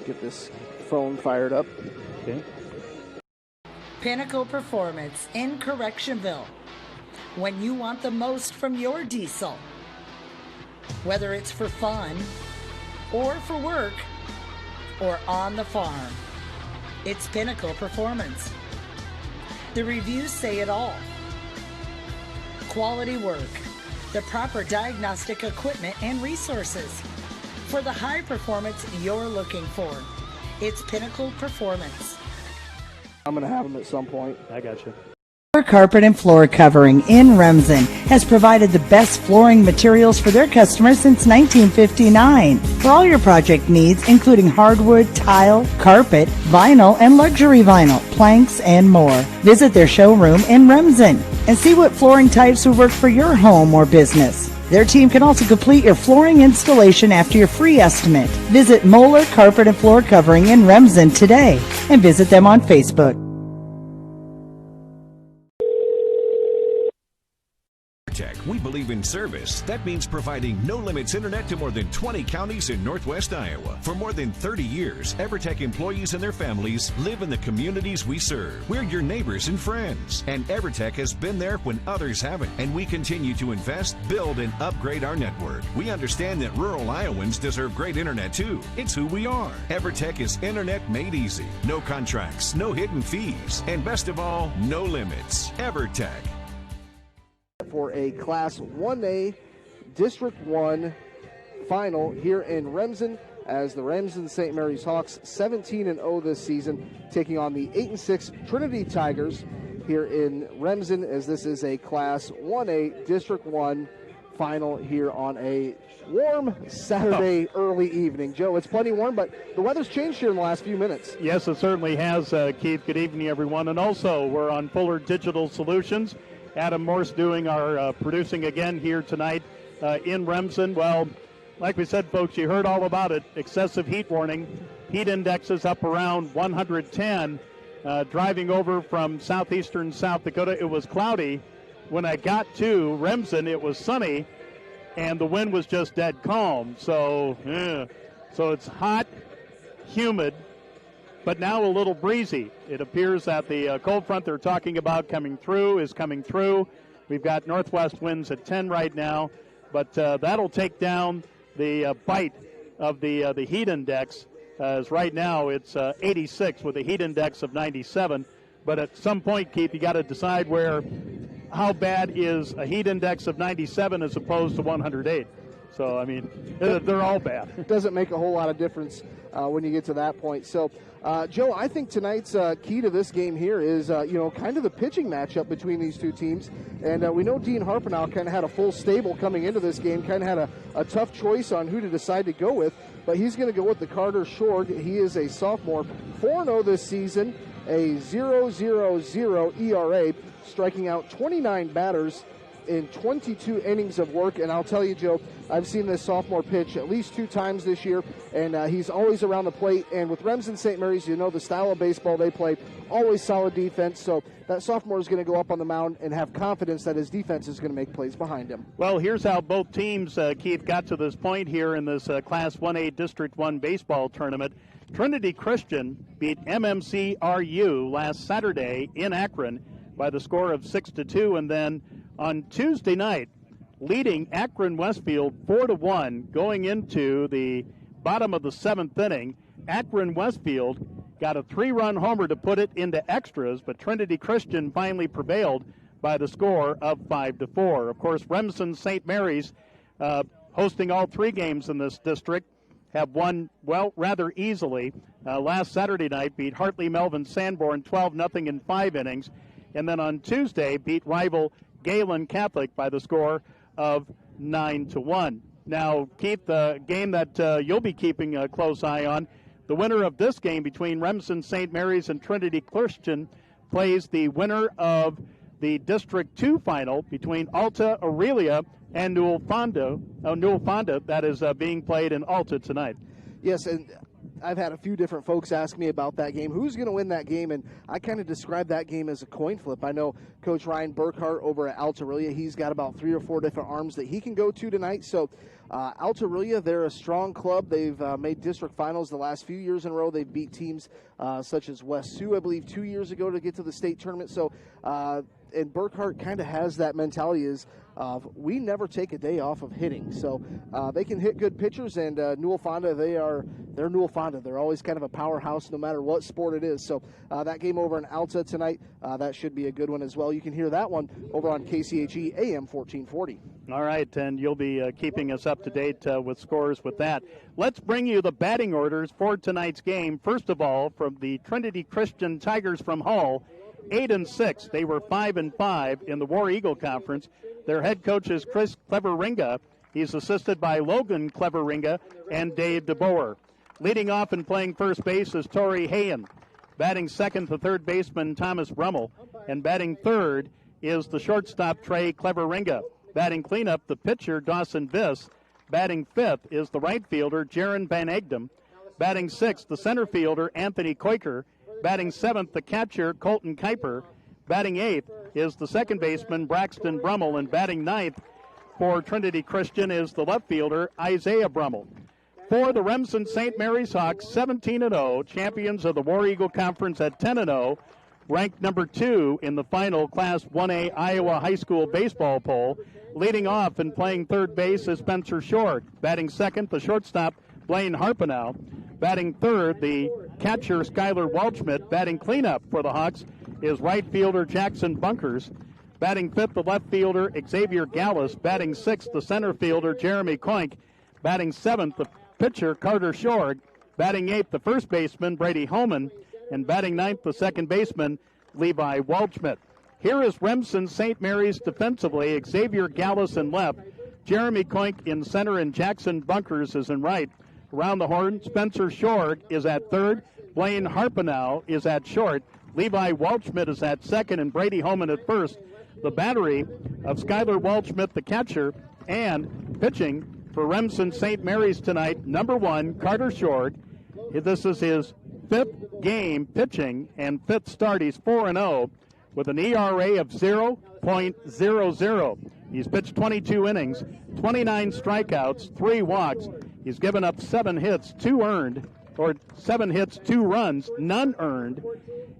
get this phone fired up. Okay. Pinnacle Performance in Correctionville. When you want the most from your diesel, whether it's for fun or for work or on the farm, it's Pinnacle Performance. The reviews say it all. Quality work, the proper diagnostic equipment and resources for the high performance you're looking for. It's Pinnacle Performance. I'm going to have them at some point. I got you. Carpet and Floor Covering in Remsen has provided the best flooring materials for their customers since 1959. For all your project needs, including hardwood, tile, carpet, vinyl, and luxury vinyl, planks, and more. Visit their showroom in Remsen and see what flooring types would work for your home or business. Their team can also complete your flooring installation after your free estimate. Visit Moeller Carpet and Floor Covering in Remsen today and visit them on Facebook. We believe in service. That means providing no-limits internet to more than 20 counties in Northwest Iowa. For more than 30 years, EverTech employees and their families live in the communities we serve. We're your neighbors and friends. And EverTech has been there when others haven't. And we continue to invest, build, and upgrade our network. We understand that rural Iowans deserve great internet too. It's who we are. EverTech is internet made easy. No contracts, no hidden fees, and best of all, no limits. EverTech. For a Class 1A District 1 final here in Remsen, as the Remsen St. Mary's Hawks 17-0 this season, taking on the 8-6 Trinity Tigers here in Remsen, as this is a Class 1A District 1 final here on a warm Saturday early evening. Joe, it's plenty warm, but the weather's changed here in the last few minutes. Yes, it certainly has, Keith. Good evening, everyone. And also, we're on Fuller Digital Solutions. Adam Morse doing our producing again here tonight in Remsen. Well, like we said, folks, you heard all about it. Excessive heat warning. Heat indexes up around 110. Driving over from southeastern South Dakota, it was cloudy. When I got to Remsen, it was sunny, and the wind was just dead calm. So it's hot, humid, but now a little breezy. It appears that the cold front they're talking about coming through is coming through. We've got northwest winds at 10 right now, but that'll take down the bite of the heat index, as right now it's 86 with a heat index of 97. But at some point, Keith, you got to decide how bad is a heat index of 97 as opposed to 108. So, I mean, they're all bad. It doesn't make a whole lot of difference when you get to that point. So, Joe, I think tonight's key to this game here is, kind of the pitching matchup between these two teams. And we know Dean Harpenau kind of had a full stable coming into this game, kind of had a tough choice on who to decide to go with. But he's going to go with the Carter Shorg. He is a sophomore, 4-0 this season, a 0.00 ERA, striking out 29 batters in 22 innings of work. And I'll tell you, Joe, I've seen this sophomore pitch at least 2 times this year, and he's always around the plate. And with Remsen St. Mary's, you know the style of baseball they play, always solid defense. So that sophomore is going to go up on the mound and have confidence that his defense is going to make plays behind him. Well, here's how both teams, Keith, got to this point here in this Class 1A District 1 baseball tournament. Trinity Christian beat MMCRU last Saturday in Akron by the score of 6-2, and then on Tuesday night, leading Akron Westfield 4-1 going into the bottom of the 7th inning. Akron Westfield got a 3-run homer to put it into extras, but Trinity Christian finally prevailed by the score of 5-4. Of course, Remsen St. Mary's, hosting all 3 games in this district, have won, well, rather easily. Last Saturday night beat Hartley Melvin Sanborn 12-0 in 5 innings. And then on Tuesday beat rival Galen Catholic by the score of 9-1. Now, Keith, the game that you'll be keeping a close eye on, the winner of this game between Remsen St. Mary's and Trinity Christian plays the winner of the District 2 final between Alta Aurelia and Newell Fonda. That is being played in Alta tonight. Yes, and I've had a few different folks ask me about that game. Who's going to win that game? And I kind of describe that game as a coin flip. I know Coach Ryan Burkhart over at Alta Aurelia, he's got about 3 or 4 different arms that he can go to tonight. So Altarulla, they're a strong club. They've made district finals the last few years in a row. They've beat teams such as West Sioux, I believe, 2 years ago to get to the state tournament. So, and Burkhart kind of has that mentality is we never take a day off of hitting. So they can hit good pitchers, and Newell Fonda, they're Newell Fonda. They're always kind of a powerhouse no matter what sport it is. So that game over in Alta tonight, that should be a good one as well. You can hear that one over on KCHE AM 1440. All right, and you'll be keeping us up to date with scores with that. Let's bring you the batting orders for tonight's game. First of all, from the Trinity Christian Tigers from Hull, 8-6. They were 5-5 in the War Eagle Conference. Their head coach is Chris Cleveringa. He's assisted by Logan Cleveringa and Dave DeBoer. Leading off and playing first base is Torrey Hayen. Batting second, the third baseman Thomas Brummel. And batting third is the shortstop Trey Cleveringa. Batting cleanup, the pitcher Dawson Viss. Batting fifth is the right fielder Jaron Van Egdom. Batting sixth, the center fielder Anthony Quaker. Batting seventh, the catcher Colton Kuiper. Batting eighth is the second baseman Braxton Brummel. And batting ninth for Trinity Christian is the left fielder Isaiah Brummel. For the Remsen St. Mary's Hawks, 17-0, champions of the War Eagle Conference at 10-0, ranked number 2 in the final Class 1A Iowa High School baseball poll. Leading off and playing third base is Spencer Short. Batting second, the shortstop Blaine Harpenow. Batting third, the catcher Skylar Waldschmidt. Batting cleanup for the Hawks is right fielder Jackson Bunkers. Batting fifth, the left fielder Xavier Gallus. Batting sixth, the center fielder Jeremy Koink. Batting seventh, the pitcher Carter Shorg. Batting eighth, the first baseman Brady Holman. And batting ninth, the second baseman Levi Waldschmidt. Here is Remsen St. Mary's defensively. Xavier Gallus in left. Jeremy Koink in center, and Jackson Bunkers is in right. Around the horn, Spencer Shorg is at third. Blaine Harpenow is at short. Levi Waldschmidt is at second, and Brady Holman at first. The battery of Skylar Waldschmidt, the catcher, and pitching for Remsen St. Mary's tonight, number 1, Carter Shorg. This is his fifth game pitching and fifth start. He's 4-0 with an ERA of 0.00. He's pitched 22 innings, 29 strikeouts, 3 walks. He's given up 7 hits, 2 earned, or 7 hits, 2 runs, none earned.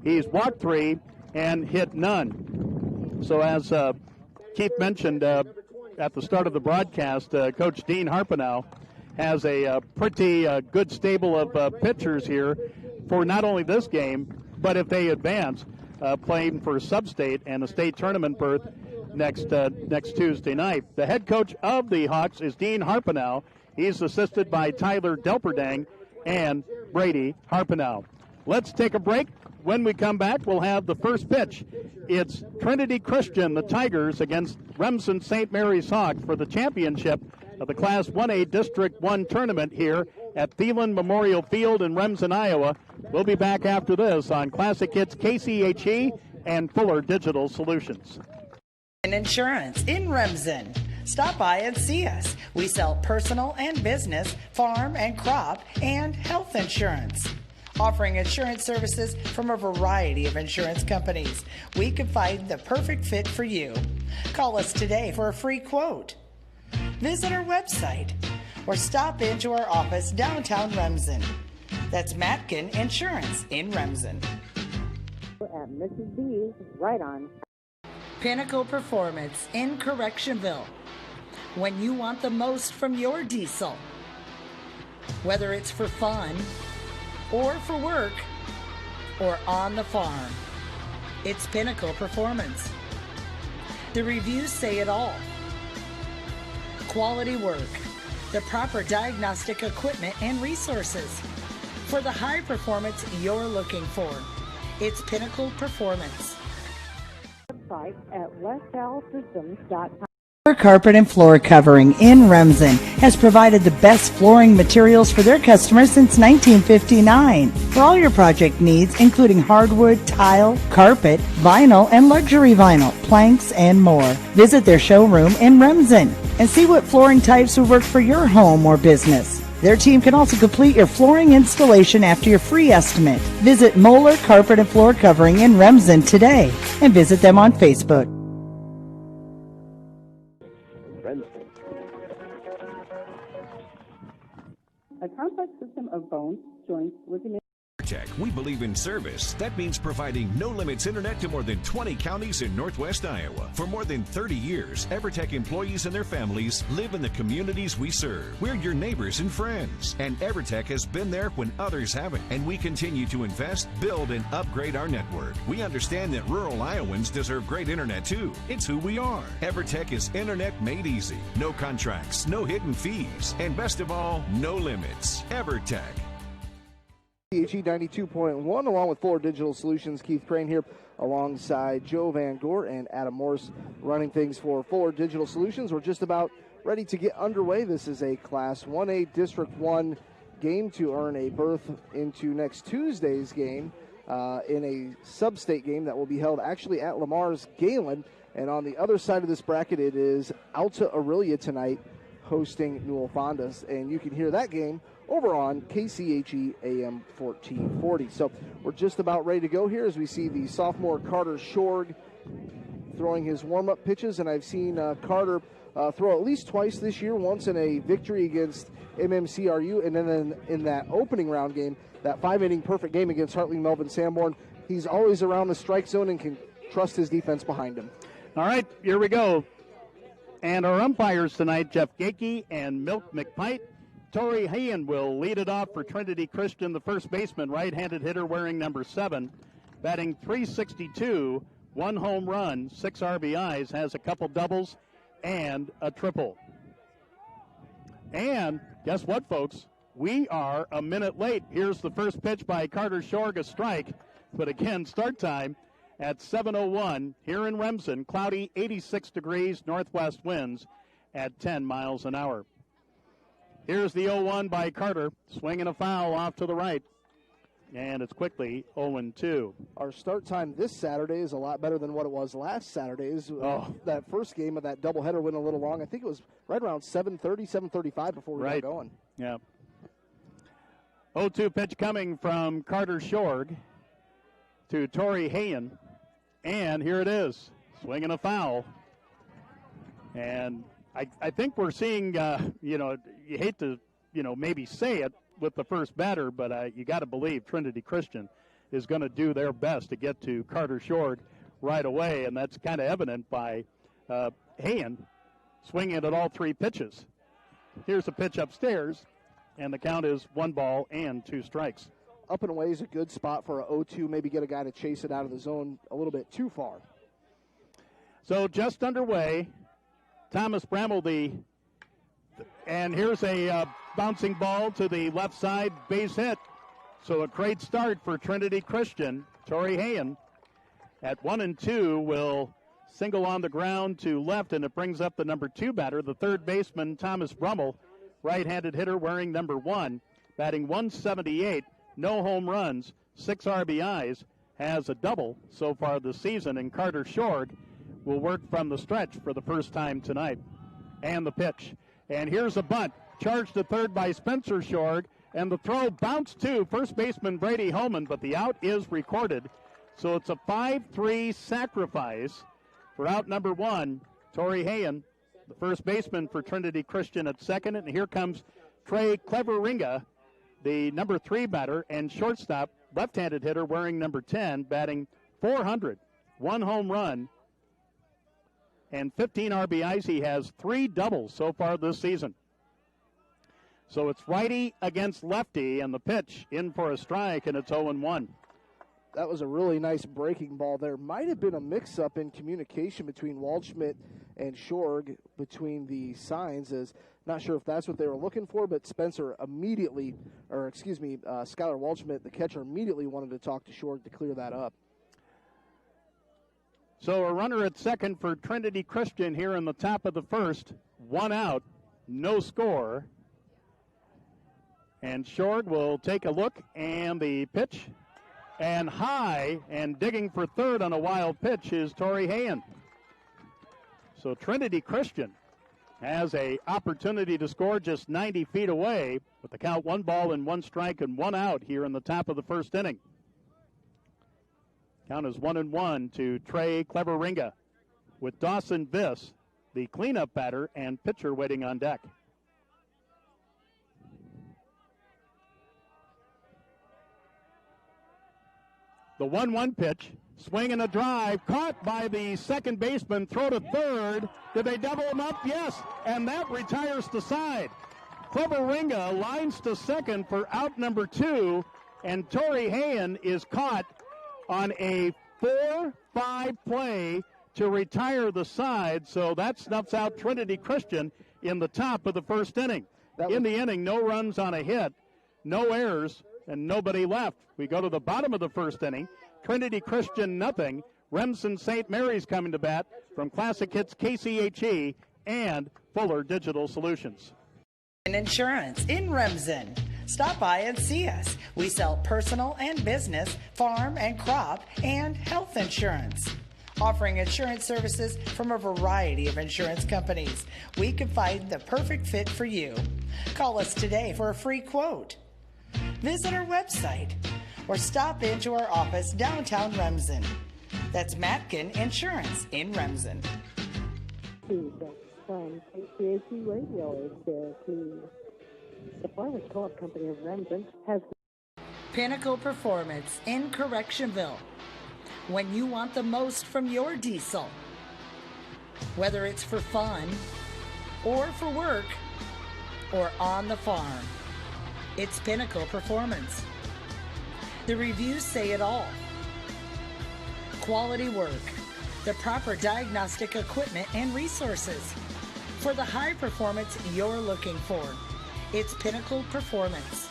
He's walked 3 and hit none. So as Keith mentioned at the start of the broadcast, Coach Dean Harpenow has a pretty good stable of pitchers here for not only this game, but if they advance, playing for sub-state and a state tournament berth next Tuesday night. The head coach of the Hawks is Dean Harpenow. He's assisted by Tyler Delperdang and Brady Harpenow. Let's take a break. When we come back, we'll have the first pitch. It's Trinity Christian, the Tigers, against Remsen St. Mary's Hawks for the championship of the Class 1A District 1 tournament here at Thielen Memorial Field in Remsen, Iowa. We'll be back after this on Classic Hits KCHE and Fuller Digital Solutions. Insurance in Remsen. Stop by and see us. We sell personal and business, farm and crop, and health insurance. Offering insurance services from a variety of insurance companies. We can find the perfect fit for you. Call us today for a free quote. Visit our website or stop into our office downtown Remsen. That's Matkin Insurance in Remsen. At Mrs. B's, right on. Pinnacle Performance in Correctionville. When you want the most from your diesel, whether it's for fun or for work or on the farm, it's Pinnacle Performance. The reviews say it all. Quality work, the proper diagnostic equipment and resources for the high performance you're looking for. It's Pinnacle Performance. Website at westalsystems.com. Carpet and Floor Covering in Remsen has provided the best flooring materials for their customers since 1959. For all your project needs, including hardwood, tile, carpet, vinyl, and luxury vinyl, planks, and more. Visit their showroom in Remsen and see what flooring types would work for your home or business. Their team can also complete your flooring installation after your free estimate. Visit Moeller Carpet and Floor Covering in Remsen today and visit them on Facebook. a complex system of bones, joints, ligaments. EverTech, we believe in service. That means providing no-limits internet to more than 20 counties in Northwest Iowa. For more than 30 years, EverTech employees and their families live in the communities we serve. We're your neighbors and friends, and EverTech has been there when others haven't, and we continue to invest, build, and upgrade our network. We understand that rural Iowans deserve great internet too. It's who we are. EverTech is internet made easy. No contracts, no hidden fees, and best of all, no limits. EverTech. PHE 92.1, along with Fuller Digital Solutions. Keith Crane here alongside Joe Van Gore and Adam Morse running things for Fuller Digital Solutions. We're just about ready to get underway. This is a Class 1A District 1 game to earn a berth into next Tuesday's game in a sub-state game that will be held actually at Lamar's Galen. And on the other side of this bracket, it is Alta Aurelia tonight hosting Newell Fondas. And you can hear that game over on KCHE AM 1440. So we're just about ready to go here as we see the sophomore Carter Shorg throwing his warm-up pitches, and I've seen Carter throw at least twice this year, once in a victory against MMCRU, and then in that opening round game, that 5-inning perfect game against Hartling Melvin Sanborn. He's always around the strike zone and can trust his defense behind him. All right, here we go. And our umpires tonight, Jeff Gakey and Milk McPite. Tori Hayen will lead it off for Trinity Christian, the first baseman, right-handed hitter wearing number 7, batting .362, 1 home run, 6 RBIs, has a couple doubles and a triple. And guess what, folks? We are a minute late. Here's the first pitch by Carter Shorg, a strike. But again, start time at 7:01 here in Remsen. Cloudy, 86 degrees, northwest winds at 10 miles an hour. Here's the 0-1 by Carter, swinging a foul off to the right, and it's quickly 0-2. Our start time this Saturday is a lot better than what it was last Saturday's. That first game of that doubleheader went a little long. I think it was right around 7:30, 7:35 before we got going. Yeah. 0-2 pitch coming from Carter Shorg to Tori Hayen, and here it is, swinging a foul. And I think we're seeing, you hate to, maybe say it with the first batter, but you got to believe Trinity Christian is going to do their best to get to Carter Shorg right away, and that's kind of evident by Hayen swinging at all 3 pitches. Here's a pitch upstairs, and the count is 1 ball and 2 strikes. Up and away is a good spot for a 0-2, maybe get a guy to chase it out of the zone a little bit too far. So just underway. Thomas Brummel, and here's a bouncing ball to the left side, base hit. So a great start for Trinity Christian. Tori Hayen at 1-2 will single on the ground to left, and it brings up the number 2 batter, the third baseman, Thomas Brummel, right-handed hitter wearing number 1, batting .178, no home runs, 6 RBIs, has a double so far this season, and Carter Shorg will work from the stretch for the first time tonight. And the pitch. And here's a bunt. Charged to third by Spencer Shorg. And the throw bounced to first baseman Brady Holman, but the out is recorded. So it's a 5-3 sacrifice for out number 1, Tori Hayen, the first baseman for Trinity Christian at second. And here comes Trey Cleveringa, the number 3 batter, and shortstop, left-handed hitter wearing number 10, batting .400, 1 home run, and 15 RBIs. He has 3 doubles so far this season. So it's righty against lefty, and the pitch in for a strike, and it's 0-1. That was a really nice breaking ball there. Might have been a mix-up in communication between Waldschmidt and Shorg between the signs. Not sure if that's what they were looking for, but Skylar Waldschmidt, the catcher, immediately wanted to talk to Shorg to clear that up. So a runner at second for Trinity Christian here in the top of the first. 1 out, no score. And Shorg will take a look, and the pitch. And high, and digging for third on a wild pitch is Tori Hayen. So Trinity Christian has an opportunity to score just 90 feet away with the count 1 ball and 1 strike and 1 out here in the top of the first inning. Count is 1-1 to Trey Cleveringa, with Dawson Viss, the cleanup batter and pitcher, waiting on deck. The 1-1 pitch, swing and a drive, caught by the second baseman, throw to third. Did they double him up? Yes, and that retires to side. Cleveringa lines to second for out number 2, and Torrey Hayen is caught on a 4-5 play to retire the side, so that snuffs out Trinity Christian in the top of the first inning. In the inning, no runs on a hit, no errors, and nobody left. We go to the bottom of the first inning. Trinity Christian, nothing. Remsen St. Mary's coming to bat from Classic Hits KCHE and Fuller Digital Solutions. Insurance in Remsen. Stop by and see us. We sell personal and business, farm and crop, and health insurance. Offering insurance services from a variety of insurance companies. We can find the perfect fit for you. Call us today for a free quote. Visit our website or stop into our office downtown Remsen. That's Matkin Insurance in Remsen. From KCAC Radio is there, please. The Farmers Co-op Company of Remsen has Pinnacle Performance in Correctionville. When you want the most from your diesel, whether it's for fun or for work or on the farm, it's Pinnacle Performance. The reviews say it all. Quality work, the proper diagnostic equipment and resources. For the high performance you're looking for, it's Pinnacle Performance.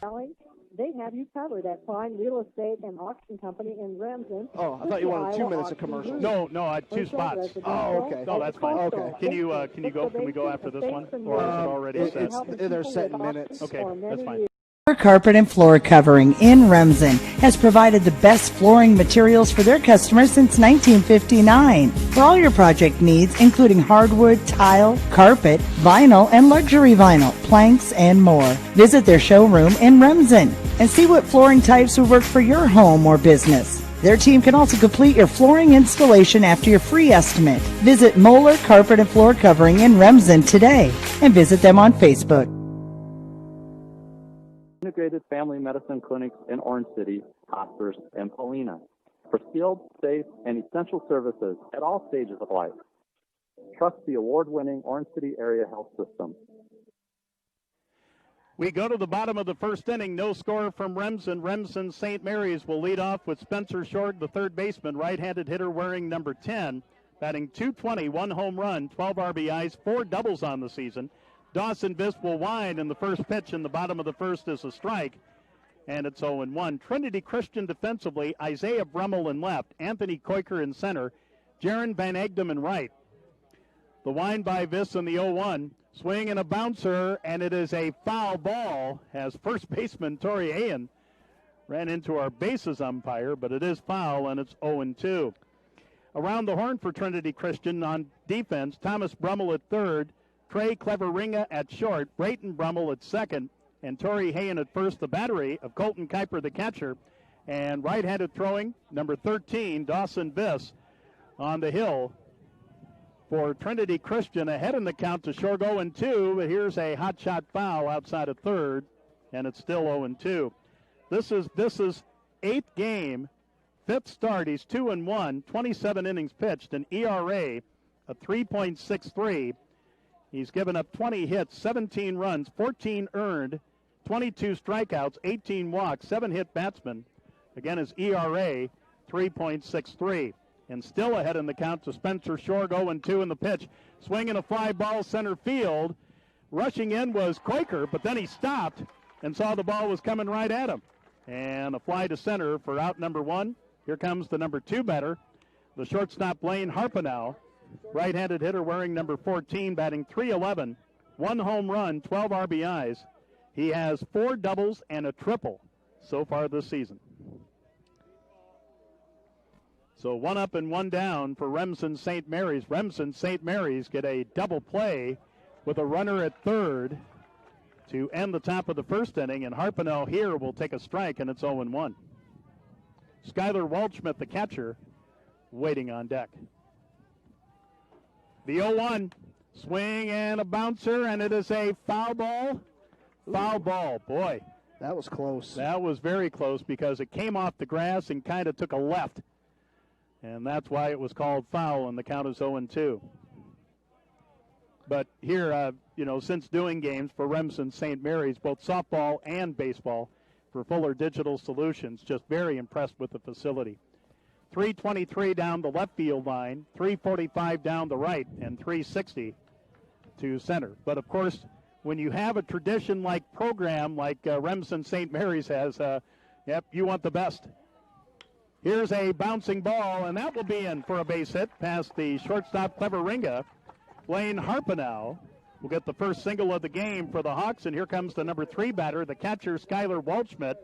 Valley. They have you covered at Fine Real Estate and Auction Company in Remsen. Oh, I thought you wanted 2 minutes of commercial. No, I had 2 spots. Oh, okay. No, that's fine. Okay. Can we go after this one? Or is it already set? They're set in minutes. Okay, that's fine. Carpet and Floor Covering in Remsen has provided the best flooring materials for their customers since 1959. For all your project needs, including hardwood, tile, carpet, vinyl, and luxury vinyl, planks, and more. Visit their showroom in Remsen and see what flooring types would work for your home or business. Their team can also complete your flooring installation after your free estimate. Visit Moeller Carpet and Floor Covering in Remsen today and visit them on Facebook. Integrated Family Medicine Clinics in Orange City, Hospers, and Paulina for skilled, safe, and essential services at all stages of life. Trust the award-winning Orange City Area Health System. We go to the bottom of the first inning. No score from Remsen. Remsen St. Mary's will lead off with Spencer Short, the third baseman, right-handed hitter wearing number 10, batting .220, 1 home run, 12 RBIs, 4 doubles on the season. Dawson Visp will wind, and the first pitch in the bottom of the first is a strike, and it's 0-1. Trinity Christian defensively, Isaiah Brummel in left, Anthony Quaker in center, Jaron Van Egdem in right. The wind by Visp in the 0-1. Swing and a bouncer, and it is a foul ball as first baseman Torrey Hayen ran into our bases umpire, but it is foul, and it's 0-2. Around the horn for Trinity Christian on defense, Thomas Brummel at third, Trey Cleveringa at short, Brayton Brummel at second, and Torrey Hayen at first. The battery of Colton Kuiper, the catcher, and right-handed throwing, number 13, Dawson Visp on the hill for Trinity Christian. Ahead in the count to short 0-2, but here's a hot shot foul outside of third, and it's still 0-2. This is eighth game, fifth start. He's 2-1, 27 innings pitched, an ERA of 3.63. He's given up 20 hits, 17 runs, 14 earned, 22 strikeouts, 18 walks, 7 hit batsmen. Again, his ERA, 3.63. And still ahead in the count to Spencer Short, 0-2 in the pitch. Swinging a fly ball center field. Rushing in was Quaker, but then he stopped and saw the ball was coming right at him. And a fly to center for out number 1. Here comes the number 2 batter, the shortstop Blaine Harpenow. Right-handed hitter wearing number 14, batting .311, 1 home run, 12 RBIs. He has 4 doubles and a triple so far this season. So 1 up and 1 down for Remsen St. Mary's. Remsen St. Mary's get a double play with a runner at third to end the top of the first inning, and Harpenow here will take a strike, and it's 0-1. Skylar Waldschmidt, the catcher, waiting on deck. The 0-1, swing and a bouncer, and it is a foul ball. Foul ball, boy. That was close. That was very close because it came off the grass and kind of took a left. And that's why it was called foul, and the count is 0-2. But here, since doing games for Remsen St. Mary's, both softball and baseball, for Fuller Digital Solutions, just very impressed with the facility. 323 down the left field line, 345 down the right, and 360 to center. But, of course, when you have a tradition-like program like Remsen St. Mary's has, you want the best. Here's a bouncing ball, and that will be in for a base hit past the shortstop, Clever Ringa. Blaine Harpenow will get the first single of the game for the Hawks, and here comes the number 3 batter, the catcher, Skylar Waldschmidt,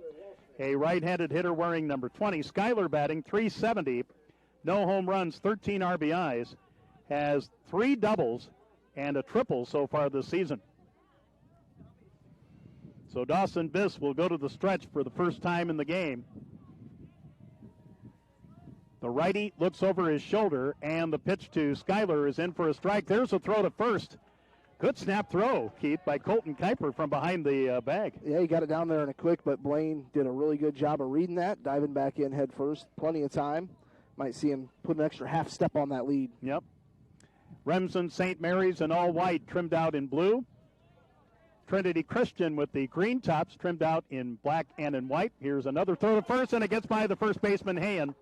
a right-handed hitter wearing number 20. Skylar batting .370, no home runs, 13 RBIs, has 3 doubles and a triple so far this season. So Dawson Biss will go to the stretch for the first time in the game. The righty looks over his shoulder, and the pitch to Skylar is in for a strike. There's a throw to first. Good snap throw, Keith, by Colton Kuiper from behind the bag. Yeah, he got it down there in a quick, but Blaine did a really good job of reading that, diving back in head first. Plenty of time. Might see him put an extra half step on that lead. Yep. Remsen St. Mary's in all white, trimmed out in blue. Trinity Christian with the green tops, trimmed out in black and in white. Here's another throw to first, and it gets by the first baseman, Hayen,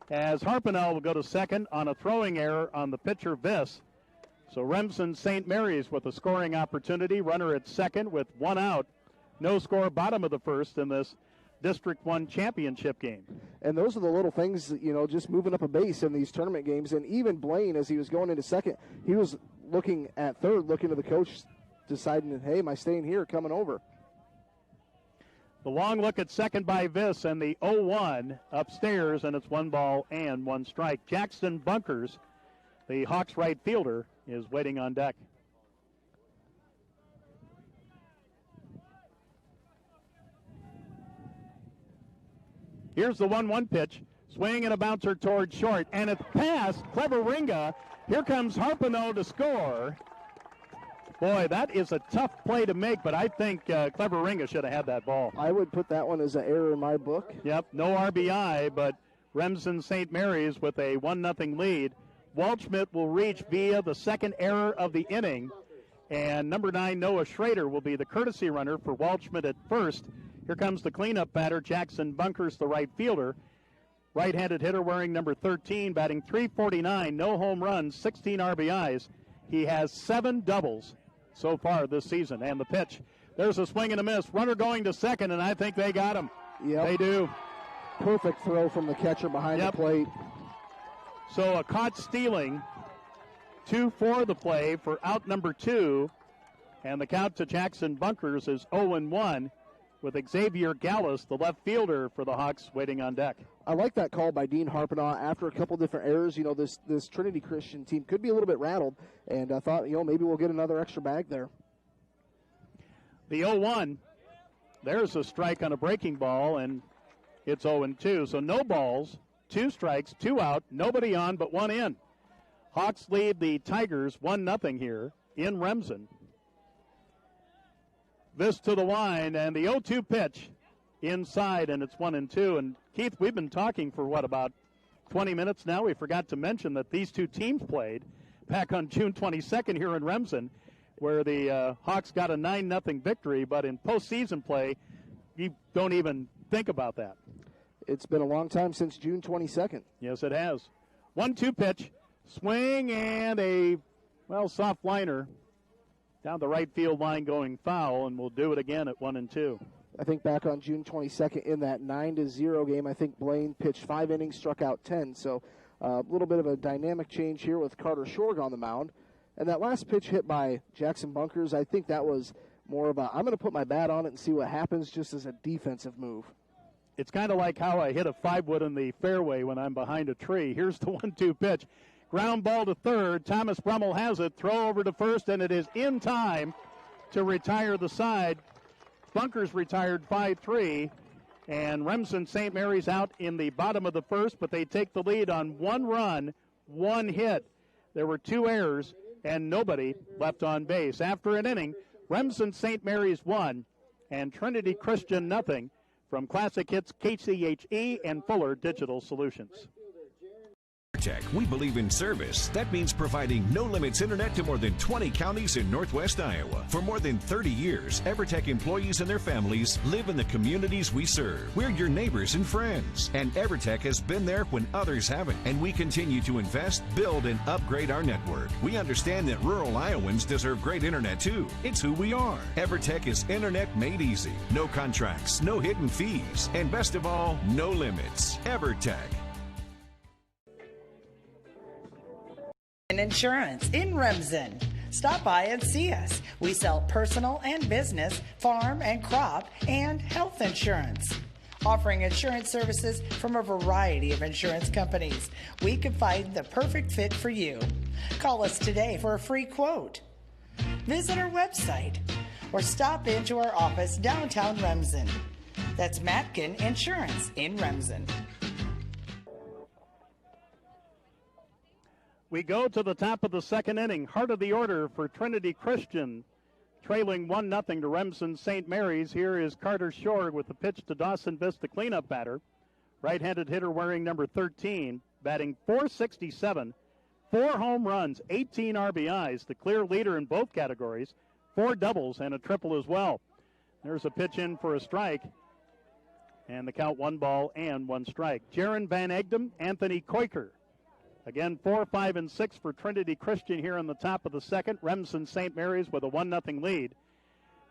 as Harpenow will go to second on a throwing error on the pitcher, Viss. So Remsen St. Mary's with a scoring opportunity, runner at second with 1 out. No score, bottom of the first in this District 1 championship game. And those are the little things, just moving up a base in these tournament games. And even Blaine, as he was going into second, he was looking at third, looking to the coach, deciding, hey, am I staying here, coming over? The long look at second by Viss, and the 0-1 upstairs, and it's 1 ball and 1 strike. Jackson Bunkers, the Hawks right fielder, is waiting on deck. Here's the 1-1 pitch. Swing and a bouncer toward short, and it's past Clever Ringa. Here comes Harpenow to score. Boy, that is a tough play to make, but I think Clever Ringa should have had that ball. I would put that one as an error in my book. Yep, no RBI, but Remsen St. Mary's with a 1-0 lead. Waldschmidt will reach via the second error of the inning, and number 9, Noah Schrader, will be the courtesy runner for Waldschmidt at first. Here comes the cleanup batter, Jackson Bunkers, the right fielder. Right-handed hitter wearing number 13, batting .349, no home runs, 16 RBIs. He has 7 doubles so far this season. And the pitch, there's a swing and a miss. Runner going to second, and I think they got him. Yep. They do. Perfect throw from the catcher behind the plate. So a caught stealing, 2 for the play for out number 2. And the count to Jackson Bunkers is 0-1 with Xavier Gallus, the left fielder for the Hawks, waiting on deck. I like that call by Dean Harpenow after a couple different errors. This Trinity Christian team could be a little bit rattled, and I thought, maybe we'll get another extra bag there. The 0-1, there's a strike on a breaking ball, and it's 0-2. So no balls, 2 strikes, 2 out, nobody on but 1 in. Hawks lead the Tigers 1-0 here in Remsen. This to the wind, and the 0-2 pitch inside, and it's 1-2. And Keith, we've been talking for about 20 minutes now. We forgot to mention that these two teams played back on June 22nd here in Remsen, where the Hawks got a 9-0 victory. But in postseason play, you don't even think about that. It's been a long time since June 22nd. Yes, it has. 1-2 pitch, swing, and a soft liner down the right field line going foul, and we'll do it again at 1-2. I think back on June 22nd in that 9-0 game, I think Blaine pitched 5 innings, struck out 10. So a little bit of a dynamic change here with Carter Shorg on the mound. And that last pitch hit by Jackson Bunkers, I think that was more of I'm going to put my bat on it and see what happens, just as a defensive move. It's kind of like how I hit a 5-wood in the fairway when I'm behind a tree. Here's the 1-2 pitch. Ground ball to third. Thomas Brummel has it. Throw over to first, and it is in time to retire the side. Bunkers retired 5-3, and Remsen St. Mary's out in the bottom of the first, but they take the lead on 1 run, 1 hit. There were 2 errors, and nobody left on base. After an inning, Remsen St. Mary's 1 and Trinity Christian nothing from Classic Hits, KCHE, and Fuller Digital Solutions. Tech, we believe in service. That means providing no-limits internet to more than 20 counties in northwest Iowa. For more than 30 years, EverTech employees and their families live in the communities we serve. We're your neighbors and friends. And EverTech has been there when others haven't. And we continue to invest, build, and upgrade our network. We understand that rural Iowans deserve great internet too. It's who we are. EverTech is internet made easy. No contracts, no hidden fees, and best of all, no limits. EverTech. Insurance in Remsen. Stop by and see us. We sell personal and business, farm and crop, and health insurance. Offering insurance services from a variety of insurance companies. We can find the perfect fit for you. Call us today for a free quote. Visit our website or stop into our office downtown Remsen. That's Matkin Insurance in Remsen. We go to the top of the second inning. Heart of the order for Trinity Christian, trailing 1-0 to Remsen St. Mary's. Here is Carter Shore with the pitch to Dawson Viss, the cleanup batter. Right-handed hitter wearing number 13, batting .467, 4 home runs, 18 RBIs, the clear leader in both categories, 4 doubles and a triple as well. There's a pitch in for a strike, and the count 1 ball and 1 strike. Jaron Van Egdom, Anthony Quaker. Again, 4, 5, and 6 for Trinity Christian here in the top of the second. Remsen St. Mary's with a 1-0 lead.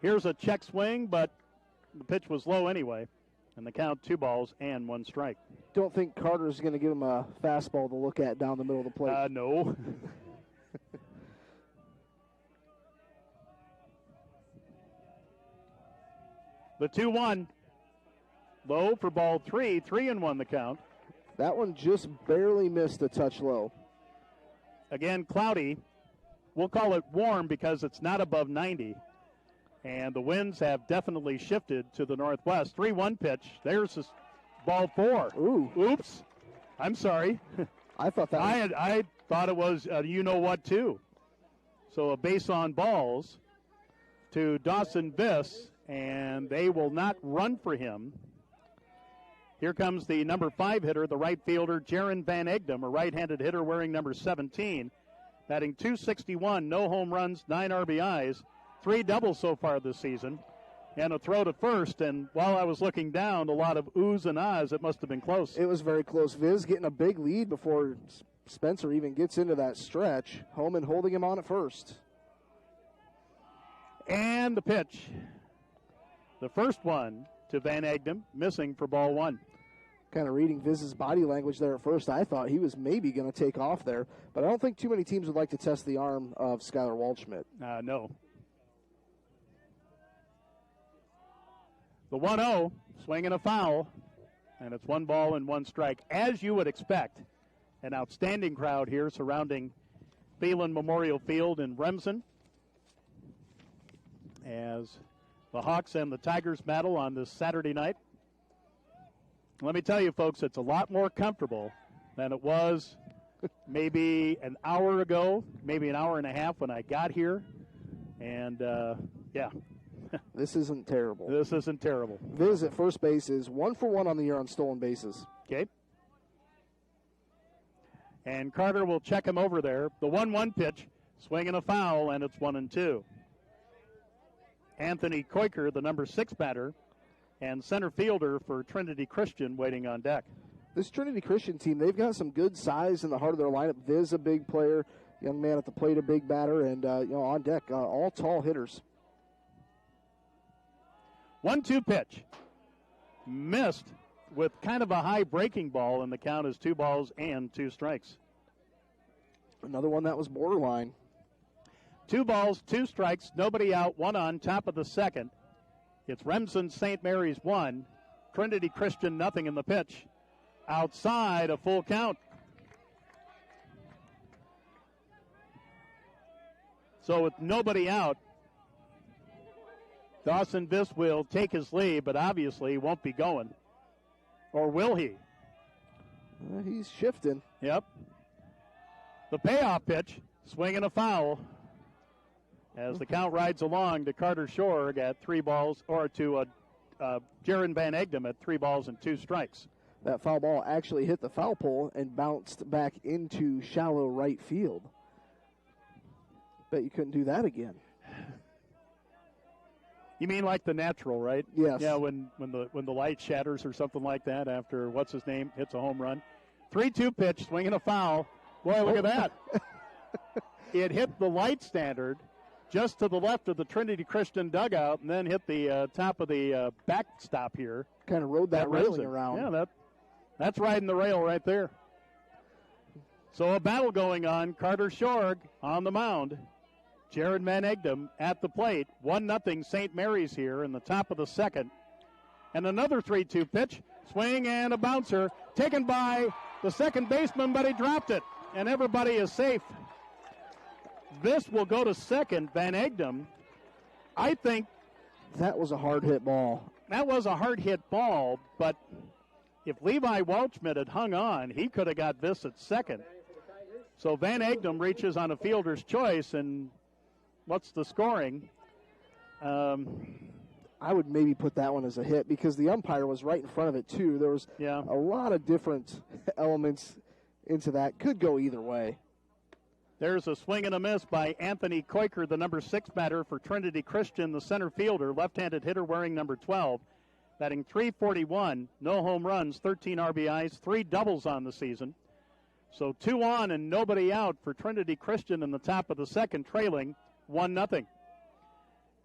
Here's a check swing, but the pitch was low anyway. And the count 2 balls and 1 strike. Don't think Carter's going to give him a fastball to look at down the middle of the plate. No. The 2-1. Low for ball 3. 3-1 the count. That one just barely missed a touch low. Again, cloudy. We'll call it warm because it's not above 90. And the winds have definitely shifted to the northwest. 3-1 pitch. There's this ball 4. Ooh. Oops. I'm sorry. I thought that I thought it was you-know-what, too. So a base on balls to Dawson Viss, and they will not run for him. Here comes the number 5 hitter, the right fielder, Jaron Van Egdom, a right-handed hitter wearing number 17, batting .261, no home runs, 9 RBIs, 3 doubles so far this season, and a throw to first. And while I was looking down, a lot of oohs and ahs. It must have been close. It was very close. Viz getting a big lead before Spencer even gets into that stretch. Holman holding him on at first. And the pitch. The first one to Van Egdom, missing for ball 1. Kind of reading Viz's body language there at first. I thought he was maybe going to take off there, but I don't think too many teams would like to test the arm of Skylar Waldschmidt. No. The 1-0, swinging a foul, and it's 1 ball and 1 strike. As you would expect, an outstanding crowd here surrounding Thielen Memorial Field in Remsen as the Hawks and the Tigers battle on this Saturday night. Let me tell you, folks, it's a lot more comfortable than it was maybe an hour ago, maybe an hour and a half when I got here. And, yeah. This isn't terrible. This isn't terrible. Viz at first base is 1 for 1 on the year on stolen bases. Okay. And Carter will check him over there. The 1-1 pitch, swinging a foul, and it's 1-2. Anthony Quaker, the number 6 batter, and center fielder for Trinity Christian, waiting on deck. This Trinity Christian team, they've got some good size in the heart of their lineup. Viz, a big player, young man at the plate, a big batter, and on deck, all tall hitters. 1-2 pitch. Missed with kind of a high breaking ball, and the count is 2 balls and 2 strikes. Another one that was borderline. 2 balls, 2 strikes, nobody out, 1 on, top of the second. It's Remsen St. Mary's 1, Trinity Christian nothing in the pitch. Outside, a full count. So with nobody out, Dawson Viss will take his lead, but obviously he won't be going. Or will he? He's shifting. Yep. The payoff pitch, swinging a foul. as the count rides along to Carter Shorg at 3 balls, or to Jaron Van Egdom at 3 balls and 2 strikes. That foul ball actually hit the foul pole and bounced back into shallow right field. Bet you couldn't do that again. You mean like the natural, right? Yes. Yeah, when the light shatters or something like that after what's his name hits a home run. 3-2 pitch, swinging a foul. Boy, look at that. It hit the light standard just to the left of the Trinity Christian dugout, and then hit the top of the backstop here. Kind of rode that railing around. Yeah, that's riding the rail right there. So a battle going on. Carter Shorg on the mound. Jaron Van Egdom at the plate. 1-0 St. Mary's here in the top of the second. And another 3-2 pitch. Swing and a bouncer. Taken by the second baseman, but he dropped it. And everybody is safe. This will go to second. Van Egdom, I think. That was a hard hit ball. That was a hard hit ball, but if Levi Welchman had hung on, he could have got this at second. So Van Egdom reaches on a fielder's choice, and what's the scoring? I would maybe put that one as a hit because the umpire was right in front of it, too. There was a lot of different elements into that. Could go either way. There's a swing and a miss by Anthony Quaker, the number 6 batter for Trinity Christian, the center fielder, left-handed hitter wearing number 12, batting .341, no home runs, 13 RBIs, 3 doubles on the season. So 2 on and nobody out for Trinity Christian in the top of the second, trailing 1-0.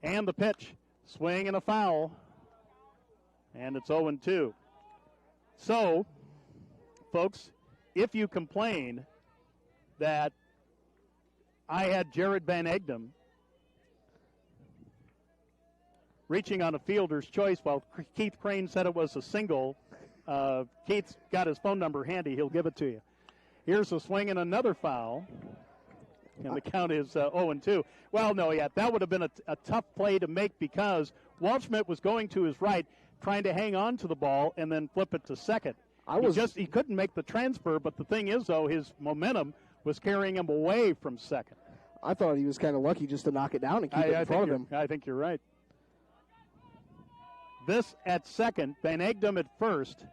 And the pitch, swing and a foul, and it's 0-2. So, folks, if you complain that I had Jared Van Egdom reaching on a fielder's choice while Keith Crane said it was a single. Keith's got his phone number handy. He'll give it to you. Here's a swing and another foul. And the count is 0-2. Well, no, that would have been a tough play to make because Waldschmidt was going to his right, trying to hang on to the ball and then flip it to second. He couldn't make the transfer, but the thing is, though, his momentum was carrying him away from second. I thought he was kind of lucky just to knock it down and keep it in front of him. I think you're right. This at second, Van Egdom at first.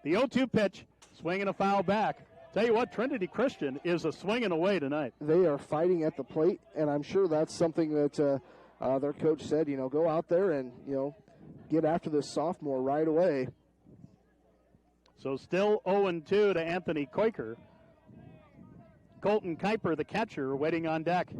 The 0-2 pitch, swinging a foul back. Tell you what, Trinity Christian is a swinging away tonight. They are fighting at the plate, and I'm sure that's something that their coach said, go out there and, get after this sophomore right away. So still 0-2 to Anthony Quaker. Colton Kuiper, the catcher, waiting on deck.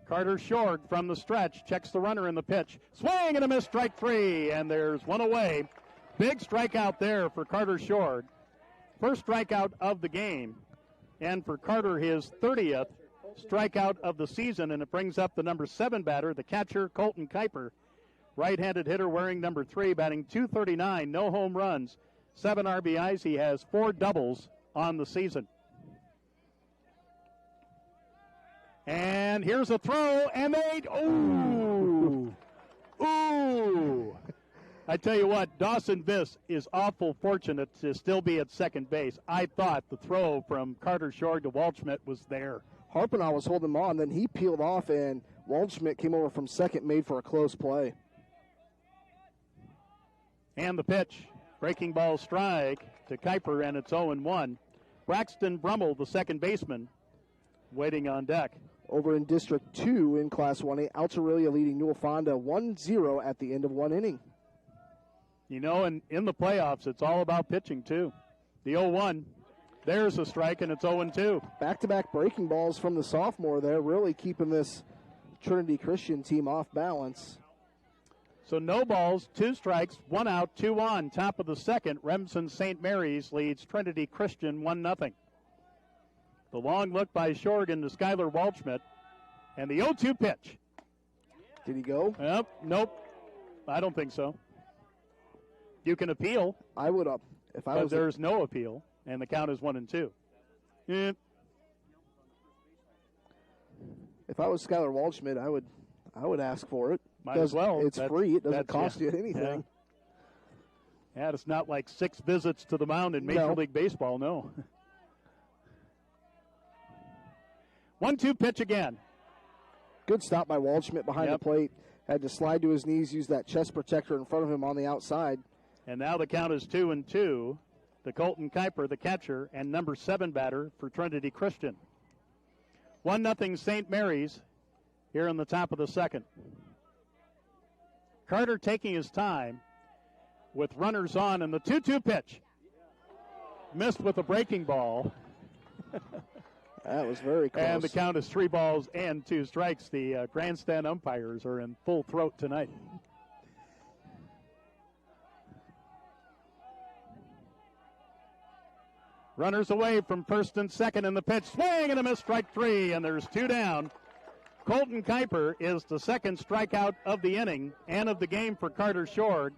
Carter Shorg from the stretch, checks the runner in the pitch. Swing and a miss, strike 3, and there's one away. Big strikeout there for Carter Shorg. First strikeout of the game, and for Carter, his 30th strikeout of the season, and it brings up the number 7 batter, the catcher, Colton Kuiper. Right-handed hitter wearing number 3, batting .239, no home runs, 7 RBIs. He has 4 doubles on the season. And here's a throw, and ooh! I tell you what, Dawson Biss is awful fortunate to still be at second base. I thought the throw from Carter Shorg to Waldschmidt was there. Harpenau was holding him on, then he peeled off, and Waldschmidt came over from second, made for a close play. And the pitch, breaking ball strike to Kuiper, and it's 0-1. Braxton Brummel, the second baseman, waiting on deck. Over in District 2 in Class 1A, Altarelia leading Newell Fonda 1-0 at the end of 1 inning. And in the playoffs, it's all about pitching, too. The 0-1, there's a strike, and it's 0-2. Back-to-back breaking balls from the sophomore there, really keeping this Trinity Christian team off balance. So no balls, 2 strikes, 1 out, 2 on. Top of the second, Remsen St. Mary's leads Trinity Christian 1-0. The long look by Shorgan to Skylar Waldschmidt, and the 0-2 pitch. Did he go? Nope. I don't think so. You can appeal. I would up. But there's no appeal, and the count is 1-2. If I was Skylar Waldschmidt, I would ask for it. Might as well. It's free. It doesn't cost you anything. Yeah, it's not like 6 visits to the mound in Major League Baseball, no. 1-2 pitch again. Good stop by Waldschmidt behind the plate. Had to slide to his knees, use that chest protector in front of him on the outside. And now the count is 2-2 to Colton Kuiper, the catcher, and number 7 batter for Trinity Christian. 1-0 St. Mary's here in the top of the second. Carter taking his time with runners on, and the 2-2 pitch. Missed with a breaking ball. That was very close. And the count is 3 balls and 2 strikes. The grandstand umpires are in full throat tonight. Runners away from first and second, and the pitch swing and a miss, strike 3, and there's 2 down. Colton Kuiper is the second strikeout of the inning and of the game for Carter Short.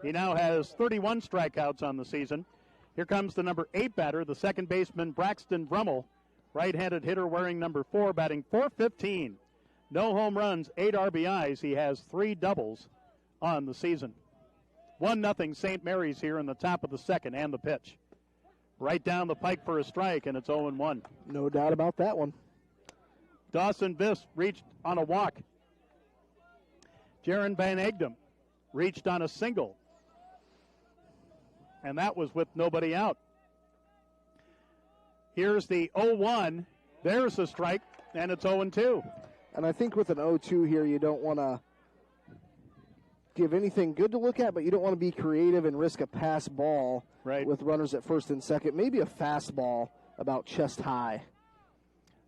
He now has 31 strikeouts on the season. Here comes the number 8 batter, the second baseman Braxton Brummel, right-handed hitter wearing number 4, batting .415. No home runs, 8 RBIs. He has 3 doubles on the season. 1-0 St. Mary's here in the top of the second, and the pitch. Right down the pike for a strike, and it's 0-1. No doubt about that one. Dawson Viss reached on a walk. Jaron Van Egdom reached on a single. And that was with nobody out. Here's the 0-1. There's a strike, and it's 0-2. And I think with an 0-2 here, you don't want to give anything good to look at, but you don't want to be creative and risk a pass ball with runners at first and second. Maybe a fastball about chest high.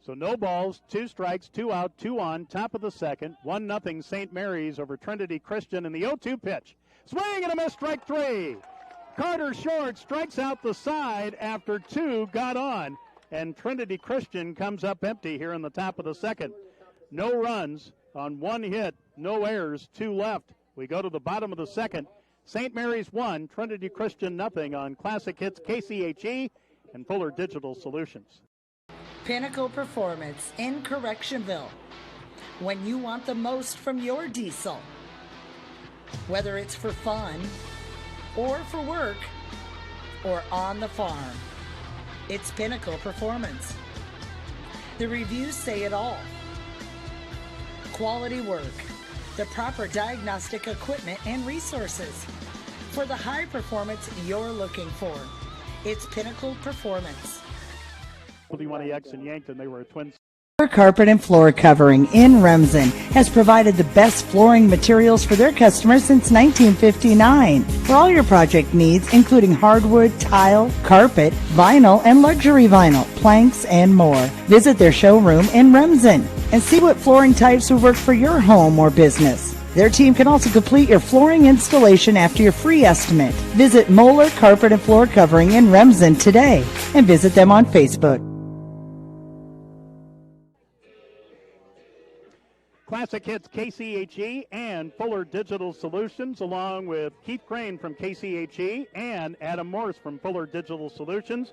So no balls, 2 strikes, 2 out, 2 on, top of the second. 1-0 St. Mary's over Trinity Christian, and the 0-2 pitch. Swing and a miss, strike 3. Carter Short strikes out the side after 2 got on, and Trinity Christian comes up empty here in the top of the second. No runs on 1 hit, no errors, 2 left. We go to the bottom of the second. St. Mary's 1, Trinity Christian 0 on Classic Hits KCHE and Fuller Digital Solutions. Pinnacle Performance in Correctionville. When you want the most from your diesel, whether it's for fun or for work or on the farm, it's Pinnacle Performance. The reviews say it all. Quality work, the proper diagnostic equipment and resources for the high performance you're looking for. It's Pinnacle Performance. 21EX in Yankton, they were a twin. Carpet and Floor Covering in Remsen has provided the best flooring materials for their customers since 1959. For all your project needs, including hardwood, tile, carpet, vinyl, and luxury vinyl, planks, and more. Visit their showroom in Remsen and see what flooring types would work for your home or business. Their team can also complete your flooring installation after your free estimate. Visit Moeller Carpet and Floor Covering in Remsen today and visit them on Facebook. Classic Hits KCHE and Fuller Digital Solutions, along with Keith Crane from KCHE and Adam Morse from Fuller Digital Solutions.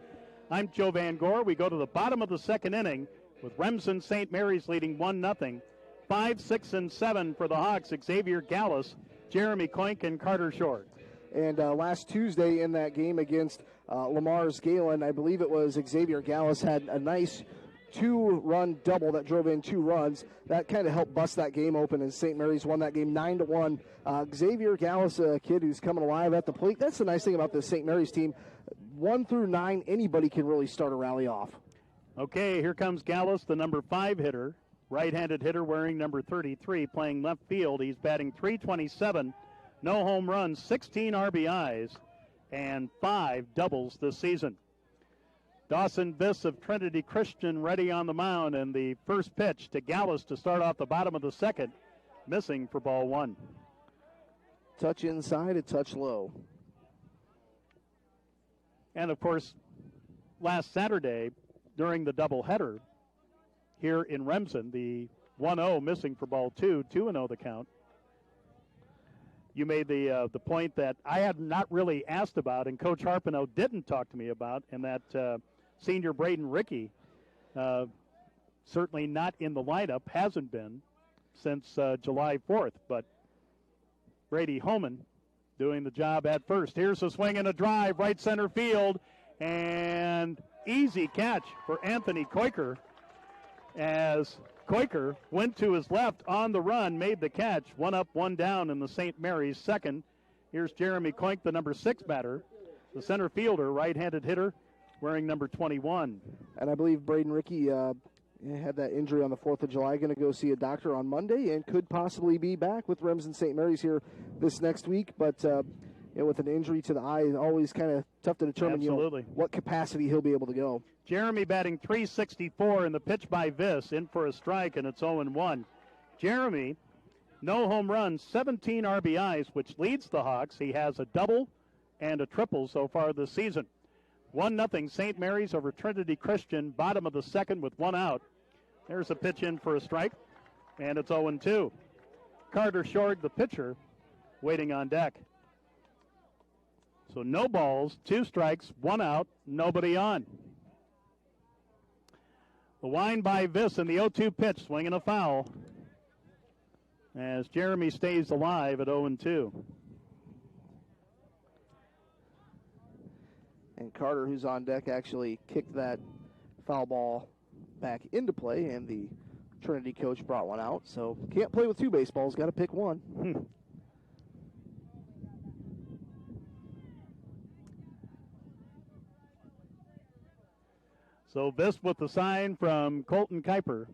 I'm Joe Van Gore. We go to the bottom of the second inning with Remsen St. Mary's leading 1-0. 5, 6, and 7 for the Hawks. Xavier Gallus, Jeremy Koink, and Carter Short. And last Tuesday in that game against Lamar's Galen, I believe it was Xavier Gallus had a nice 2-run double that drove in 2 runs. That kind of helped bust that game open, and St. Mary's won that game 9-1. Xavier Gallus, a kid who's coming alive at the plate. That's the nice thing about this St. Mary's team. 1 through 9, anybody can really start a rally off. Okay, here comes Gallus, the number 5 hitter. Right-handed hitter wearing number 33, playing left field. He's batting .327, no home runs, 16 RBIs, and 5 doubles this season. Dawson Viss of Trinity Christian ready on the mound, and the first pitch to Gallus to start off the bottom of the second, missing for ball 1. Touch inside, a touch low. And, of course, last Saturday during the doubleheader here in Remsen, the 1-0 missing for ball 2, 2-0 the count. You made the point that I had not really asked about, and Coach Harpino didn't talk to me about, and that senior Braden Rickey, certainly not in the lineup, hasn't been since July 4th, but Brady Homan doing the job at first. Here's a swing and a drive, right center field, and easy catch for Anthony Quaker as Quaker went to his left on the run, made the catch. One up, one down in the St. Mary's second. Here's Jeremy Koink, the number 6 batter. The center fielder, right-handed hitter, wearing number 21. And I believe Braden Rickey had that injury on the 4th of July. Going to go see a doctor on Monday and could possibly be back with Remsen St. Mary's here this next week. But with an injury to the eye, always kind of tough to determine what capacity he'll be able to go. Jeremy batting .364 in the pitch by Viss, in for a strike, and it's 0-1. Jeremy, no home runs, 17 RBIs, which leads the Hawks. He has a double and a triple so far this season. 1-0 St. Mary's over Trinity Christian, bottom of the second with one out. There's a pitch in for a strike, and it's 0-2. Carter Shorg, the pitcher, waiting on deck. So no balls, 2 strikes, 1 out, nobody on. The wind by Viss in the 0-2 pitch, swinging a foul as Jeremy stays alive at 0-2. And Carter, who's on deck, actually kicked that foul ball back into play, and the Trinity coach brought one out. So can't play with 2 baseballs, got to pick one. So Viss with the sign from Colton Kuiper.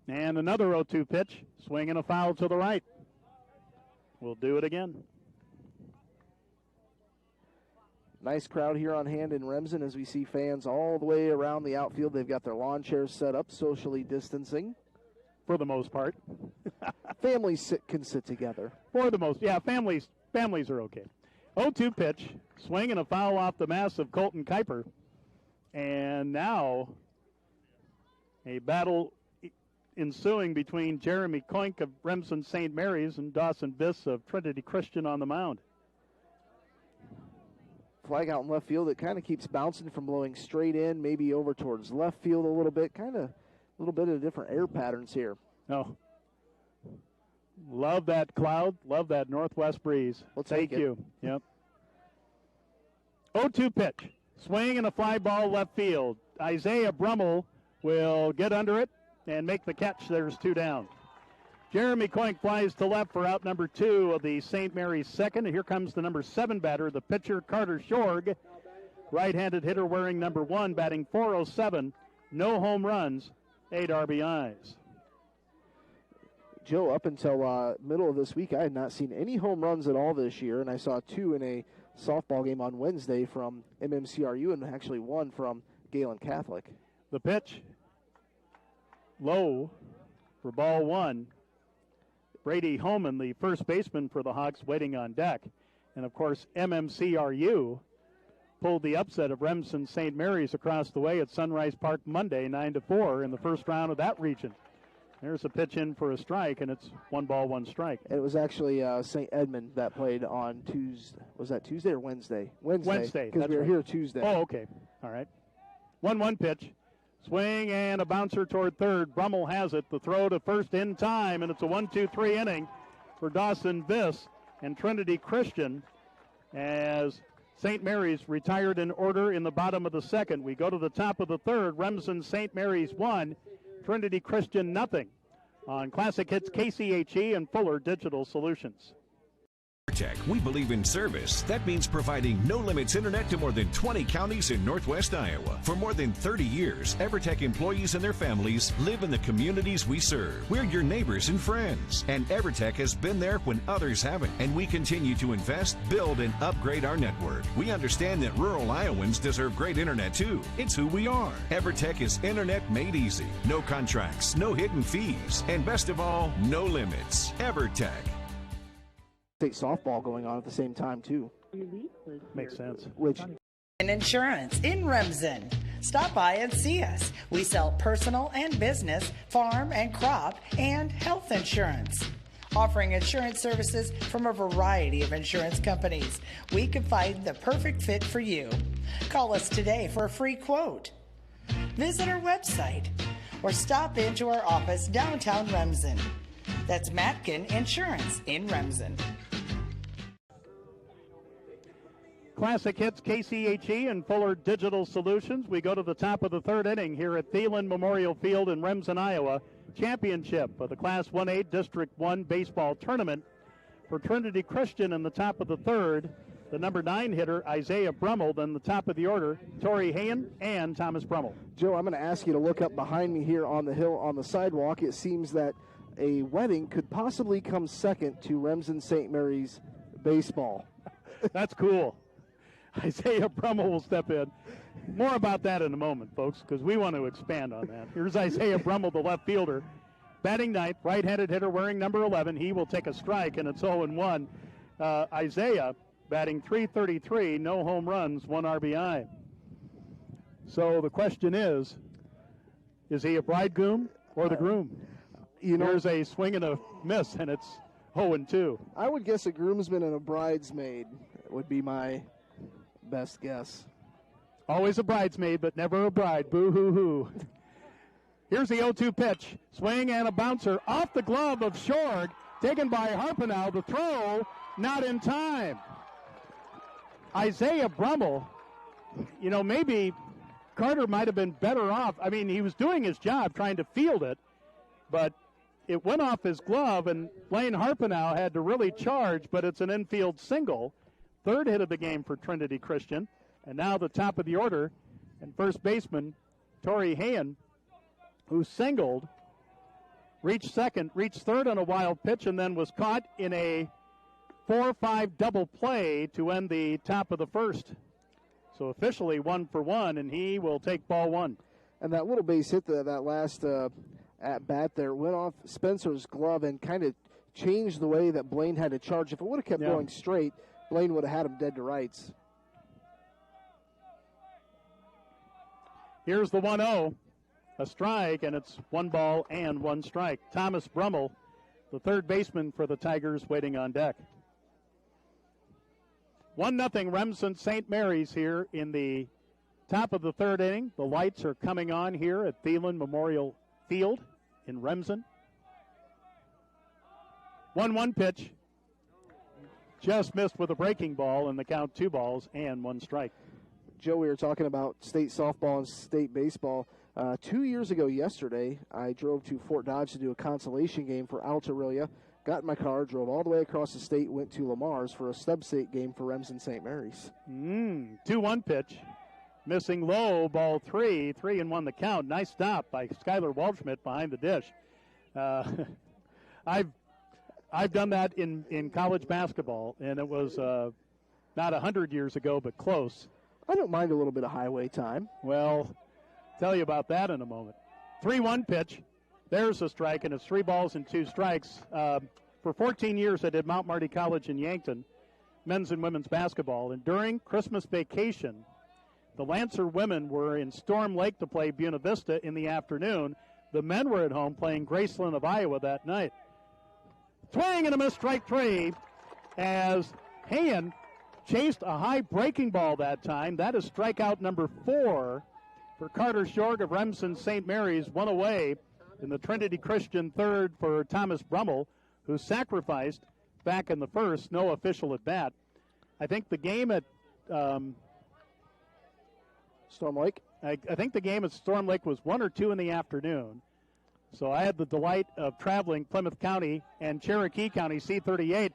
And another 0-2 pitch, swinging a foul to the right. We'll do it again. Nice crowd here on hand in Remsen as we see fans all the way around the outfield. They've got their lawn chairs set up, socially distancing. For the most part. Families can sit together. For the most, yeah, families are okay. 0-2 pitch, swing and a foul off the mass of Colton Kuiper. And now a battle ensuing between Jeremy Koink of Remsen St. Mary's and Dawson Viss of Trinity Christian on the mound. Flag out in left field. It kind of keeps bouncing from blowing straight in, maybe over towards left field a little bit. Kind of a little bit of different air patterns here. Oh. Love that cloud. Love that northwest breeze. We'll take Thank you. Yep. 0-2 pitch. Swing and a fly ball left field. Isaiah Brummel will get under it and make the catch. There's 2 down. Jeremy Koink flies to left for out number 2 of the St. Mary's second. And here comes the number 7 batter, the pitcher Carter Shorg. Right-handed hitter wearing number 1, batting .407. No home runs, 8 RBIs. Joe, up until middle of this week, I had not seen any home runs at all this year, and I saw 2 in a softball game on Wednesday from MMCRU and actually 1 from Galen Catholic. The pitch, low for ball 1. Brady Holman, the first baseman for the Hawks, waiting on deck. And, of course, MMCRU pulled the upset of Remsen St. Mary's across the way at Sunrise Park Monday, 9-4 in the first round of that region. There's a pitch in for a strike, and it's 1 ball, 1 strike. It was actually St. Edmund that played on Tuesday. Was that Tuesday or Wednesday? Wednesday. Because we were here Tuesday. Oh, okay. All right. 1-1 pitch. Swing and a bouncer toward third. Brummel has it. The throw to first in time, and it's a 1-2-3 inning for Dawson Viss and Trinity Christian as St. Mary's retired in order in the bottom of the second. We go to the top of the third. Remsen St. Mary's 1. Trinity Christian nothing on Classic Hits, KCHE, and Fuller Digital Solutions. EverTech, we believe in service. That means providing no-limits internet to more than 20 counties in northwest Iowa. For more than 30 years, EverTech employees and their families live in the communities we serve. We're your neighbors and friends. And EverTech has been there when others haven't. And we continue to invest, build, and upgrade our network. We understand that rural Iowans deserve great internet too. It's who we are. EverTech is internet made easy. No contracts, no hidden fees, and best of all, no limits. EverTech. State softball going on at the same time, too. Makes sense. Which Insurance in Remsen. Stop by and see us. We sell personal and business, farm and crop, and health insurance. Offering insurance services from a variety of insurance companies, we can find the perfect fit for you. Call us today for a free quote. Visit our website or stop into our office downtown Remsen. That's Matkin Insurance in Remsen. Classic Hits, KCHE, and Fuller Digital Solutions. We go to the top of the third inning here at Thielen Memorial Field in Remsen, Iowa. Championship of the Class 1A District 1 baseball tournament for Trinity Christian in the top of the third. The number 9 hitter, Isaiah Brummel, then the top of the order, Tori Hayen and Thomas Brummel. Joe, I'm going to ask you to look up behind me here on the hill on the sidewalk. It seems that a wedding could possibly come second to Remsen St. Mary's baseball. That's cool. Isaiah Brummel will step in. More about that in a moment, folks, because we want to expand on that. Here's Isaiah Brummel, the left fielder. Batting ninth, right-handed hitter wearing number 11. He will take a strike, and it's 0-1. Isaiah batting .333, no home runs, 1 RBI. So the question is he a bridegroom or the groom? Here's a swing and a miss, and it's 0-2. I would guess a groomsman and a bridesmaid would be my best guess. Always a bridesmaid, but never a bride. Boo-hoo-hoo. Here's the 0-2 pitch. Swing and a bouncer off the glove of Shorg, taken by Harpenau. The throw, not in time. Isaiah Brummel, maybe Carter might have been better off. I mean, he was doing his job trying to field it, but it went off his glove, and Blaine Harpenau had to really charge, but it's an infield single. Third hit of the game for Trinity Christian. And now the top of the order, and first baseman Tori Hayen, who singled, reached second, reached third on a wild pitch, and then was caught in a 4-5 double play to end the top of the first. So officially 1-for-1, and he will take ball one. And that little base hit, that last at bat there, went off Spencer's glove and kind of changed the way that Blaine had to charge. If it would have kept going straight, Blaine would have had him dead to rights. Here's the 1-0, a strike, and it's 1 ball and 1 strike. Thomas Brummel, the third baseman for the Tigers, waiting on deck. 1-0 Remsen St. Mary's here in the top of the third inning. The lights are coming on here at Thielen Memorial Field in Remsen. 1-1 pitch. Just missed with a breaking ball, and the count 2 balls and 1 strike. Joe, we were talking about state softball and state baseball. 2 years ago yesterday, I drove to Fort Dodge to do a consolation game for Altarillia. Got in my car, drove all the way across the state, went to Lamar's for a sub-state game for Remsen St. Mary's. 2-1 pitch. Missing low, ball 3. 3-1 the count. Nice stop by Skylar Waldschmidt behind the dish. I've done that in college basketball, and it was not 100 years ago, but close. I don't mind a little bit of highway time. Well, tell you about that in a moment. 3-1 pitch. There's a strike, and it's 3 balls and 2 strikes. For 14 years, I did Mount Marty College in Yankton, men's and women's basketball. And during Christmas vacation, the Lancer women were in Storm Lake to play Buena Vista in the afternoon. The men were at home playing Graceland of Iowa that night. Swing and a miss, strike 3, as Hayen chased a high breaking ball that time. That is strikeout number 4 for Carter Shorg of Remsen St. Mary's. 1 away in the Trinity Christian third for Thomas Brummel, who sacrificed back in the first. No official at bat. I think the game at Storm Lake? I think the game at Storm Lake was 1 or 2 in the afternoon. So I had the delight of traveling Plymouth County and Cherokee County, C38.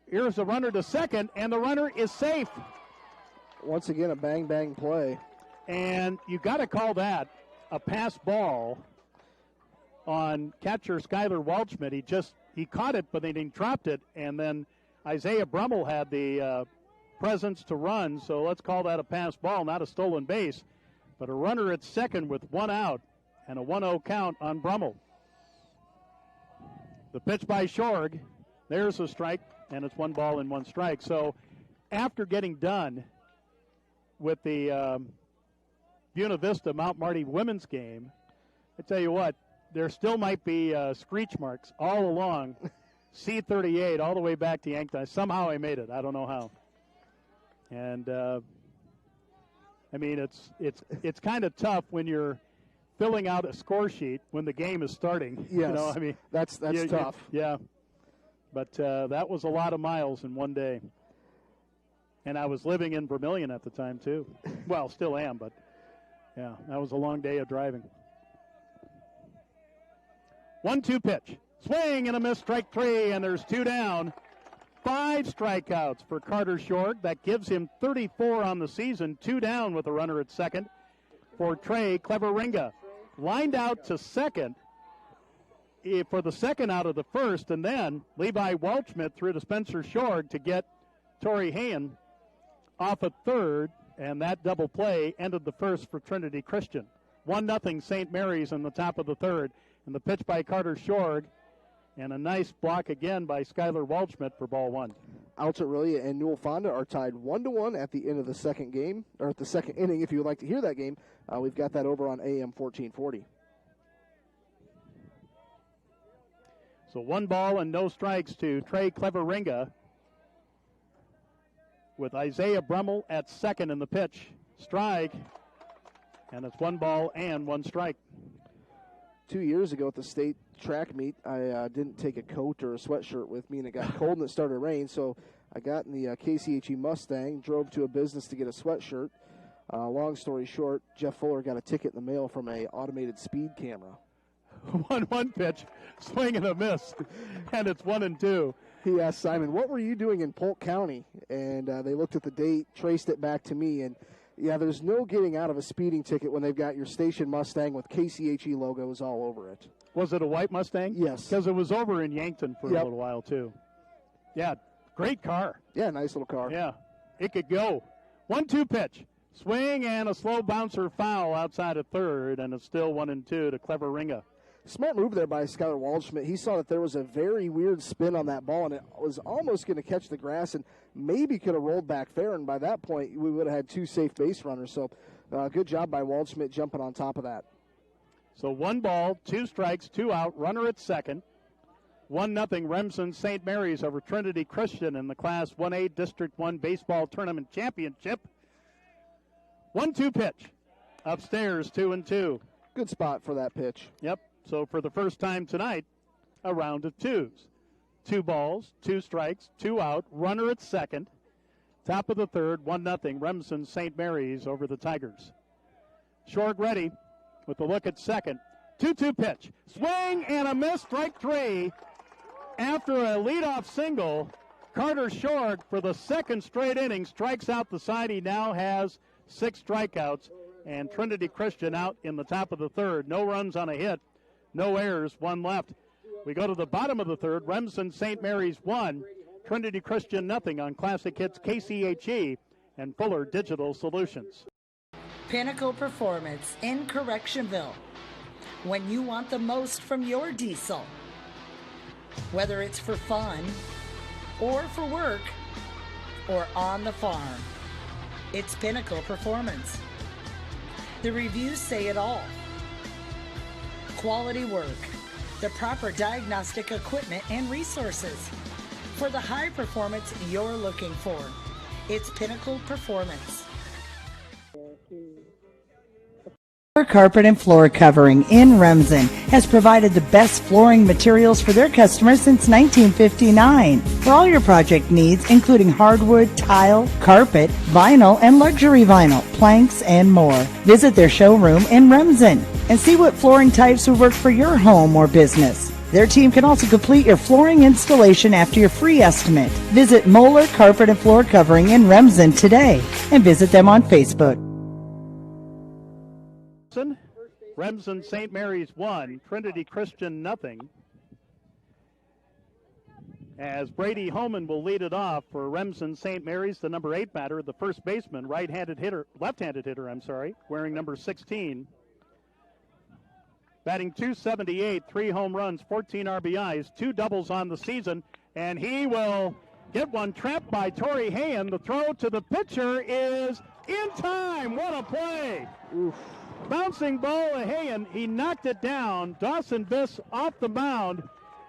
Here's a runner to second, and the runner is safe. Once again, a bang-bang play. And you got to call that a pass ball on catcher Skylar Waldschmidt. He caught it, but then he dropped it, and then Isaiah Brummel had the presence to run, so let's call that a pass ball, not a stolen base. But a runner at second with 1 out and a 1-0 count on Brummel. The pitch by Shorg. There's a strike, and it's 1 ball and 1 strike. So after getting done with the Buena Vista Mount Marty women's game, I tell you what, there still might be screech marks all along C38 all the way back to Yankton. Somehow I made it. I don't know how. And, I mean, it's kind of tough when you're filling out a score sheet when the game is starting. Yes, I mean, that's tough. Yeah. But that was a lot of miles in one day. And I was living in Vermilion at the time, too. Well, still am, but, yeah, that was a long day of driving. 1-2 pitch. Swing and a miss, strike 3, and there's 2 down. 5 strikeouts for Carter Shorg. That gives him 34 on the season. 2 down with a runner at second for Trey Cleveringa. Lined out to second for the second out of the first, and then Levi Waldschmidt threw to Spencer Shorg to get Torrey Hayen off at third, and that double play ended the first for Trinity Christian. 1-0 St. Mary's in the top of the third, and the pitch by Carter Shorg, and a nice block again by Skylar Waldschmidt for ball 1. Alta-Aurelia and Newell Fonda are tied 1-1 at the end of the second game, or at the second inning. If you would like to hear that game, we've got that over on AM 1440. So 1 ball and no strikes to Trey Cleveringa, with Isaiah Brummel at second in the pitch. Strike, and it's 1 ball and 1 strike. 2 years ago at the state track meet, I didn't take a coat or a sweatshirt with me, and it got cold and it started to rain, so I got in the KCHE Mustang, drove to a business to get a sweatshirt. Long story short, Jeff Fuller got a ticket in the mail from a automated speed camera. 1-1 pitch, swing and a miss, and it's 1-2. He asked Simon, what were you doing in Polk County? And they looked at the date, traced it back to me, and yeah, there's no getting out of a speeding ticket when they've got your station Mustang with KCHE logos all over it. Was it a white Mustang? Yes. Because it was over in Yankton for a little while, too. Yeah, great car. Yeah, nice little car. Yeah, it could go. 1-2 pitch. Swing and a slow bouncer foul outside of third, and it's still 1-2 to Cleveringa. Smart move there by Skylar Waldschmidt. He saw that there was a very weird spin on that ball, and it was almost going to catch the grass and maybe could have rolled back fair, and by that point we would have had 2 safe base runners. So good job by Waldschmidt jumping on top of that. So 1 ball, 2 strikes, 2 out, runner at second. 1-0 Remsen St. Mary's over Trinity Christian in the Class 1A District 1 Baseball Tournament Championship. 1-2 pitch. Upstairs, 2-2. Good spot for that pitch. Yep. So for the first time tonight, a round of 2s. 2 balls, 2 strikes, 2 out, runner at second. Top of the third, 1-0 Remsen St. Mary's over the Tigers. Shorg ready with the look at second. 2-2 pitch. Swing and a miss, strike 3. After a leadoff single, Carter Shorg, for the second straight inning, strikes out the side. He now has 6 strikeouts, and Trinity Christian out in the top of the third. No runs on a hit, no errors, 1 left. We go to the bottom of the third. Remsen St. Mary's 1, Trinity Christian 0 on Classic Hits KCHE and Fuller Digital Solutions. Pinnacle Performance in Correctionville. When you want the most from your diesel, whether it's for fun or for work or on the farm, it's Pinnacle Performance. The reviews say it all. Quality work, the proper diagnostic equipment and resources for the high performance you're looking for. It's Pinnacle Performance. Carpet and Floor Covering in Remsen has provided the best flooring materials for their customers since 1959. For all your project needs, including hardwood, tile, carpet, vinyl, and luxury vinyl, planks, and more. Visit their showroom in Remsen and see what flooring types would work for your home or business. Their team can also complete your flooring installation after your free estimate. Visit Moeller Carpet and Floor Covering in Remsen today and visit them on Facebook. Remsen St. Mary's 1, Trinity Christian 0. As Brady Holman will lead it off for Remsen St. Mary's, the number 8 batter, the first baseman, left-handed hitter, wearing number 16. Batting .278, 3 home runs, 14 RBIs, 2 doubles on the season, and he will get one trapped by Torrey Hayen. The throw to the pitcher is in time. What a play! Oof. Bouncing ball to Hayen. He knocked it down. Dawson Biss off the mound.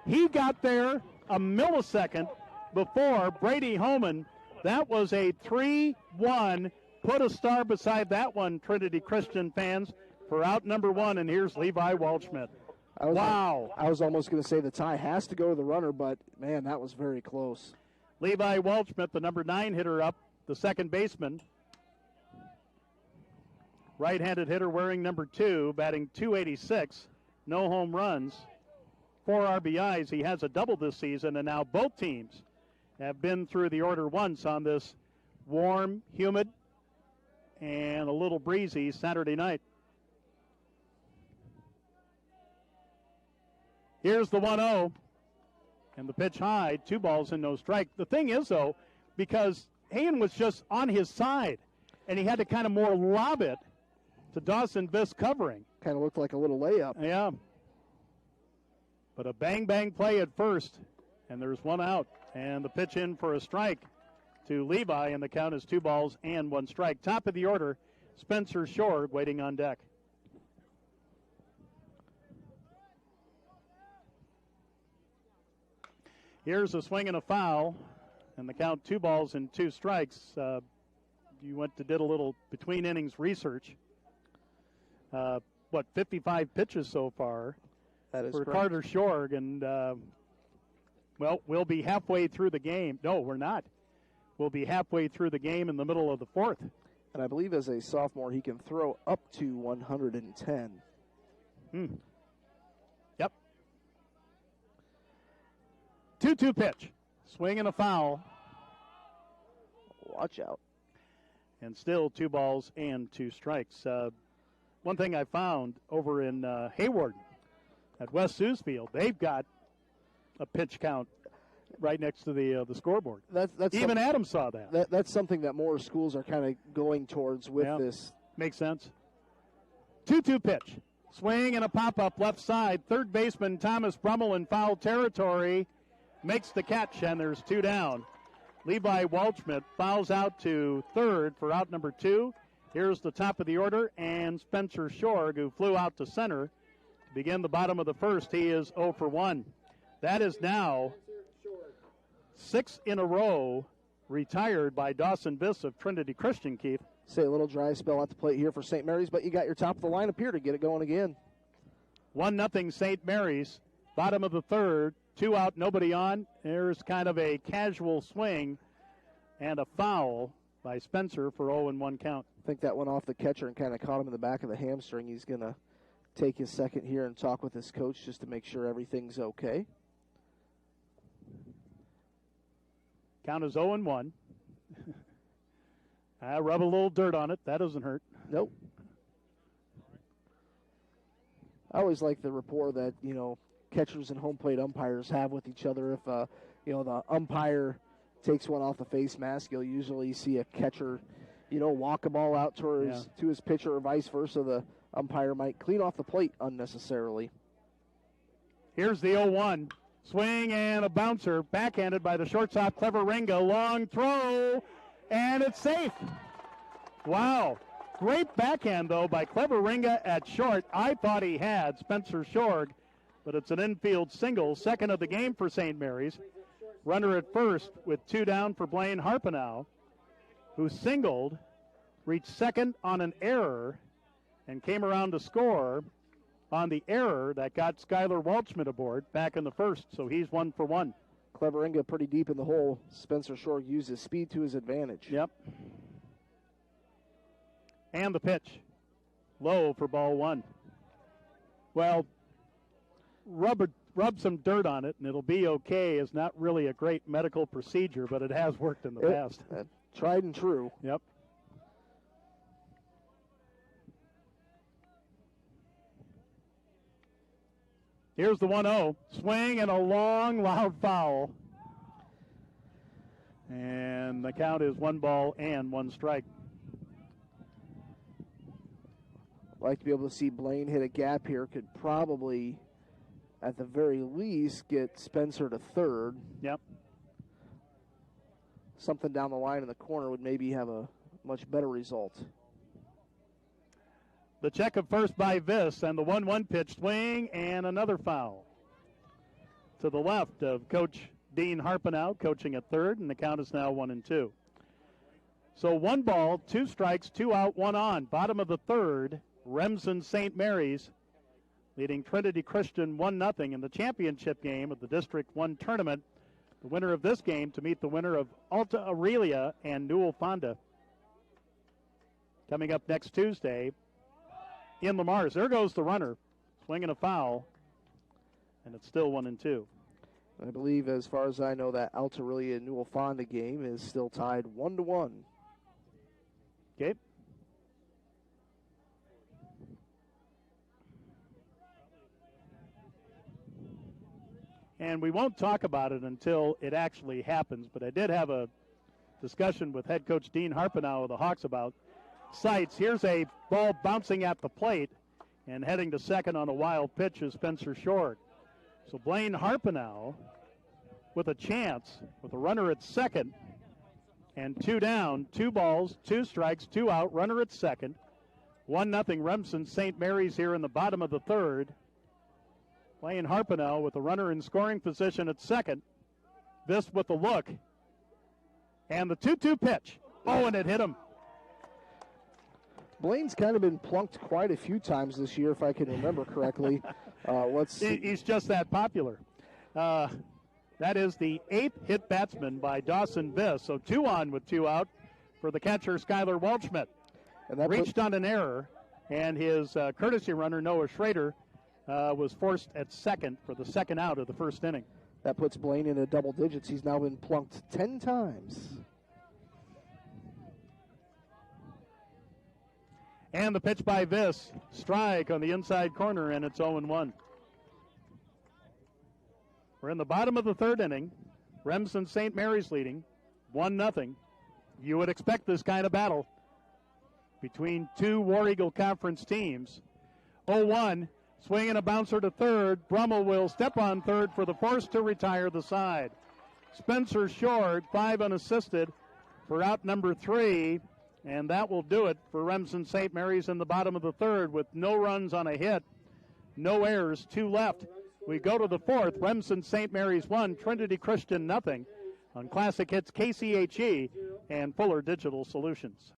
He got there a millisecond before Brady Holman. That was a 3-1. Put a star beside that one, Trinity Christian fans, for out number 1. And here's Levi Waldschmidt. Wow. I was almost going to say the tie has to go to the runner, but, man, that was very close. Levi Waldschmidt, the number 9 hitter up the second baseman. Right-handed hitter wearing number 2, batting .286. No home runs, 4 RBIs. He has a double this season, and now both teams have been through the order once on this warm, humid, and a little breezy Saturday night. Here's the 1-0, and the pitch high, 2 balls and no strike. The thing is, though, because Hayen was just on his side, and he had to kind of more lob it to Dawson Viss covering. Kind of looked like a little layup. Yeah. But a bang-bang play at first, and there's 1 out. And the pitch in for a strike to Levi, and the count is 2 balls and 1 strike. Top of the order, Spencer Shorg waiting on deck. Here's a swing and a foul, and the count 2 balls and 2 strikes. You did a little between innings research. 55 pitches so far that is for correct. Carter Shorg, and we'll be halfway through the game. No, we're not. We'll be halfway through the game in the middle of the 4th. And I believe as a sophomore he can throw up to 110. Yep. 2-2 pitch. Swing and a foul. Watch out. And still 2 balls and 2 strikes. One thing I found over in Hayward at West Seussfield, they've got a pitch count right next to the scoreboard. That's even Adam saw that. That's something that more schools are kind of going towards with this. Makes sense. 2-2 pitch. Swing and a pop-up left side. Third baseman Thomas Brummel in foul territory makes the catch, and there's 2 down. Levi Waldschmidt fouls out to third for out number 2. Here's the top of the order, and Spencer Shorg, who flew out to center to begin the bottom of the 1st. He is 0 for 1. That is now 6 in a row retired by Dawson Viss of Trinity Christian, Keith. Say a little dry spell at the plate here for St. Mary's, but you got your top of the lineup here to get it going again. 1-0 St. Mary's, bottom of the 3rd, 2 out, nobody on. There's kind of a casual swing and a foul by Spencer for 0-1 count. I think that went off the catcher and kind of caught him in the back of the hamstring. He's going to take his second here and talk with his coach just to make sure everything's okay. Count is 0-1. I rub a little dirt on it. That doesn't hurt. Nope. I always like the rapport that, catchers and home plate umpires have with each other. If, the umpire takes one off the face mask, you'll usually see a catcher, walk a ball out to his pitcher or vice versa. The umpire might clean off the plate unnecessarily. Here's the 0-1. Swing and a bouncer, backhanded by the shortstop, Cleverenga. Long throw, and it's safe. Wow. Great backhand, though, by Cleverenga at short. I thought he had Spencer Shorg, but it's an infield single, second of the game for St. Mary's. Runner at first with 2 down for Blaine Harpenow, who singled, reached second on an error, and came around to score on the error that got Skylar Waldschmidt aboard back in the 1st, so he's 1 for 1. Cleverenga pretty deep in the hole. Spencer Shorg used his speed to his advantage. Yep. And the pitch. Low for ball 1. Well, rub some dirt on it, and it'll be okay is not really a great medical procedure, but it has worked in the past. Tried and true. Yep. Here's the 1-0. Swing and a long, loud foul. And the count is 1 ball and 1 strike. I'd like to be able to see Blaine hit a gap here. Could probably, at the very least, get Spencer to third. Yep. Something down the line in the corner would maybe have a much better result. The check of first by Viss, and the 1-1 pitch, swing and another foul. To the left of Coach Dean Harpenow, coaching at third, and the count is now 1-2. So 1 ball, 2 strikes, 2 out, 1 on. Bottom of the 3rd, Remsen St. Mary's leading Trinity Christian 1-0 in the championship game of the District 1 tournament The winner of this game to meet the winner of Alta Aurelia and Newell Fonda. Coming up next Tuesday in Lamars. There goes the runner, swinging a foul, and it's still 1-2. I believe, as far as I know, that Alta Aurelia and Newell Fonda game is still tied 1-1. Okay. And we won't talk about it until it actually happens, but I did have a discussion with head coach Dean Harpenow of the Hawks about sights. Here's a ball bouncing at the plate, and heading to second on a wild pitch is Spencer Short. So Blaine Harpenow with a chance with a runner at second and 2 down, 2 balls, 2 strikes, 2 out, runner at second. 1-0 Remsen St. Mary's here in the bottom of the third. Blaine Harpenow with a runner in scoring position at second. This with the look. And the 2-2 pitch. Oh, and it hit him. Blaine's kind of been plunked quite a few times this year, if I can remember correctly. He's just that popular. That is the 8th hit batsman by Dawson Viss. So 2 on with 2 out for the catcher, Skylar Waldschmidt. And that reached on an error, and his courtesy runner, Noah Schrader, was forced at second for the second out of the first inning. That puts Blaine into double digits. He's now been plunked 10 times. And the pitch by Viss, strike on the inside corner, and it's 0-1. We're in the bottom of the third inning. Remsen St. Mary's leading 1-0. You would expect this kind of battle between two War Eagle Conference teams. 0-1, swinging a bouncer to third. Brummel will step on third for the force to retire the side. Spencer Short, 5 unassisted for out number 3. And that will do it for Remsen St. Mary's in the bottom of the third with no runs on a hit, no errors, 2 left. We go to the fourth. Remsen St. Mary's 1, Trinity Christian 0 on Classic Hits KCHE and Fuller Digital Solutions.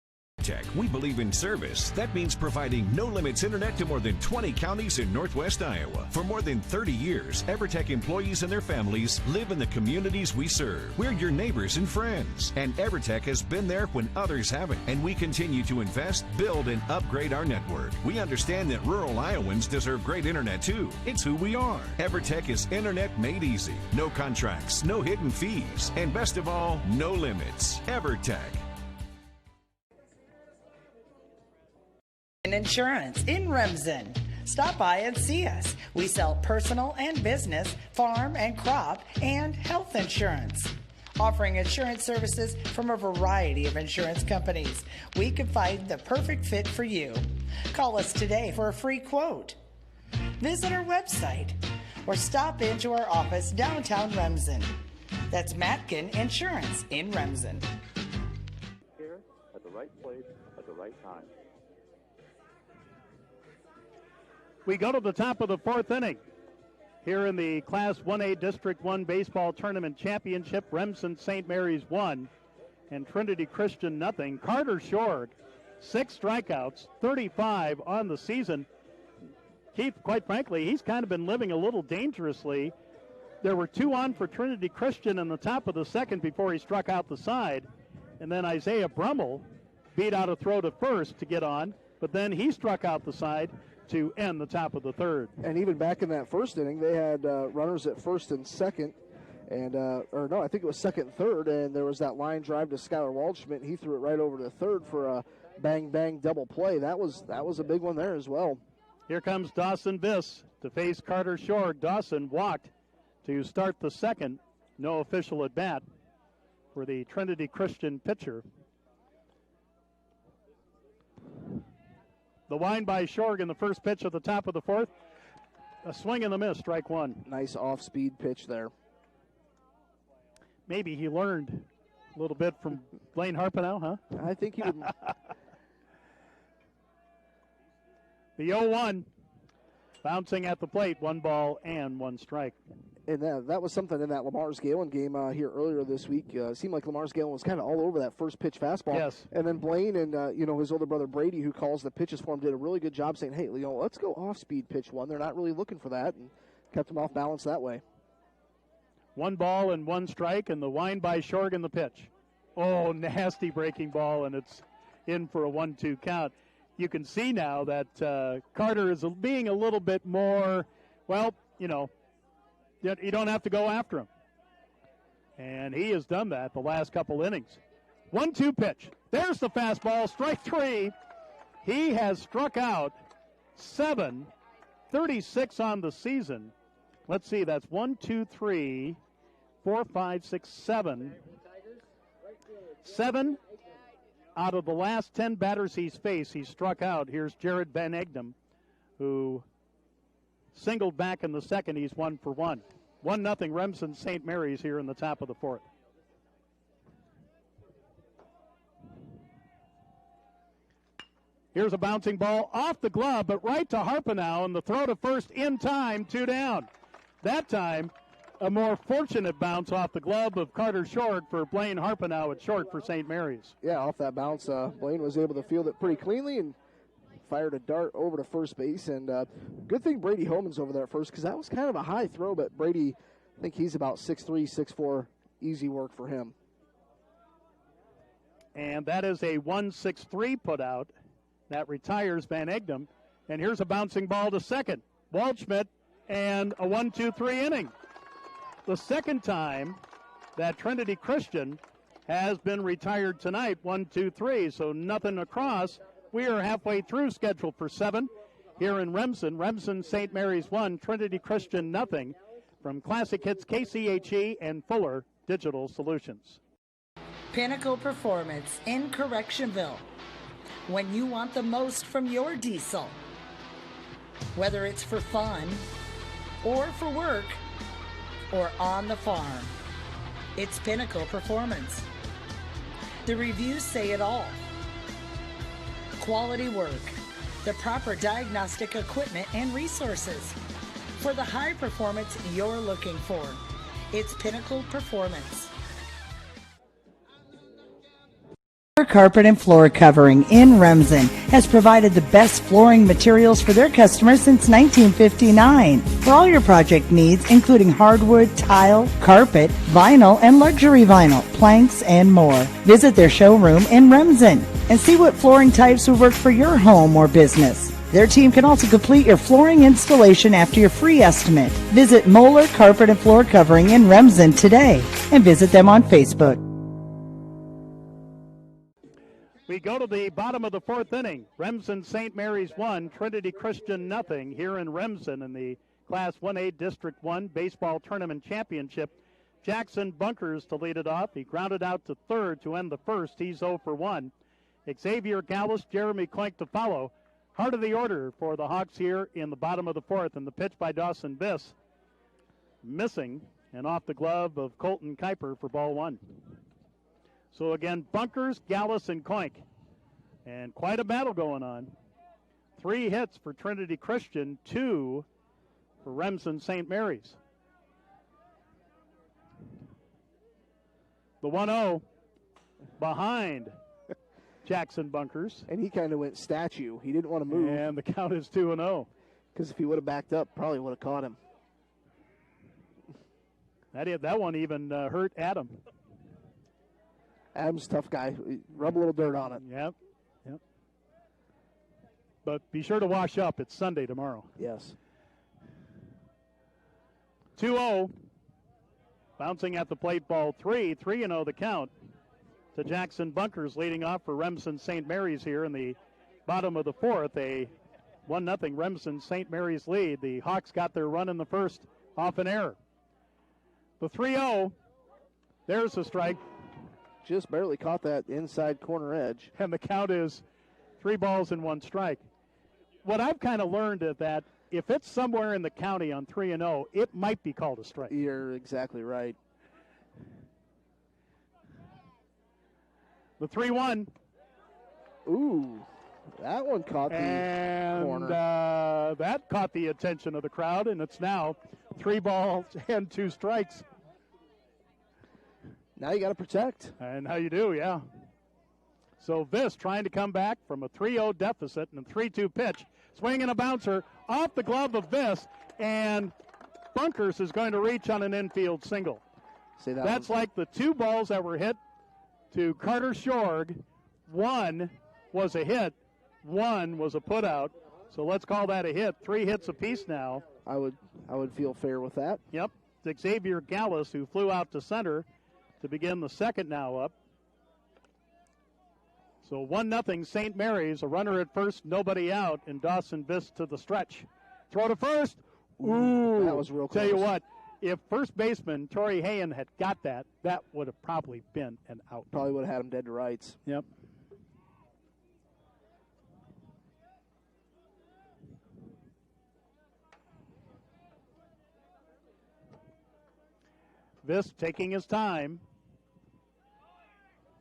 Tech, we believe in service. That means providing no-limits internet to more than 20 counties in northwest Iowa. For more than 30 years, EverTech employees and their families live in the communities we serve. We're your neighbors and friends. And EverTech has been there when others haven't. And we continue to invest, build, and upgrade our network. We understand that rural Iowans deserve great internet too. It's who we are. EverTech is internet made easy. No contracts, no hidden fees, and best of all, no limits. EverTech. Insurance in Remsen. Stop by and see us. We sell personal and business, farm and crop, and health insurance. Offering insurance services from a variety of insurance companies, we can find the perfect fit for you. Call us today for a free quote. Visit our website or stop into our office downtown Remsen. That's Matkin Insurance in Remsen. Here at the right place at the right time. We go to the top of the fourth inning. Here in the Class 1A District 1 Baseball Tournament Championship, Remsen St. Mary's 1 and Trinity Christian 0. Carter Short, 6 strikeouts, 35 on the season. Keith, quite frankly, he's kind of been living a little dangerously. There were 2 on for Trinity Christian in the top of the second before he struck out the side. And then Isaiah Brummel beat out a throw to first to get on, but then he struck out the side to end the top of the third. And even back in that first inning, they had runners at first and second, and I think it was second and third, and there was that line drive to Skylar Waldschmidt. He threw it right over to third for a bang double play. That was a big one there as well. Here comes Dawson Viss to face Carter Short. Dawson walked to start the second. No official at bat for the Trinity Christian pitcher. The wind by Shorg in the first pitch at the top of the fourth. A swing and a miss, strike 1. Nice off-speed pitch there. Maybe he learned a little bit from Blaine Harpenow, huh? I think he would. The 0-1, bouncing at the plate, 1 ball and 1 strike. And that was something in that Lamar's Galen game here earlier this week. It seemed like Lamar's Galen was kind of all over that first pitch fastball. Yes. And then Blaine and his older brother Brady, who calls the pitches for him, did a really good job saying, hey, let's go off-speed pitch 1. They're not really looking for that, and kept him off balance that way. 1 ball and 1 strike, and the wind by Shorgan the pitch. Oh, nasty breaking ball, and it's in for a 1-2 count. You can see now that Carter is being a little bit more, well, you don't have to go after him. And he has done that the last couple innings. 1-2 pitch. There's the fastball, strike 3. He has struck out 7, 36 on the season. Let's see, that's 1, 2, 3, 4, 5, 6, 7. 7 out of the last 10 batters he's faced, he's struck out. Here's Jared Van Egnem, who singled back in the second. He's 1 for 1. 1-0 Remsen St. Mary's here in the top of the 4th. Here's a bouncing ball off the glove, but right to Harpenow, and the throw to first in time, 2 down. That time, a more fortunate bounce off the glove of Carter Short for Blaine Harpenow at short for St. Mary's. Yeah, off that bounce, Blaine was able to field it pretty cleanly and fired a dart over to first base. And good thing Brady Homan's over there at first, because that was kind of a high throw, but Brady, I think he's about 6'3", 6'4", easy work for him. And that is a 1-6-3 put out. That retires Van Egnem. And here's a bouncing ball to second. Waldschmidt, and a 1-2-3 inning. The second time that Trinity Christian has been retired tonight, 1-2-3, so nothing across. We are halfway through scheduled for 7 here in Remsen. Remsen St. Mary's 1, Trinity Christian nothing, from Classic Hits KCHE and Fuller Digital Solutions. Pinnacle Performance in Correctionville. When you want the most from your diesel, whether it's for fun or for work or on the farm, it's Pinnacle Performance. The reviews say it all. Quality work, the proper diagnostic equipment and resources. For the high performance you're looking for, it's Pinnacle Performance. Carpet and floor covering in Remsen has provided the best flooring materials for their customers since 1959. For all your project needs, including hardwood, tile, carpet, vinyl, and luxury vinyl, planks, and more. Visit their showroom in Remsen and see what flooring types would work for your home or business. Their team can also complete your flooring installation after your free estimate. Visit Moeller Carpet and Floor Covering in Remsen today and visit them on Facebook. We go to the bottom of the 4th inning. Remsen St. Mary's 1, Trinity Christian nothing here in Remsen in the Class 1A District 1 Baseball Tournament Championship. Jackson Bunkers to lead it off. He grounded out to third to end the first. He's 0 for 1. Xavier Gallus, Jeremy Klink to follow. Heart of the order for the Hawks here in the bottom of the 4th. And the pitch by Dawson Biss missing and off the glove of Colton Kuiper for ball 1. So again, Bunkers, Gallus, and Koink. And quite a battle going on. 3 hits for Trinity Christian, 2 for Remsen St. Mary's. The 1-0 behind Jackson Bunkers. And he kind of went statue. He didn't want to move. And the count is 2-0. Because if he would have backed up, probably would have caught him. That one even hurt Adam. Adam's a tough guy. Rub a little dirt on it. Yep. But be sure to wash up. It's Sunday tomorrow. Yes. 2-0. Bouncing at the plate, ball 3. 3-0 the count to Jackson Bunkers, leading off for Remsen St. Mary's here in the bottom of the 4th. A 1-0 Remsen St. Mary's lead. The Hawks got their run in the first off an error. The 3-0. There's the strike. Just barely caught that inside corner edge. And the count is 3 balls and 1 strike. What I've kind of learned is that if it's somewhere in the county on 3-0, it might be called a strike. You're exactly right. The 3-1. Ooh, that one caught the corner. And that caught the attention of the crowd, and it's now 3 balls and 2 strikes. Now you got to protect. And how you do, yeah. So Viss trying to come back from a 3-0 deficit and a 3-2 pitch. Swing and a bouncer off the glove of Viss. And Bunkers is going to reach on an infield single. That's like the two balls that were hit to Carter Shorg. One was a hit, one was a putout. So let's call that a hit. 3 hits apiece now. I would feel fair with that. Yep. It's Xavier Gallus who flew out to center to begin the second now up. So 1-0 St. Mary's, a runner at first, nobody out, and Dawson Viss to the stretch. Throw to first. Ooh, that was real close. Tell you what, if first baseman Torrey Hayen had got that, that would have probably been an out. Probably would have had him dead to rights. Yep. Viss taking his time.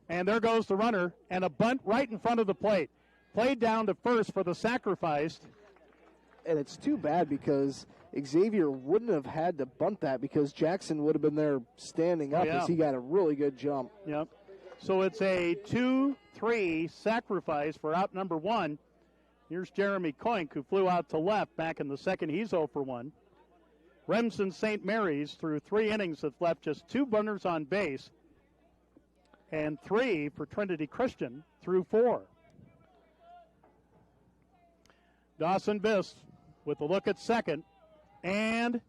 And there goes the runner, and a bunt right in front of the plate. Played down to first for the sacrifice. And it's too bad because Xavier wouldn't have had to bunt that because Jackson would have been there standing up as he got a really good jump. Yep. So it's a 2-3 sacrifice for out number 1. Here's Jeremy Koink, who flew out to left back in the second. He's 0 for 1. Remsen St. Mary's, through 3 innings, have left just 2 runners on base, and 3 for Trinity Christian through 4. Dawson Viss with a look at second, and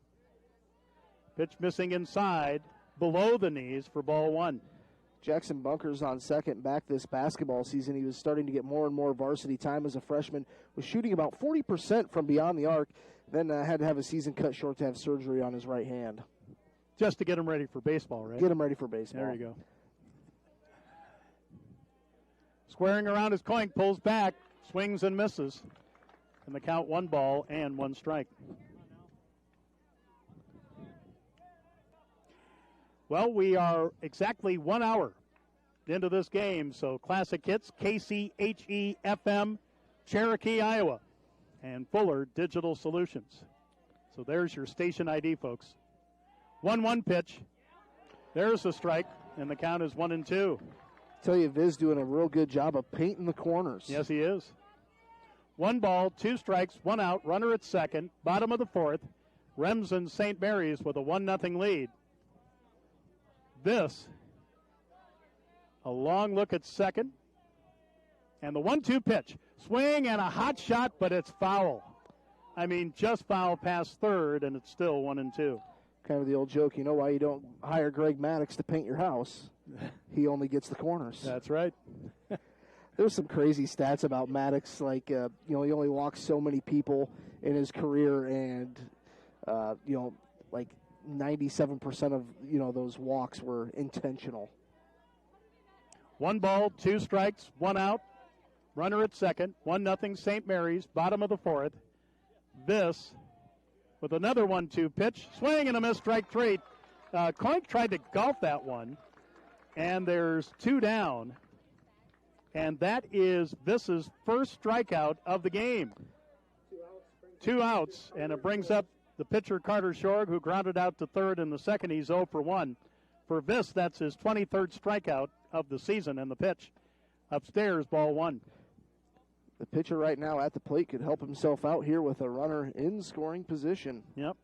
pitch missing inside, below the knees for ball 1. Jackson Bunkers on second back this basketball season. He was starting to get more and more varsity time as a freshman, was shooting about 40% from beyond the arc, then had to have a season cut short to have surgery on his right hand. Just to get him ready for baseball, right? Get him ready for baseball. There you go. Squaring around his Koink, pulls back, swings and misses. And the count 1 ball and 1 strike. Well, we are exactly 1 hour into this game. So Classic Hits, KCHE-FM, Cherokee, Iowa, and Fuller Digital Solutions. So there's your station ID, folks. 1-1 pitch. There's the strike, and the count is 1-2. Tell you, Viz doing a real good job of painting the corners. Yes, he is. 1 ball, 2 strikes, 1 out, runner at second, bottom of the 4th. Remsen St. Mary's with a 1-0 lead. This, a long look at second, and the 1-2 pitch. Swing and a hot shot, but it's foul. I mean, just foul past third, and it's still 1-2. Kind of the old joke, you know why you don't hire Greg Maddox to paint your house? He only gets the corners. That's right. There's some crazy stats about Maddox, like, he only walks so many people in his career, and, like 97% of, those walks were intentional. 1 ball, 2 strikes, 1 out, runner at second, 1-0 St. Mary's, bottom of the 4th. This with another 1-2 pitch, swing and a miss, strike 3. Koink tried to golf that one, and there's 2 down. And that is Viss's first strikeout of the game. 2 outs, and it brings up the pitcher Carter Shorg, who grounded out to third in the second. He's 0 for 1. For Viss, that's his 23rd strikeout of the season, and the pitch upstairs, ball 1. The pitcher right now at the plate could help himself out here with a runner in scoring position. Yep.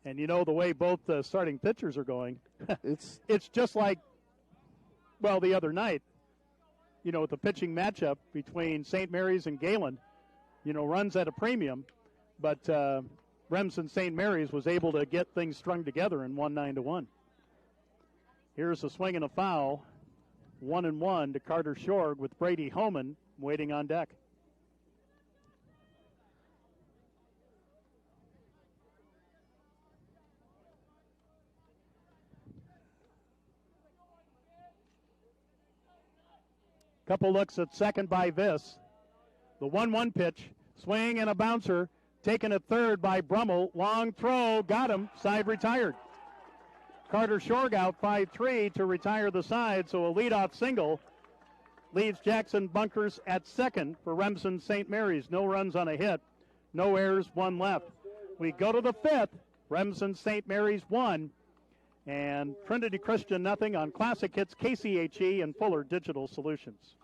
And the way both starting pitchers are going, it's just like, the other night, with the pitching matchup between St. Mary's and Galen, runs at a premium, but Remsen St. Mary's was able to get things strung together and won 9-1. Here's a swing and a foul, 1-1 to Carter Shorg with Brady Homan waiting on deck. Couple looks at second by Viss. The 1-1 pitch, swing and a bouncer, taken at third by Brummel. Long throw, got him, side retired. Carter Shorg out 5-3 to retire the side, so a leadoff single leaves Jackson Bunkers at second for Remsen St. Mary's. No runs on a hit, no errors, 1 left. We go to the 5th, Remsen St. Mary's 1, and Trinity Christian 0 on Classic Hits, KCHE, and Fuller Digital Solutions.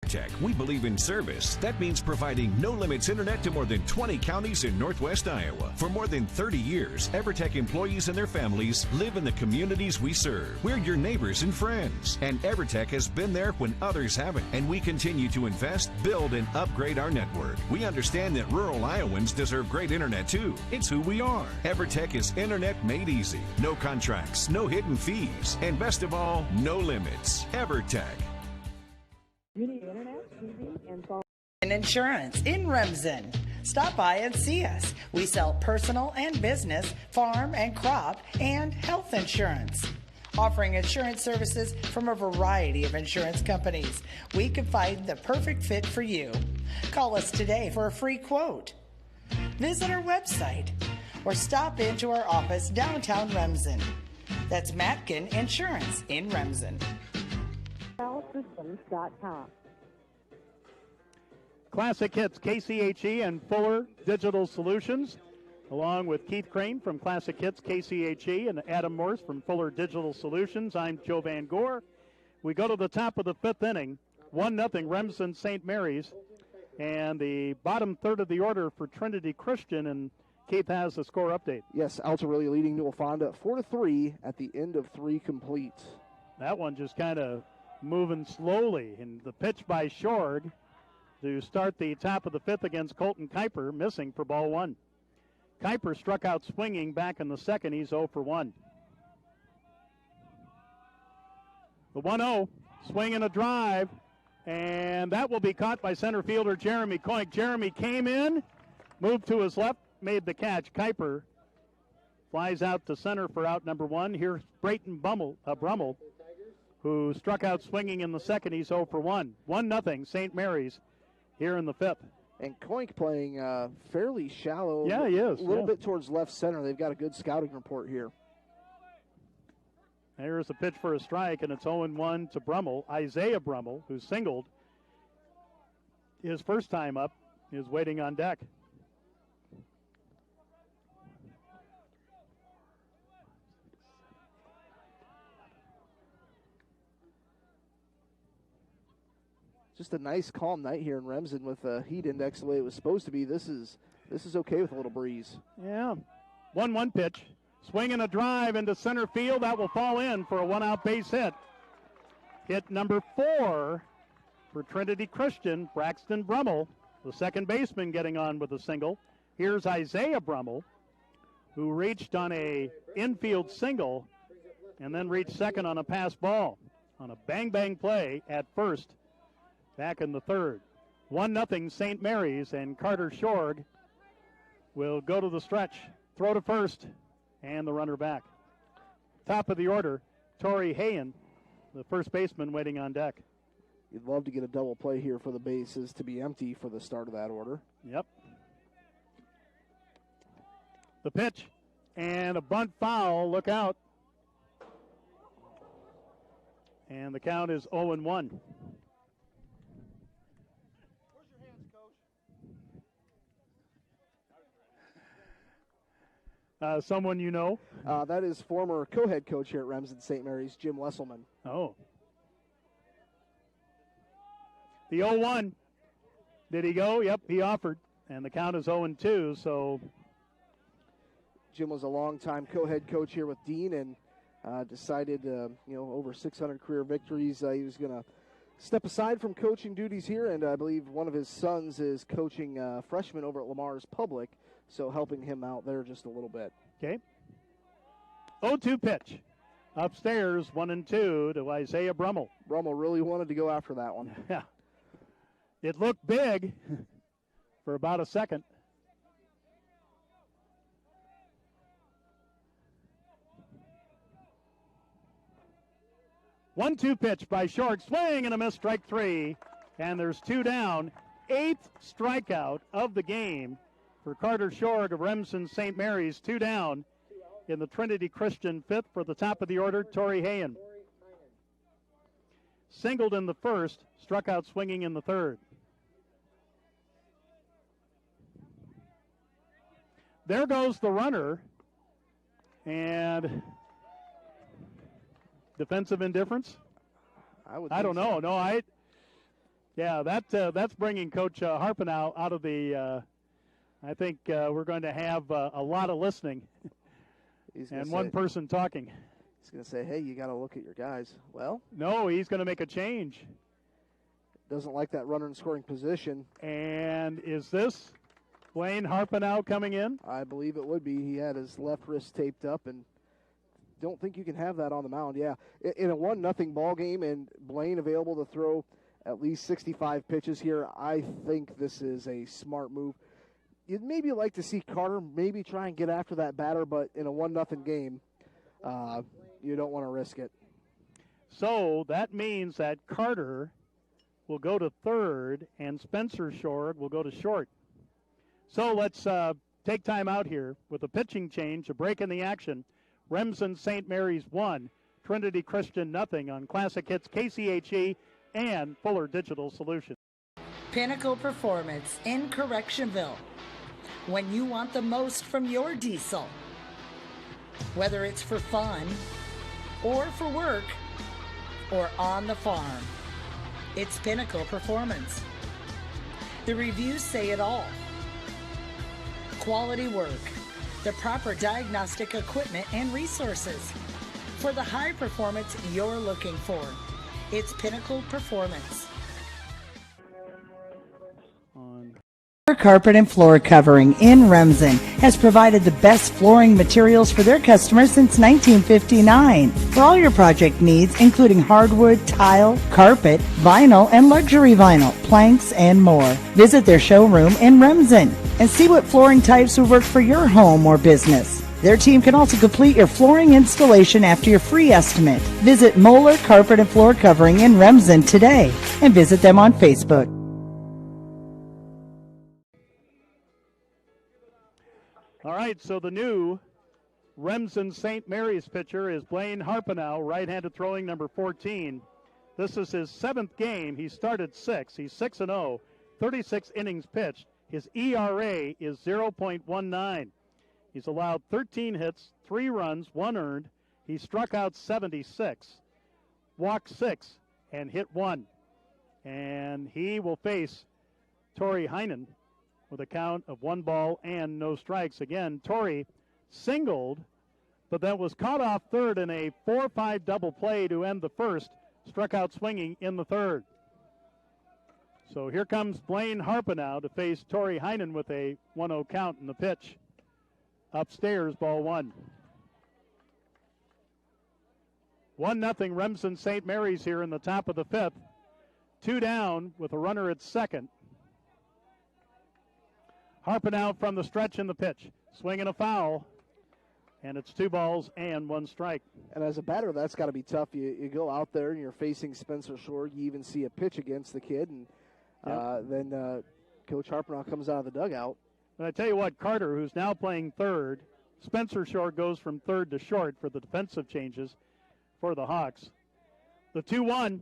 EverTech, we believe in service. That means providing no-limits internet to more than 20 counties in Northwest Iowa. For more than 30 years, EverTech employees and their families live in the communities we serve. We're your neighbors and friends. And EverTech has been there when others haven't. And we continue to invest, build, and upgrade our network. We understand that rural Iowans deserve great internet too. It's who we are. EverTech is internet made easy. No contracts, no hidden fees, and best of all, no limits. EverTech. You need internet, TV, and phone. And insurance in Remsen. Stop by and see us. We sell personal and business, farm and crop, and health insurance. Offering insurance services from a variety of insurance companies. We can find the perfect fit for you. Call us today for a free quote. Visit our website or stop into our office downtown Remsen. That's Matkin Insurance in Remsen. Systems.com. Classic Hits, KCHE and Fuller Digital Solutions, along with Keith Crane from Classic Hits, KCHE, and Adam Morse from Fuller Digital Solutions. I'm Joe Van Gore. We go to the top of the fifth inning, 1-0 Remsen St. Mary's, and the bottom third of the order for Trinity Christian, and Keith has the score update. Yes, Altarilli leading Newell Fonda 4-3 at the end of 3 complete. That one just kind of moving slowly, and the pitch by Shorg to start the top of the fifth against Colton Kuiper, missing for ball 1. Kuiper struck out swinging back in the second. He's 0 for 1. The 1-0, swing and a drive, and that will be caught by center fielder Jeremy Coink. Jeremy came in, moved to his left, made the catch. Kuiper flies out to center for out number 1. Here's Brayton Brummel, who struck out swinging in the second. He's 0 for 1. 1-0 St. Mary's here in the fifth. And Coink playing fairly shallow. Yeah, he is. A little bit towards left center. They've got a good scouting report here. There's a pitch for a strike, and it's 0-1 to Brummel. Isaiah Brummel, who singled his first time up, is waiting on deck. Just a nice, calm night here in Remsen with a heat index the way it was supposed to be. This is okay with a little breeze. Yeah. 1-1 pitch. Swing and a drive into center field. That will fall in for a one-out base hit. Hit number 4 for Trinity Christian, Braxton Brummel, the second baseman, getting on with a single. Here's Isaiah Brummel, who reached on a infield single and then reached second on a pass ball on a bang-bang play at first. Back in the third. 1-0 St. Mary's, and Carter Shorg will go to the stretch, throw to first, and the runner back. Top of the order, Torrey Hayen, the first baseman, waiting on deck. You'd love to get a double play here for the bases to be empty for the start of that order. Yep. The pitch, and a bunt foul. Look out. And the count is 0-1. Someone you know? That is former co-head coach here at Remsen St. Mary's, Jim Wesselman. Oh. The 0-1. Did he go? Yep, he offered. And the count is 0-2, so. Jim was a longtime co-head coach here with Dean and decided, over 600 career victories, he was going to step aside from coaching duties here, and I believe one of his sons is coaching freshmen over at Lamar's Public. So helping him out there just a little bit. Okay. 0-2 pitch. Upstairs, 1-2 to Isaiah Brummel. Brummel really wanted to go after that one. Yeah. It looked big for about a second. One-two pitch by Short. Swing and a miss, strike 3. And there's 2 down. 8th strikeout of the game for Carter Shorg of Remsen St. Mary's. 2 down in the Trinity Christian fifth. For the top of the order, Torrey Hayen. Singled in the first, struck out swinging in the third. There goes the runner. And defensive indifference? I don't know. No, Yeah, that's bringing Coach Harpenow out of the. I think we're going to have a lot of listening and one person talking. He's going to say, hey, you got to look at your guys. Well, no, he's going to make a change. Doesn't like that runner in scoring position. And is this Blaine Harpenow coming in? I believe it would be. He had his left wrist taped up, and don't think you can have that on the mound. Yeah, in a 1-0 ball game and Blaine available to throw at least 65 pitches here, I think this is a smart move. You'd maybe like to see Carter maybe try and get after that batter, but in a 1-0 game, you don't want to risk it. So that means that Carter will go to third and Spencer Short will go to short. So let's take time out here with a pitching change, a break in the action. Remsen St. Mary's 1, Trinity Christian 0 on Classic Hits KCHE and Fuller Digital Solutions. Pinnacle Performance in Correctionville. When you want the most from your diesel, whether it's for fun or for work or on the farm, it's Pinnacle Performance. The reviews say it all. Quality work, the proper diagnostic equipment and resources for the high performance you're looking for. It's Pinnacle Performance. Carpet and floor covering in Remsen has provided the best flooring materials for their customers since 1959. For all your project needs, including hardwood, tile, carpet, vinyl, and luxury vinyl, planks, and more. Visit their showroom in Remsen and see what flooring types would work for your home or business. Their team can also complete your flooring installation after your free estimate. Visit Moeller Carpet and Floor Covering in Remsen today and visit them on Facebook. All right, so the new Remsen St. Mary's pitcher is Blaine Harpenow, right-handed throwing number 14. This is his 7th game. He started 6. He's 6-0, 36 innings pitched. His ERA is 0.19. He's allowed 13 hits, 3 runs, 1 earned. He struck out 76, walked 6, and hit 1. And he will face Torrey Heinen with a count of 1 ball and no strikes. Again, Torrey singled, but that was caught off third in a 4-5 double play to end the first, struck out swinging in the third. So here comes Blaine Harpenow to face Torrey Heinen with a 1-0 count in the pitch. Upstairs, ball 1. 1-0 Remsen St. Mary's here in the top of the 5th. 2 down with a runner at second. Harpenow from the stretch in the pitch. Swing and a foul. And it's 2 balls and 1 strike. And as a batter, that's got to be tough. You go out there and you're facing Spencer Short. You even see a pitch against the kid. And then Coach Harpenow comes out of the dugout. And I tell you what, Carter, who's now playing third, Spencer Short goes from third to short for the defensive changes for the Hawks. The 2-1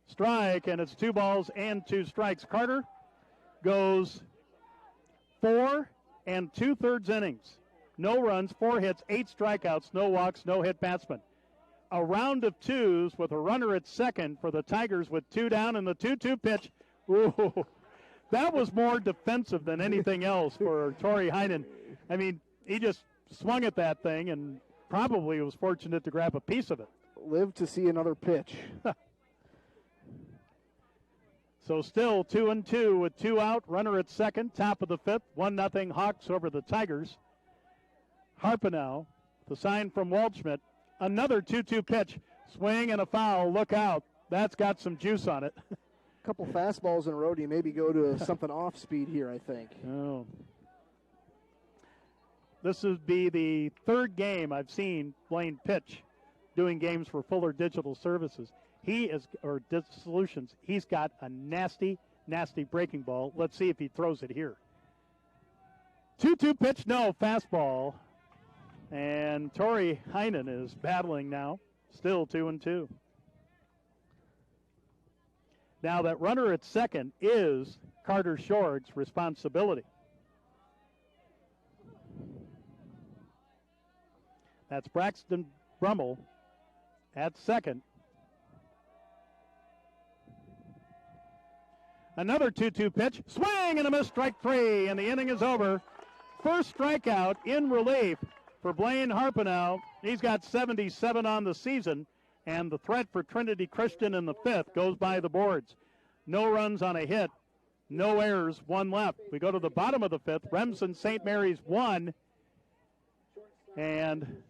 strike, and it's 2 balls and 2 strikes. Carter goes 4 2/3 innings. No runs, 4 hits, 8 strikeouts, no walks, no hit batsman. A round of 2s with a runner at second for the Tigers with 2 down, and the 2-2 pitch. Ooh, that was more defensive than anything else for Torrey Heinen. I mean, he just swung at that thing and probably was fortunate to grab a piece of it. Live to see another pitch. So still 2-2 with 2 out, runner at second, top of the 5th, 1-0 Hawks over the Tigers. Harpenow, the sign from Waldschmidt, another 2-2 pitch, swing and a foul, look out. That's got some juice on it. A couple fastballs in a row, do you maybe go to something off speed here, I think. Oh. This would be the 3rd game I've seen Blaine pitch doing games for Fuller Digital Services. Solutions. He's got a nasty, nasty breaking ball. Let's see if he throws it here. 2-2 pitch, no, fastball. And Torrey Heinen is battling now, still 2-2. Now that runner at second is Carter Short's responsibility. That's Braxton Brummel at second. Another 2-2 pitch. Swing and a miss, strike three, and the inning is over. First strikeout in relief for Blaine Harpenow. He's got 77 on the season, and the threat for Trinity Christian in the fifth goes by the boards. No runs on a hit, no errors, one left. We go to the bottom of the fifth. Remsen St. Mary's 1, and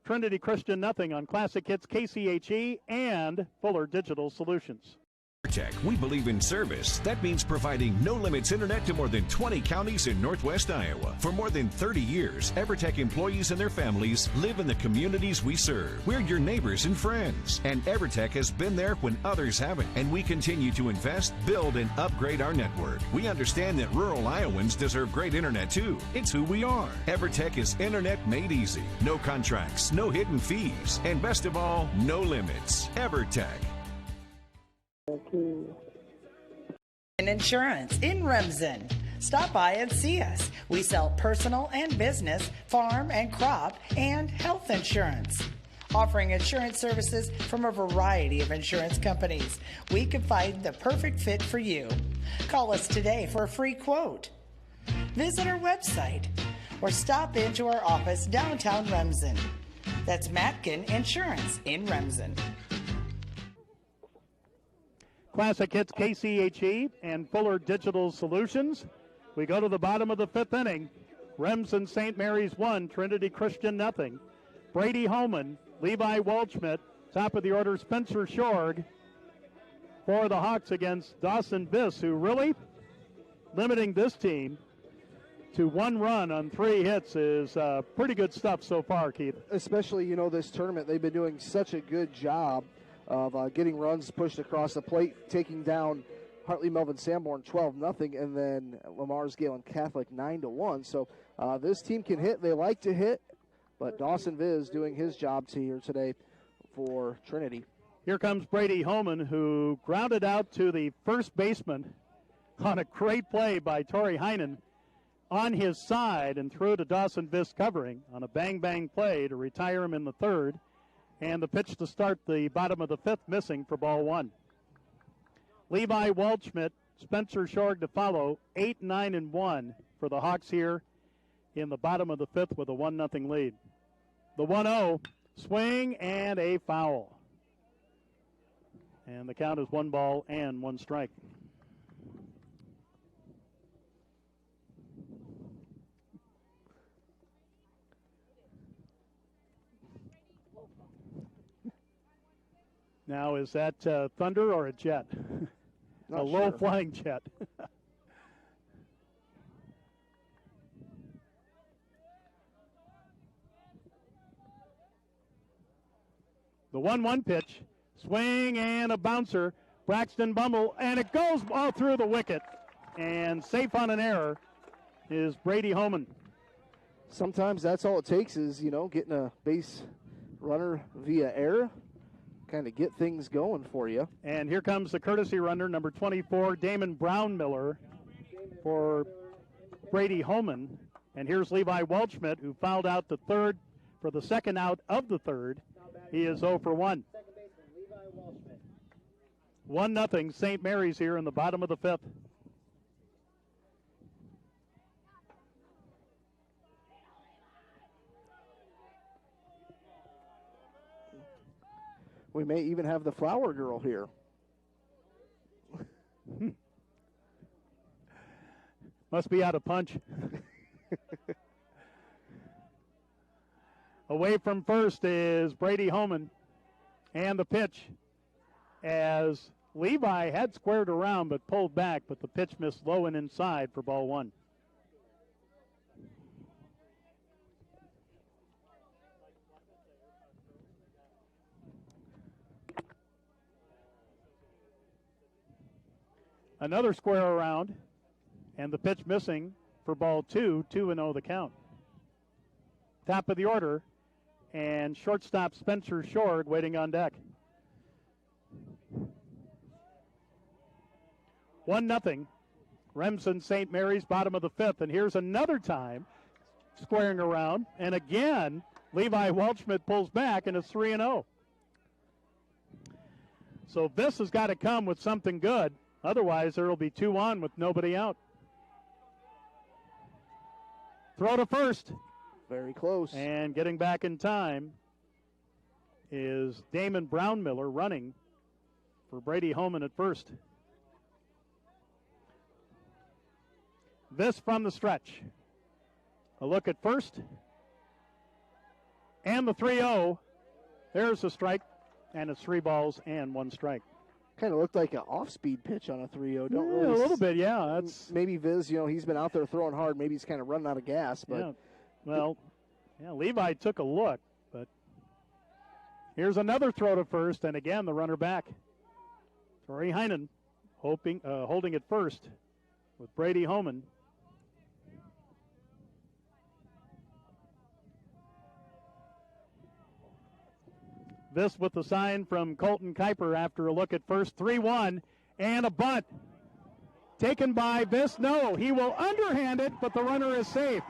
Trinity Christian nothing on Classic Hits, KCHE, and Fuller Digital Solutions. EverTech, we believe in service. That means providing no-limits internet to more than 20 counties in northwest Iowa. For more than 30 years, EverTech employees and their families live in the communities we serve. We're your neighbors and friends. And EverTech has been there when others haven't. And we continue to invest, build, and upgrade our network. We understand that rural Iowans deserve great internet too. It's who we are. EverTech is internet made easy. No contracts, no hidden fees, and best of all, no limits. EverTech. Insurance in Remsen. Stop by and see us. We sell personal and business, farm and crop, and health insurance. Offering insurance services from a variety of insurance companies, we can find the perfect fit for you. Call us today for a free quote. Visit our website or stop into our office downtown Remsen. That's Matkin Insurance in Remsen. Classic Hits, KCHE, and Fuller Digital Solutions. We go to the bottom of the fifth inning. Remsen St. Mary's 1, Trinity Christian nothing. Brady Holman, Levi Waldschmidt, top of the order Spencer Shorg for the Hawks against Dawson Biss, who really limiting this team to 1 run on 3 hits is pretty good stuff so far, Keith. Especially, this tournament, they've been doing such a good job of getting runs pushed across the plate, taking down Hartley Melvin Sanborn 12-0, and then Lamar's Galen Catholic 9-1. So this team can hit. They like to hit, but Dawson Viz doing his job here today for Trinity. Here comes Brady Holman, who grounded out to the first baseman on a great play by Torrey Heinen on his side and threw to Dawson Viz covering on a bang-bang play to retire him in the third. And the pitch to start the bottom of the fifth missing for ball 1. Levi Waldschmidt, Spencer Shorg to follow, 8-9-1 for the Hawks here in the bottom of the fifth with a 1-0 lead. The 1-0, swing and a foul. And the count is 1 ball and 1 strike. Now, is that thunder or a jet? A low-flying jet. The 1-1 pitch, swing and a bouncer. Braxton Brummel, and it goes all through the wicket. And safe on an error is Brady Holman. Sometimes that's all it takes is, getting a base runner via error. Kind of get things going for you. And here comes the courtesy runner, number 24, Damon Brownmiller for Brady Holman. And here's Levi Waldschmidt, who fouled out the third for the second out of the third. He is 0 for 1. 1-0 St. Mary's here in the bottom of the fifth. We may even have the flower girl here. Must be out of punch. Away from first is Brady Holman. And the pitch as Levi had squared around but pulled back, but the pitch missed low and inside for ball 1. Another square around, and the pitch missing for ball 2, 2-0 the count. Top of the order, and shortstop Spencer Shorg waiting on deck. 1-0, Remsen St. Mary's, bottom of the fifth, and here's another time squaring around, and again, Levi Waldschmidt pulls back, and it's 3-0. So this has got to come with something good. Otherwise, there will be 2 on with nobody out. Throw to first. Very close. And getting back in time is Damon Brownmiller running for Brady Holman at first. This from the stretch. A look at first. And the 3-0. There's the strike. And it's 3 balls and 1 strike. Kind of looked like an off-speed pitch on a 3-0. Don't Yeah, really a little bit, yeah. That's maybe Viz, he's been out there throwing hard. Maybe he's kind of running out of gas. But yeah. Well, yeah, Levi took a look, but here's another throw to first, and again the runner back. Torrey Heinen holding it first with Brady Holman. This with the sign from Colton Kuiper after a look at first. 3-1 and a bunt. Taken by Viss. No, he will underhand it, but the runner is safe.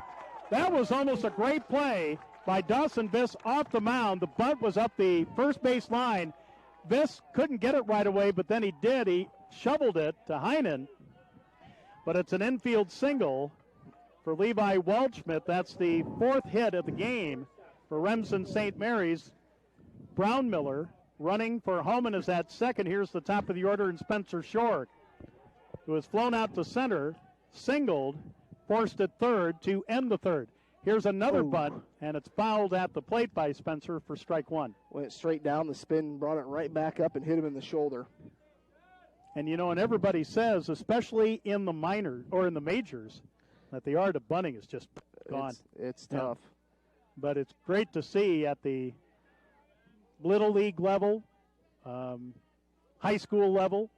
That was almost a great play by Dawson Viss off the mound. The bunt was up the first base line. Viss couldn't get it right away, but then he did. He shoveled it to Heinen. But it's an infield single for Levi Waldschmidt. That's the 4th hit of the game for Remsen St. Mary's. Brownmiller running for Holman is at second. Here's the top of the order, and Spencer Shorg, who has flown out to center, singled, forced at third to end the third. Here's another bunt, and it's fouled at the plate by Spencer for strike 1. Went straight down the spin, brought it right back up, and hit him in the shoulder. And and everybody says, especially in the minor or in the majors, that the art of bunting is just gone. It's tough. But it's great to see at the Little League level, high school level,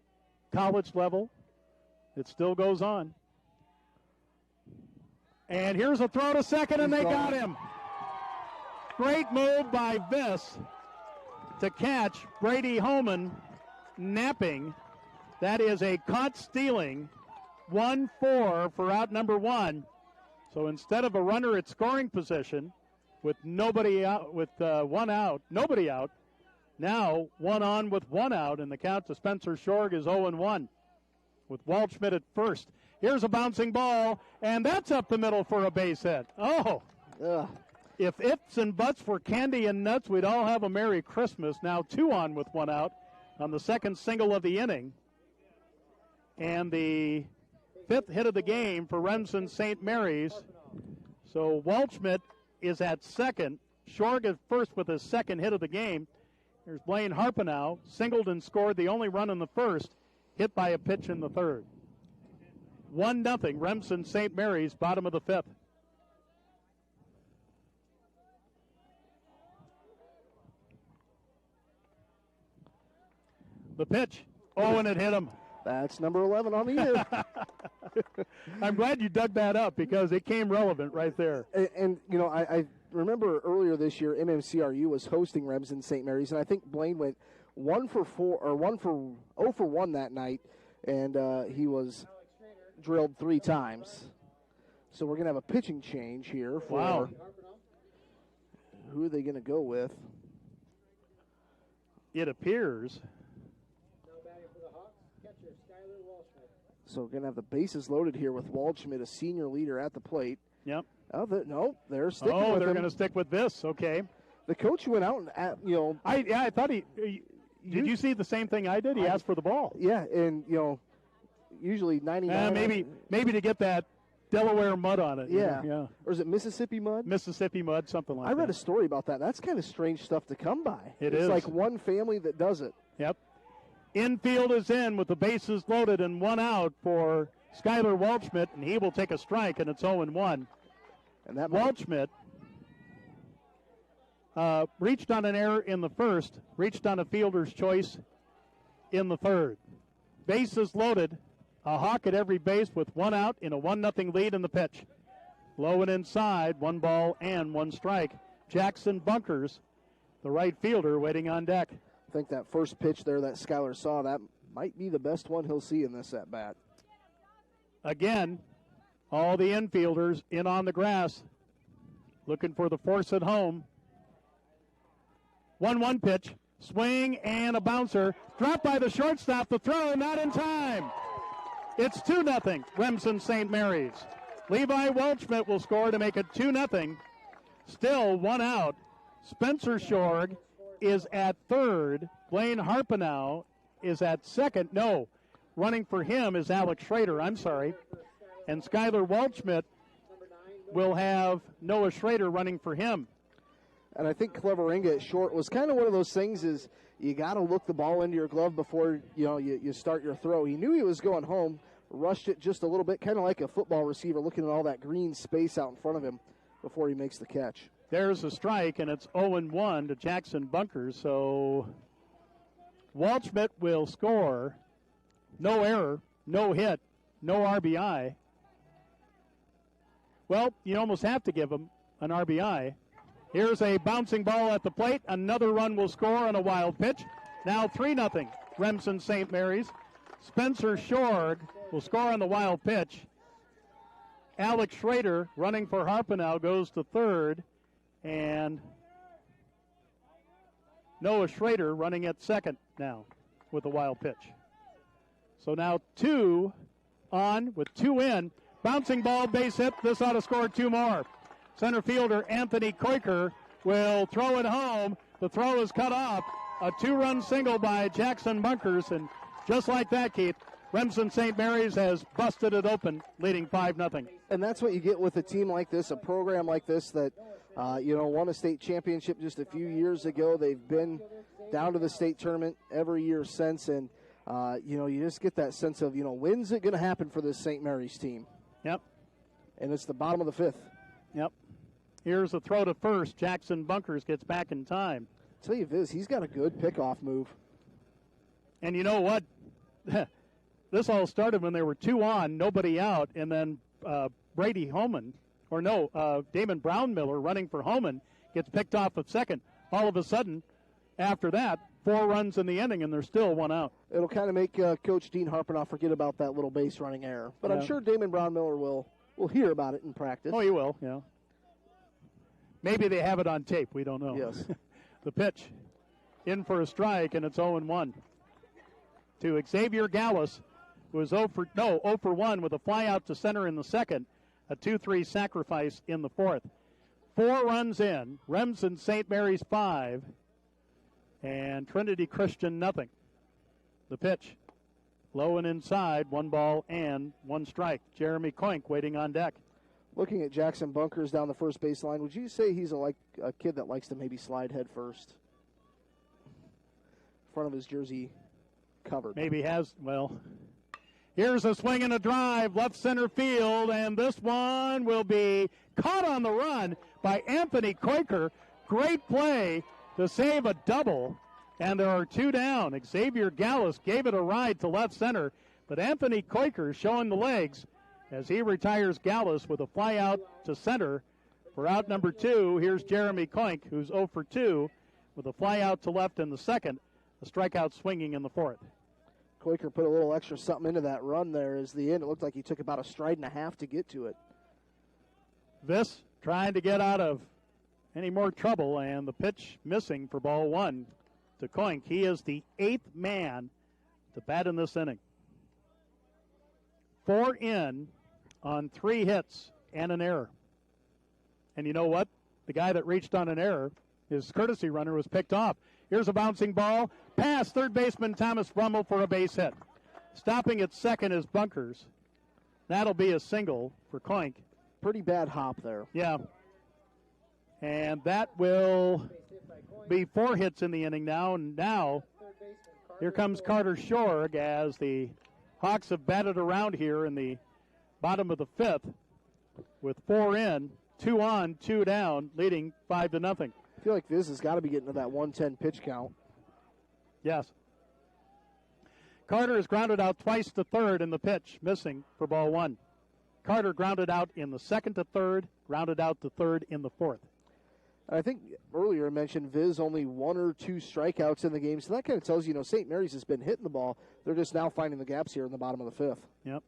college level. It still goes on. And here's a throw to second, and they got him. Great move by Viss to catch Brady Holman napping. That is a caught stealing. 1-4 for out number 1. So instead of a runner at scoring position, with nobody out, with 1 out, nobody out. Now 1 on with 1 out, and the count to Spencer Shorg is 0-1 with Waldschmidt at first. Here's a bouncing ball, and that's up the middle for a base hit. Oh, if ifs and buts were candy and nuts, we'd all have a Merry Christmas. Now 2 on with 1 out on the second single of the inning. And the 5th hit of the game for Remsen St. Mary's. So Waldschmidt is at second. Shorg is first with his 2nd hit of the game. Here's Blaine Harpenow, singled and scored the only run in the 1st, hit by a pitch in the 3rd. 1-0, Remsen St. Mary's, bottom of the 5th. The pitch. Oh, and it hit him. That's number 11 on the year. I'm glad you dug that up because it came relevant right there. And I remember earlier this year, MMCRU was hosting Remsen St. Mary's, and I think Blaine went 0 for 1 that night, and he was drilled 3 times. So we're going to have a pitching change here for who are they going to go with? It appears. So we're going to have the bases loaded here with Waldschmidt, a senior leader at the plate. Yep. They're sticking with him. Oh, they're going to stick with this. Okay. The coach went out and, I thought did you see the same thing I did? He asked for the ball. Yeah, and, usually 99. Maybe to get that Delaware mud on it. Yeah. Yeah. Or is it Mississippi mud? Mississippi mud, something like that. I read a story about that. That's kind of strange stuff to come by. It's like one family that does it. Yep. Infield is in with the bases loaded and 1 out for Skylar Waldschmidt, and he will take a strike, and it's 0-1. And that Waldschmidt reached on an error in the 1st, reached on a fielder's choice in the 3rd. Bases loaded, a hawk at every base with 1 out in a 1-0 lead in the pitch. Low and inside, 1 ball and 1 strike. Jackson Bunkers, the right fielder, waiting on deck. I think that first pitch there that Skylar saw, that might be the best one he'll see in this at-bat. Again, all the infielders in on the grass, looking for the force at home. 1-1 pitch, Swing and a bouncer. Dropped by the shortstop. The throw not in time. It's 2-0, Remsen St. Mary's. Levi Waldschmidt will score to make it 2-0. Still one out. Spencer Shorg is at third. Blaine Harpenow is at second. No, running for him is Alex Schrader. I'm sorry. And Skylar Waldschmidt will have Noah Schrader running for him. And I think Cleveringa at short was kind of one of those things is you got to look the ball into your glove before you start your throw. He knew he was going home, rushed it just a little bit, kind of like a football receiver looking at all that green space out in front of him before he makes the catch. There's a strike, and it's 0-1 to Jackson Bunkers. So Waldschmidt will score. No error, no hit, no RBI. Well, you almost have to give him an RBI. Here's a bouncing ball at the plate. Another run will score on a wild pitch. Now 3-0, Remsen St. Mary's. Spencer Shorg will score on the wild pitch. Alex Schrader, running for Harpenow, goes to third. And Noah Schrader running at second now with a wild pitch. So now 2 on with 2 in. Bouncing ball, base hit. This ought to score 2 more. Center fielder Anthony Quaker will throw it home. The throw is cut off. A 2-run single by Jackson Bunkers. And just like that, Keith, Remsen St. Mary's has busted it open, leading 5-0. And that's what you get with a team like this, a program like this that, won a state championship just a few years ago. They've been down to the state tournament every year since. And, you just get that sense of, when's it going to happen for this St. Mary's team? Yep. And it's the bottom of the 5th. Yep. Here's a throw to first. Jackson Bunkers gets back in time. I'll tell you this, he's got a good pickoff move. And you know what? This all started when there were 2 on, nobody out, and then Damon Brownmiller running for Homan gets picked off at second. All of a sudden, after that, 4 runs in the inning, and there's still 1 out. It'll kind of make Coach Dean Harpenow forget about that little base running error. But yeah. I'm sure Damon Brownmiller will hear about it in practice. Oh, he will, yeah. Maybe they have it on tape. We don't know. Yes. The pitch in for a strike, and it's 0-1 to Xavier Gallus, who is 0 for 1 with a fly out to center in the second, a 2-3 sacrifice in the fourth. 4 runs in, Remsen St. Mary's 5, and Trinity Christian nothing. The pitch, low and inside, 1 ball and 1 strike. Jeremy Koink waiting on deck. Looking at Jackson Bunkers down the first baseline, would you say he's a kid that likes to maybe slide head first? Front of his jersey covered. Maybe has, here's a swing and a drive, left center field, and this one will be caught on the run by Anthony Quaker. Great play to save a double, and there are 2 down. Xavier Gallus gave it a ride to left center, but Anthony Quaker showing the legs as he retires Gallus with a fly out to center. For out number 2, here's Jeremy Koink, who's 0 for 2 with a fly out to left in the second, a strikeout swinging in the fourth. Quaker put a little extra something into that run there as the end. It looked like he took about a stride and a half to get to it. This trying to get out of any more trouble, and the pitch missing for ball 1 to Koink. He is the 8th man to bat in this inning. 4 in on 3 hits and an error. And you know what? The guy that reached on an error, his courtesy runner, was picked off. Here's a bouncing ball. Pass third baseman Thomas Brummel for a base hit. Stopping at second is Bunkers. That'll be a single for Koink. Pretty bad hop there. Yeah. And that will be 4 hits in the inning now. And now here comes Carter Shorg as the Hawks have batted around here in the bottom of the 5th with 4 in, 2 on, 2 down, leading 5-0. I feel like Viz has got to be getting to that 110 pitch count. Yes. Carter has grounded out twice to third in the pitch, missing for ball 1. Carter grounded out in the second to third, grounded out to third in the fourth. I think earlier I mentioned Viz only 1 or 2 strikeouts in the game, so that kind of tells you, St. Mary's has been hitting the ball. They're just now finding the gaps here in the bottom of the 5th. Yep.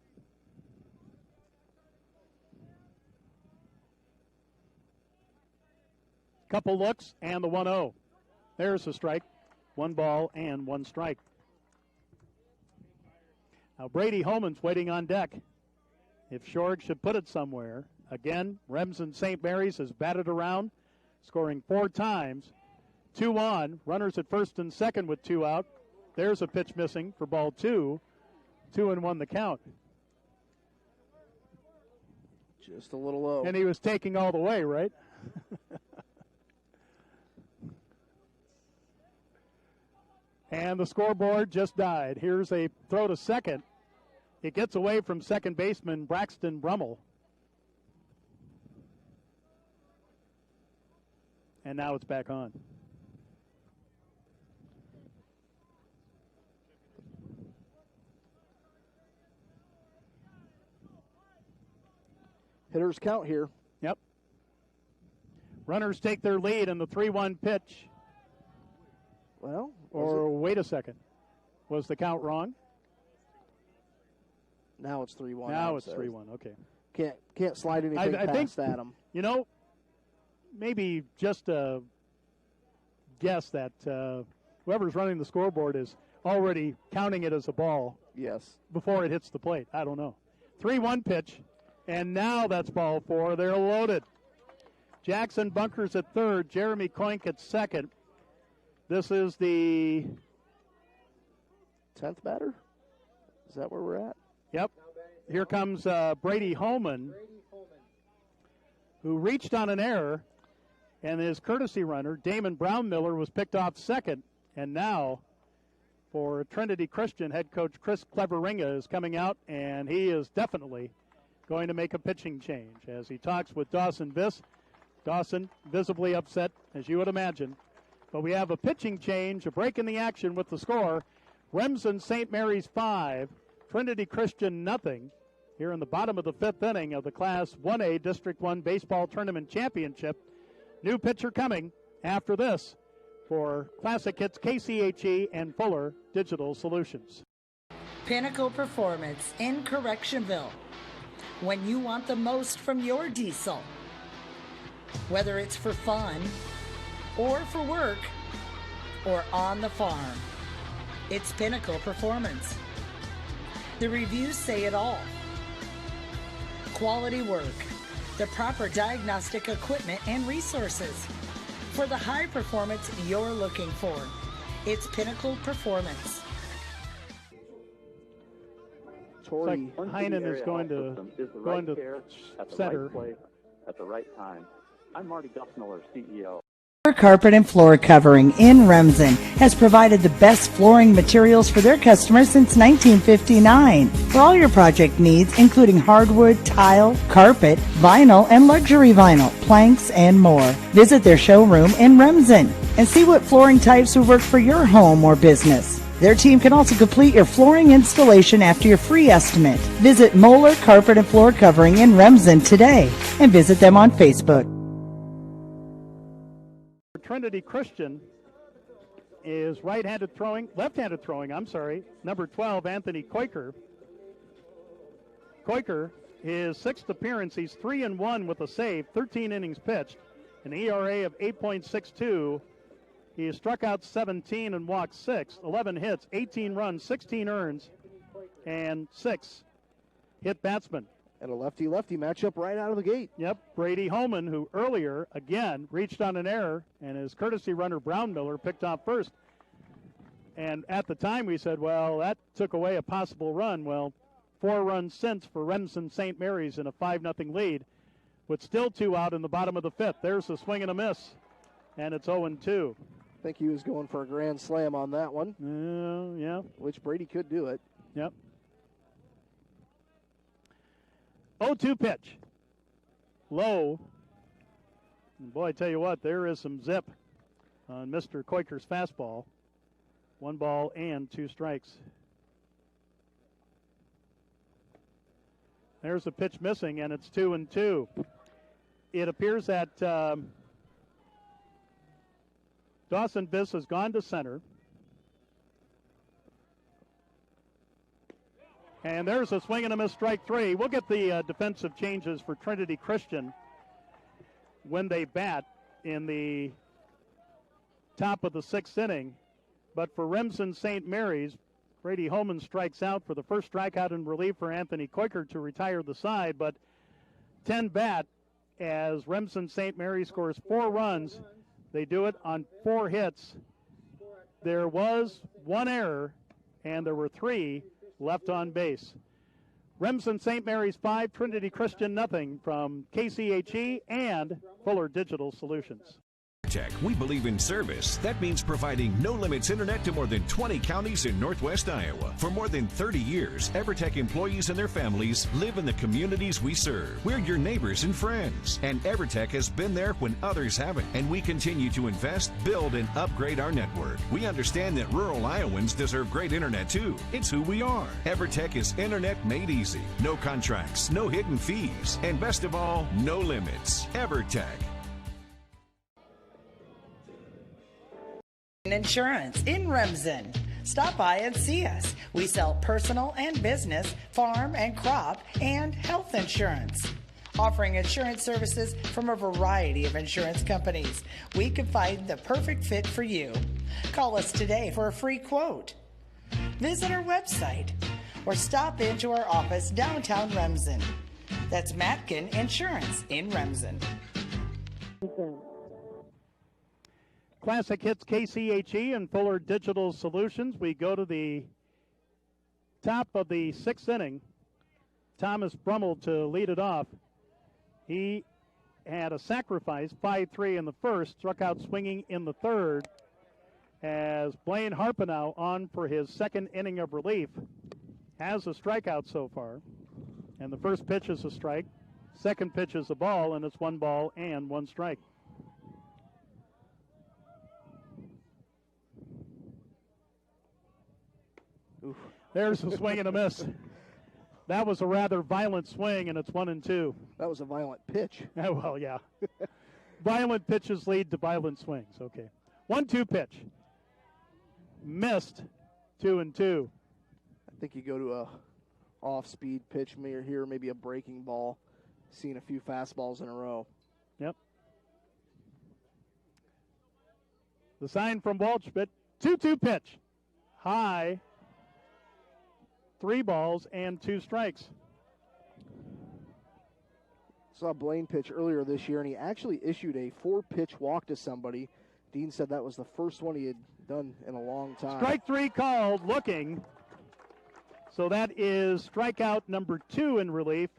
Couple looks and the 1-0. There's the strike. 1 ball and 1 strike. Now Brady Holman's waiting on deck. If Shorg should put it somewhere. Again, Remsen St. Mary's has batted around, scoring 4 times. 2 on, runners at first and second with 2 out. There's a pitch missing for ball 2. 2-1 the count. Just a little low. And he was taking all the way, right? And the scoreboard just died. Here's a throw to second. It gets away from second baseman Braxton Brummel. And now it's back on. Hitters count here. Yep. Runners take their lead in the 3-1 pitch. Well, or wait a second. Was the count wrong? Now it's 3-1. Now it's 3-1. Okay. Can't slide anything past Adam. You know, maybe just a guess that whoever's running the scoreboard is already counting it as a ball. Yes. Before it hits the plate. I don't know. 3-1 pitch, and now that's ball 4. They're loaded. Jackson Bunkers at third. Jeremy Koink at second. This is the 10th batter? Is that where we're at? Yep. Here comes Brady Holman, who reached on an error, and his courtesy runner, Damon Brown-Miller, was picked off second. And now, for Trinity Christian, head coach Chris Cleveringa is coming out, and he is definitely going to make a pitching change as he talks with Dawson Viss. Dawson visibly upset, as you would imagine. But we have a pitching change, a break in the action with the score. Remsen St. Mary's 5, Trinity Christian nothing. Here in the bottom of the 5th inning of the Class 1A District 1 Baseball Tournament Championship. New pitcher coming after this for Classic Hits KCHE and Fuller Digital Solutions. Pinnacle Performance in Correctionville. When you want the most from your diesel, whether it's for fun or for work or on the farm, it's Pinnacle Performance. The reviews say it all. Quality work, the proper diagnostic equipment and resources for the high performance you're looking for. It's Pinnacle Performance. Tori Heinen is going to center. Place at the right time. I'm Marty Dussmiller, CEO. Carpet and Floor Covering in Remsen has provided the best flooring materials for their customers since 1959. For all your project needs, including hardwood, tile, carpet, vinyl, and luxury vinyl, planks, and more. Visit their showroom in Remsen and see what flooring types would work for your home or business. Their team can also complete your flooring installation after your free estimate. Visit Moeller Carpet and Floor Covering in Remsen today and visit them on Facebook. Trinity Christian is left-handed throwing, number 12, Anthony Quaker. Quaker, his 6th appearance, he's 3-1 with a save, 13 innings pitched, an ERA of 8.62. He has struck out 17 and walked 6, 11 hits, 18 runs, 16 earns, and 6 hit batsmen. And a lefty-lefty matchup right out of the gate. Yep, Brady Holman, who earlier, again, reached on an error, and his courtesy runner, Brown-Miller, picked off first. And at the time, we said, well, that took away a possible run. Well, 4 runs since for Remsen St. Mary's in a 5-0 lead, with still 2 out in the bottom of the 5th. There's a swing and a miss, and it's 0-2. I think he was going for a grand slam on that one. Yeah. Which Brady could do it. Yep. 0-2 pitch. Low. And boy, I tell you what, there is some zip on Mr. Quaker's fastball. 1 ball and 2 strikes. There's a pitch missing, and it's 2-2. It appears that Dawson Viss has gone to center. And there's a swing and a miss, strike 3. We'll get the defensive changes for Trinity Christian when they bat in the top of the 6th inning. But for Remsen St. Mary's, Brady Holman strikes out for the first strikeout in relief for Anthony Quaker to retire the side. But 10 bat as Remsen St. Mary scores 4 runs. They do it on 4 hits. There was 1 error, and there were 3 left on base. Remsen St. Mary's 5, Trinity Christian nothing from KCHE and Fuller Digital Solutions. Tech, we believe in service. That means providing no-limits internet to more than 20 counties in Northwest Iowa. For more than 30 years, EverTech employees and their families live in the communities we serve. We're your neighbors and friends. And EverTech has been there when others haven't. And we continue to invest, build, and upgrade our network. We understand that rural Iowans deserve great internet too. It's who we are. EverTech is internet made easy. No contracts, no hidden fees, and best of all, no limits. EverTech. Insurance in Remsen. Stop by and see us. We sell personal and business, farm and crop, and health insurance. Offering insurance services from a variety of insurance companies. We can find the perfect fit for you. Call us today for a free quote. Visit our website or stop into our office downtown Remsen. That's Matkin Insurance in Remsen. Classic Hits KCHE and Fuller Digital Solutions. We go to the top of the 6th inning. Thomas Brummel to lead it off. He had a sacrifice, 5-3 in the first, struck out swinging in the third, as Blaine Harpenow on for his 2nd inning of relief. Has a strikeout so far, and the first pitch is a strike. Second pitch is a ball, and it's 1 ball and 1 strike. Oof. There's a swing and a miss. That was a rather violent swing, and it's 1-2. That was a violent pitch. Well, yeah. Violent pitches lead to violent swings. Okay. 1-2 pitch. Missed. 2-2. I think you go to a off-speed pitch here, maybe a breaking ball. Seen a few fastballs in a row. Yep. The sign from Waldschmidt. 2-2 pitch. High. 3 balls and 2 strikes. Saw Blaine pitch earlier this year, and he actually issued a 4-pitch walk to somebody. Dean said that was the first one he had done in a long time. Strike 3 called, looking. So that is strikeout number 2 in relief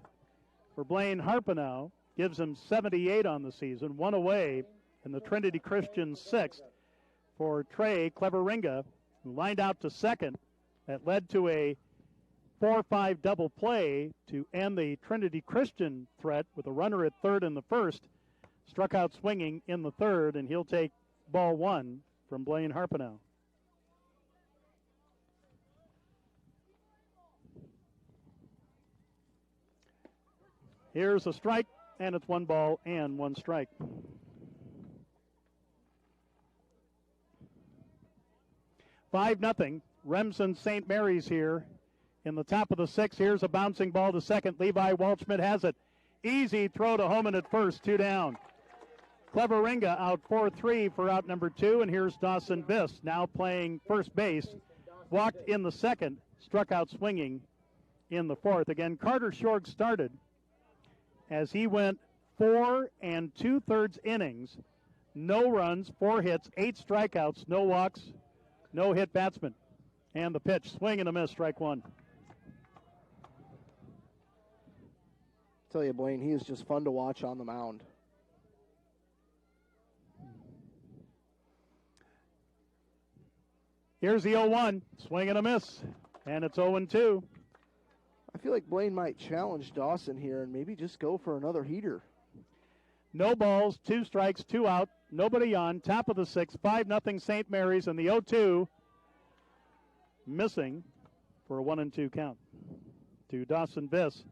for Blaine Harpenow. Gives him 78 on the season, 1 away in the Trinity Christian 6th for Trey Cleveringa, who lined out to second. That led to a 4-5 double play to end the Trinity Christian threat with a runner at third in the first. Struck out swinging in the third, and he'll take ball 1 from Blaine Harpenow. Here's a strike, and it's 1 ball and 1 strike. Five nothing. Remsen St. Mary's here. In the top of the 6th, here's a bouncing ball to second. Levi Waldschmidt has it. Easy throw to Homan at first, 2 down. Cleveringa out 4-3 for out number 2, and here's Dawson Biss now playing first base. Walked in the 2nd, struck out swinging in the 4th. Again, Carter Shorg started as he went 4 2/3 innings. No runs, 4 hits, 8 strikeouts, no walks, no hit batsman. And the pitch, swing and a miss, strike 1. Tell you, Blaine, he is just fun to watch on the mound. Here's the 0-1, swing and a miss, and it's 0-2. I feel like Blaine might challenge Dawson here and maybe just go for another heater. No balls, 2 strikes, 2 out, nobody on, top of the 6th, 5-0 St. Mary's, and the 0-2 missing for a 1-2 count to Dawson Biss.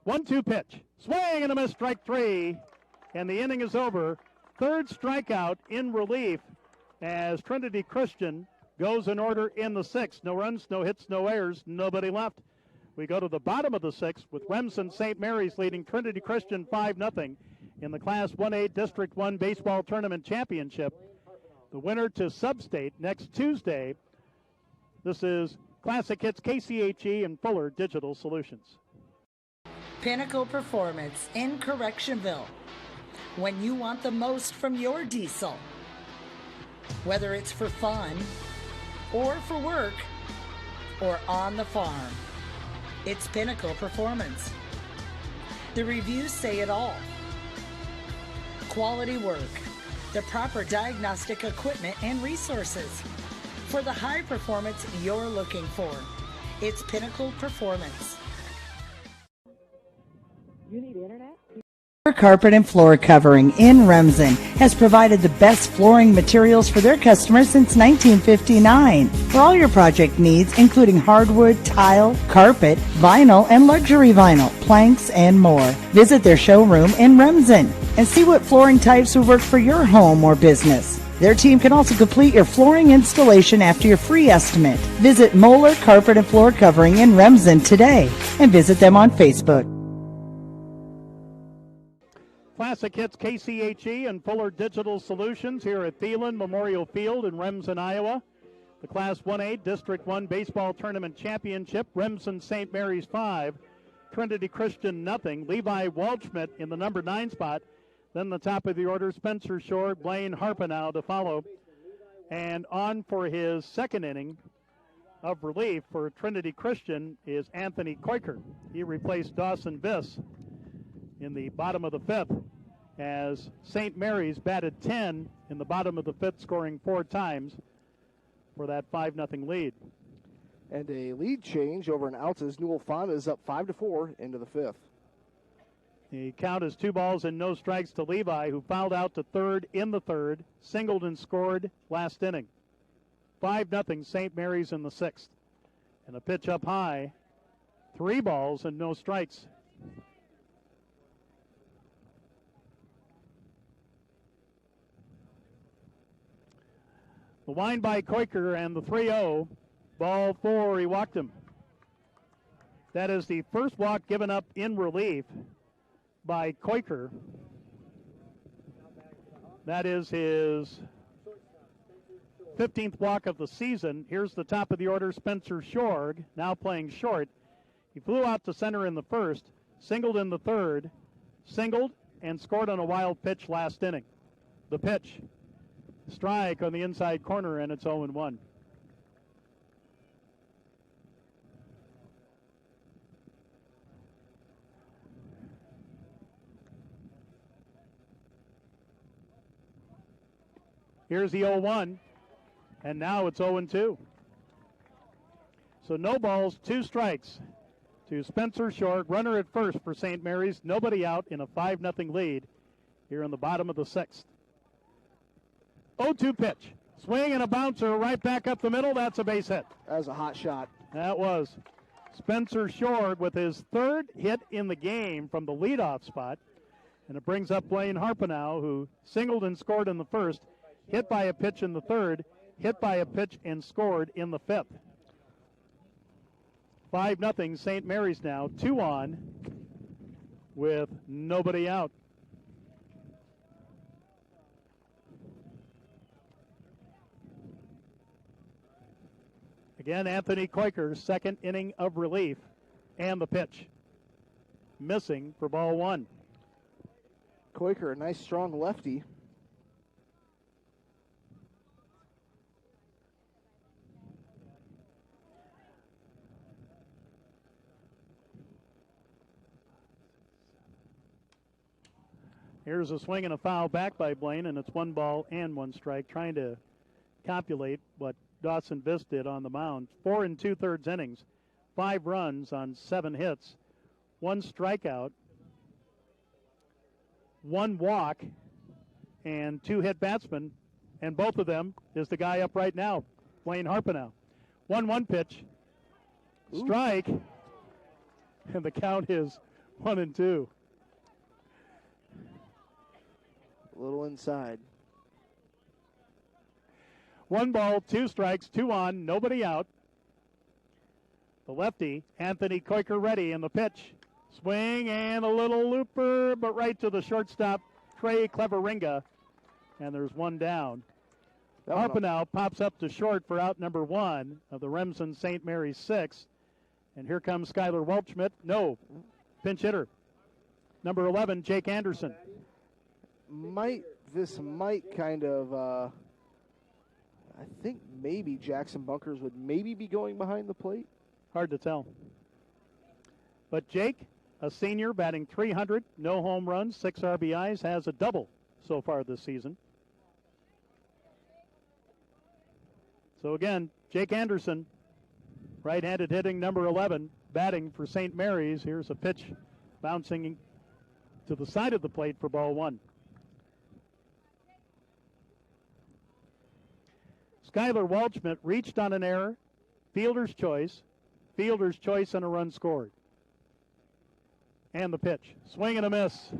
One-two pitch. Swing and a miss, strike 3. And the inning is over. 3rd strikeout in relief as Trinity Christian goes in order in the 6th. No runs, no hits, no errors, nobody left. We go to the bottom of the sixth with Remsen St. Mary's leading Trinity Christian 5-0 in the Class 1A District 1 Baseball Tournament Championship. The winner to Sub-State next Tuesday. This is Classic Hits KCHE and Fuller Digital Solutions. Pinnacle Performance in Correctionville. When you want the most from your diesel, whether it's for fun or for work or on the farm, it's Pinnacle Performance. The reviews say it all. Quality work, the proper diagnostic equipment and resources for the high performance you're looking for. It's Pinnacle Performance. You need internet? Carpet and Floor Covering in Remsen has provided the best flooring materials for their customers since 1959. For all your project needs, including hardwood, tile, carpet, vinyl, and luxury vinyl, planks, and more. Visit their showroom in Remsen and see what flooring types will work for your home or business. Their team can also complete your flooring installation after your free estimate. Visit Moeller Carpet and Floor Covering in Remsen today and visit them on Facebook. Classic Hits KCHE and Fuller Digital Solutions here at Thielen Memorial Field in Remsen, Iowa. The Class 1A District 1 Baseball Tournament Championship, Remsen St. Mary's 5, Trinity Christian 0. Levi Waldschmidt in the number 9 spot. Then the top of the order, Spencer Shore, Blaine Harpenow to follow. And on for his second inning of relief for Trinity Christian is Anthony Quaker. He replaced Dawson Biss in the bottom of the fifth, as St. Mary's batted 10 in the bottom of the fifth, scoring 4 times for that 5-0 lead. And a lead change over in Alta's. Newell Fonda is up 5-4 into the fifth. The count is 2 balls and no strikes to Levi, who fouled out to third in the third, singled and scored last inning. 5-0 St. Mary's in the sixth. And a pitch up high, 3 balls and no strikes. The wind by Quaker and the 3-0. Ball 4, he walked him. That is the first walk given up in relief by Quaker. That is his 15th walk of the season. Here's the top of the order, Spencer Shorg, now playing short. He flew out to center in the first, singled in the third, singled, and scored on a wild pitch last inning. The pitch. Strike on the inside corner, and it's 0-1. Here's the 0-1, and now it's 0-2. So no balls, 2 strikes to Spencer Short, runner at first for St. Mary's. Nobody out in a 5-0 lead here in the bottom of the sixth. 0-2 pitch. Swing and a bouncer right back up the middle. That's a base hit. That was a hot shot. That was Spencer Short with his 3rd hit in the game from the leadoff spot. And it brings up Blaine Harpenow, who singled and scored in the first, hit by a pitch in the third, hit by a pitch and scored in the fifth. 5-0 St. Mary's now, 2 on with nobody out. Again, Anthony Quaker's 2nd inning of relief, and the pitch. Missing for ball 1. Quaker, a nice strong lefty. Here's a swing and a foul back by Blaine, and it's 1 ball and 1 strike, trying to copulate what Dawson Biss did on the mound. 4 2/3 innings, 5 runs on 7 hits, 1 strikeout, 1 walk, and 2 hit batsmen, and both of them is the guy up right now, Blaine Harpenow. 1-1 pitch, strike, and the count is 1-2. A little inside. 1 ball, 2 strikes, 2 on, nobody out. The lefty, Anthony Quaker, ready, and the pitch. Swing and a little looper, but right to the shortstop, Trey Cleveringa, and there's one down. Harpenow pops up to short for out number 1 of the Remsen St. Mary's 6. And here comes Skylar Waldschmidt. No, pinch hitter. Number 11, Jake Anderson. This might kind of, I think maybe Jackson Bunkers would maybe be going behind the plate. Hard to tell. But Jake, a senior, batting .300, no home runs, 6 RBIs, has a double so far this season. So again, Jake Anderson, right-handed hitting, number 11, batting for St. Mary's. Here's a pitch bouncing to the side of the plate for ball 1. Skylar Waldschmidt reached on an error, fielder's choice and a run scored. And the pitch, swing and a miss.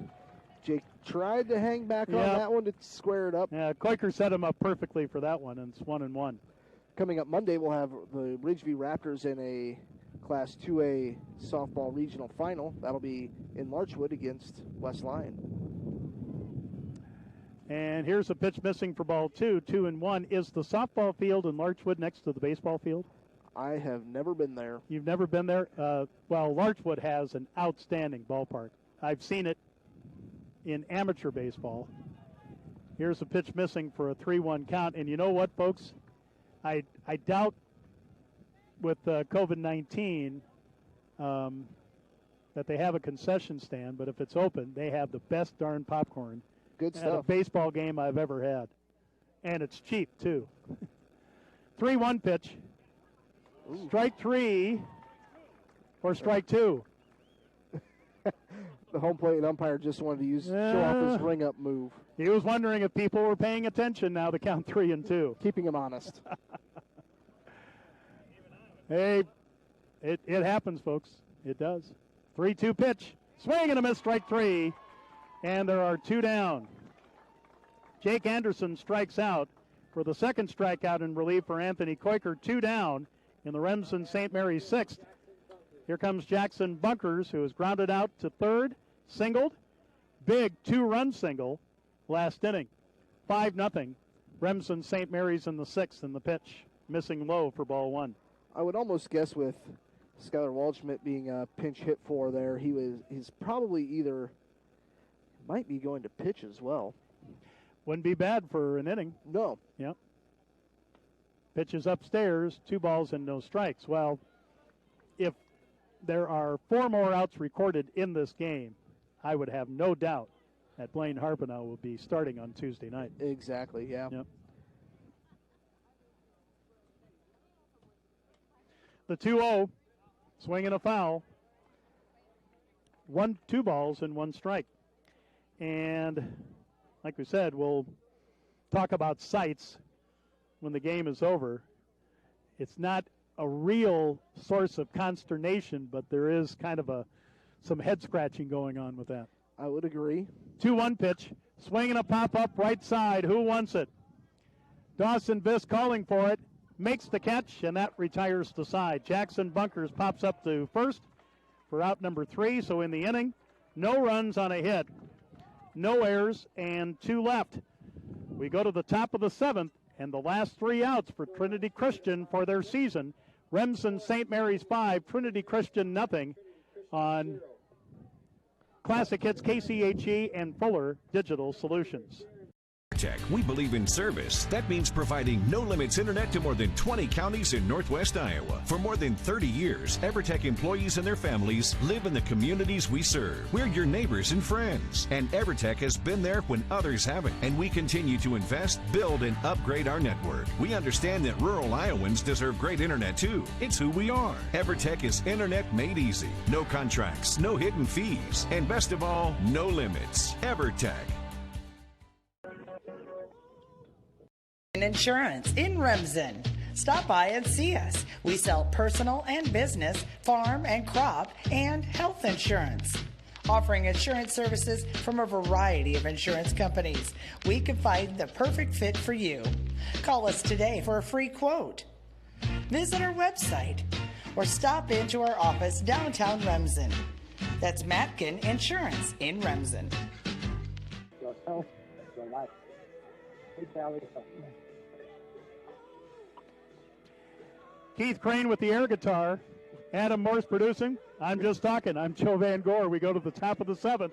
Jake tried to hang back on that one to square it up. Yeah, Quaker set him up perfectly for that one, and it's 1-1. Coming up Monday, we'll have the Ridgeview Raptors in a Class 2A softball regional final. That'll be in Larchwood against West Lyon. And here's a pitch missing for ball 2, 2-1. Is the softball field in Larchwood next to the baseball field? I have never been there. You've never been there? Well, Larchwood has an outstanding ballpark. I've seen it in amateur baseball. Here's a pitch missing for a 3-1 count. And you know what, folks? I doubt with COVID-19 that they have a concession stand, but if it's open, they have the best darn popcorn Good at stuff. a baseball game I've ever had. And it's cheap, too. 3-1 pitch. Ooh. Strike 3 or strike 2. The home plate umpire just wanted to show off his ring-up move. He was wondering if people were paying attention now to count 3 and 2. Keeping him honest. Hey, it happens, folks. It does. 3-2 pitch. Swing and a miss, strike 3. And there are 2 down. Jake Anderson strikes out for the second strikeout in relief for Anthony Quaker. 2 down in the Remsen St. Mary's 6th. Here comes Jackson Bunkers, who is grounded out to third, singled. Big 2-run single last inning. 5-0. Remsen St. Mary's in the 6th, and the pitch missing low for ball 1. I would almost guess with Skylar Waldschmidt being a pinch hit for there, he's probably might be going to pitch as well. Wouldn't be bad for an inning. No. Yep. Pitches upstairs, 2 balls and no strikes. Well, if there are 4 more outs recorded in this game, I would have no doubt that Blaine Harpenow will be starting on Tuesday night. Exactly, yeah. Yep. The 2-0, swing and a foul. 2 balls and 1 strike. And like we said, we'll talk about sights when the game is over. It's not a real source of consternation, but there is kind of some head scratching going on with that. I would agree. 2-1 pitch, swing and a pop-up right side. Who wants it? Dawson Viss calling for it, makes the catch, and that retires to side. Jackson Bunkers pops up to first for out number 3, so in the inning, no runs on a hit, no errors, and 2 left. We go to the top of the 7th, and the last 3 outs for Trinity Christian for their season. Remsen St. Mary's 5, Trinity Christian nothing on Classic Hits, KCHE, and Fuller Digital Solutions. EverTech, we believe in service. That means providing no-limits internet to more than 20 counties in Northwest Iowa. For more than 30 years, EverTech employees and their families live in the communities we serve. We're your neighbors and friends, and EverTech has been there when others haven't, and we continue to invest, build, and upgrade our network. We understand that rural Iowans deserve great internet too. It's who we are. EverTech is internet made easy. No contracts, no hidden fees, and best of all, no limits. EverTech. Insurance in Remsen. Stop by and see us. We sell personal and business, farm and crop, and health insurance. Offering insurance services from a variety of insurance companies, we can find the perfect fit for you. Call us today for a free quote. Visit our website, or stop into our office downtown Remsen. That's Matkin Insurance in Remsen. Your health, your life. Keith Crane with the air guitar. Adam Morse producing. I'm just talking. I'm Joe Van Gore. We go to the top of the 7th.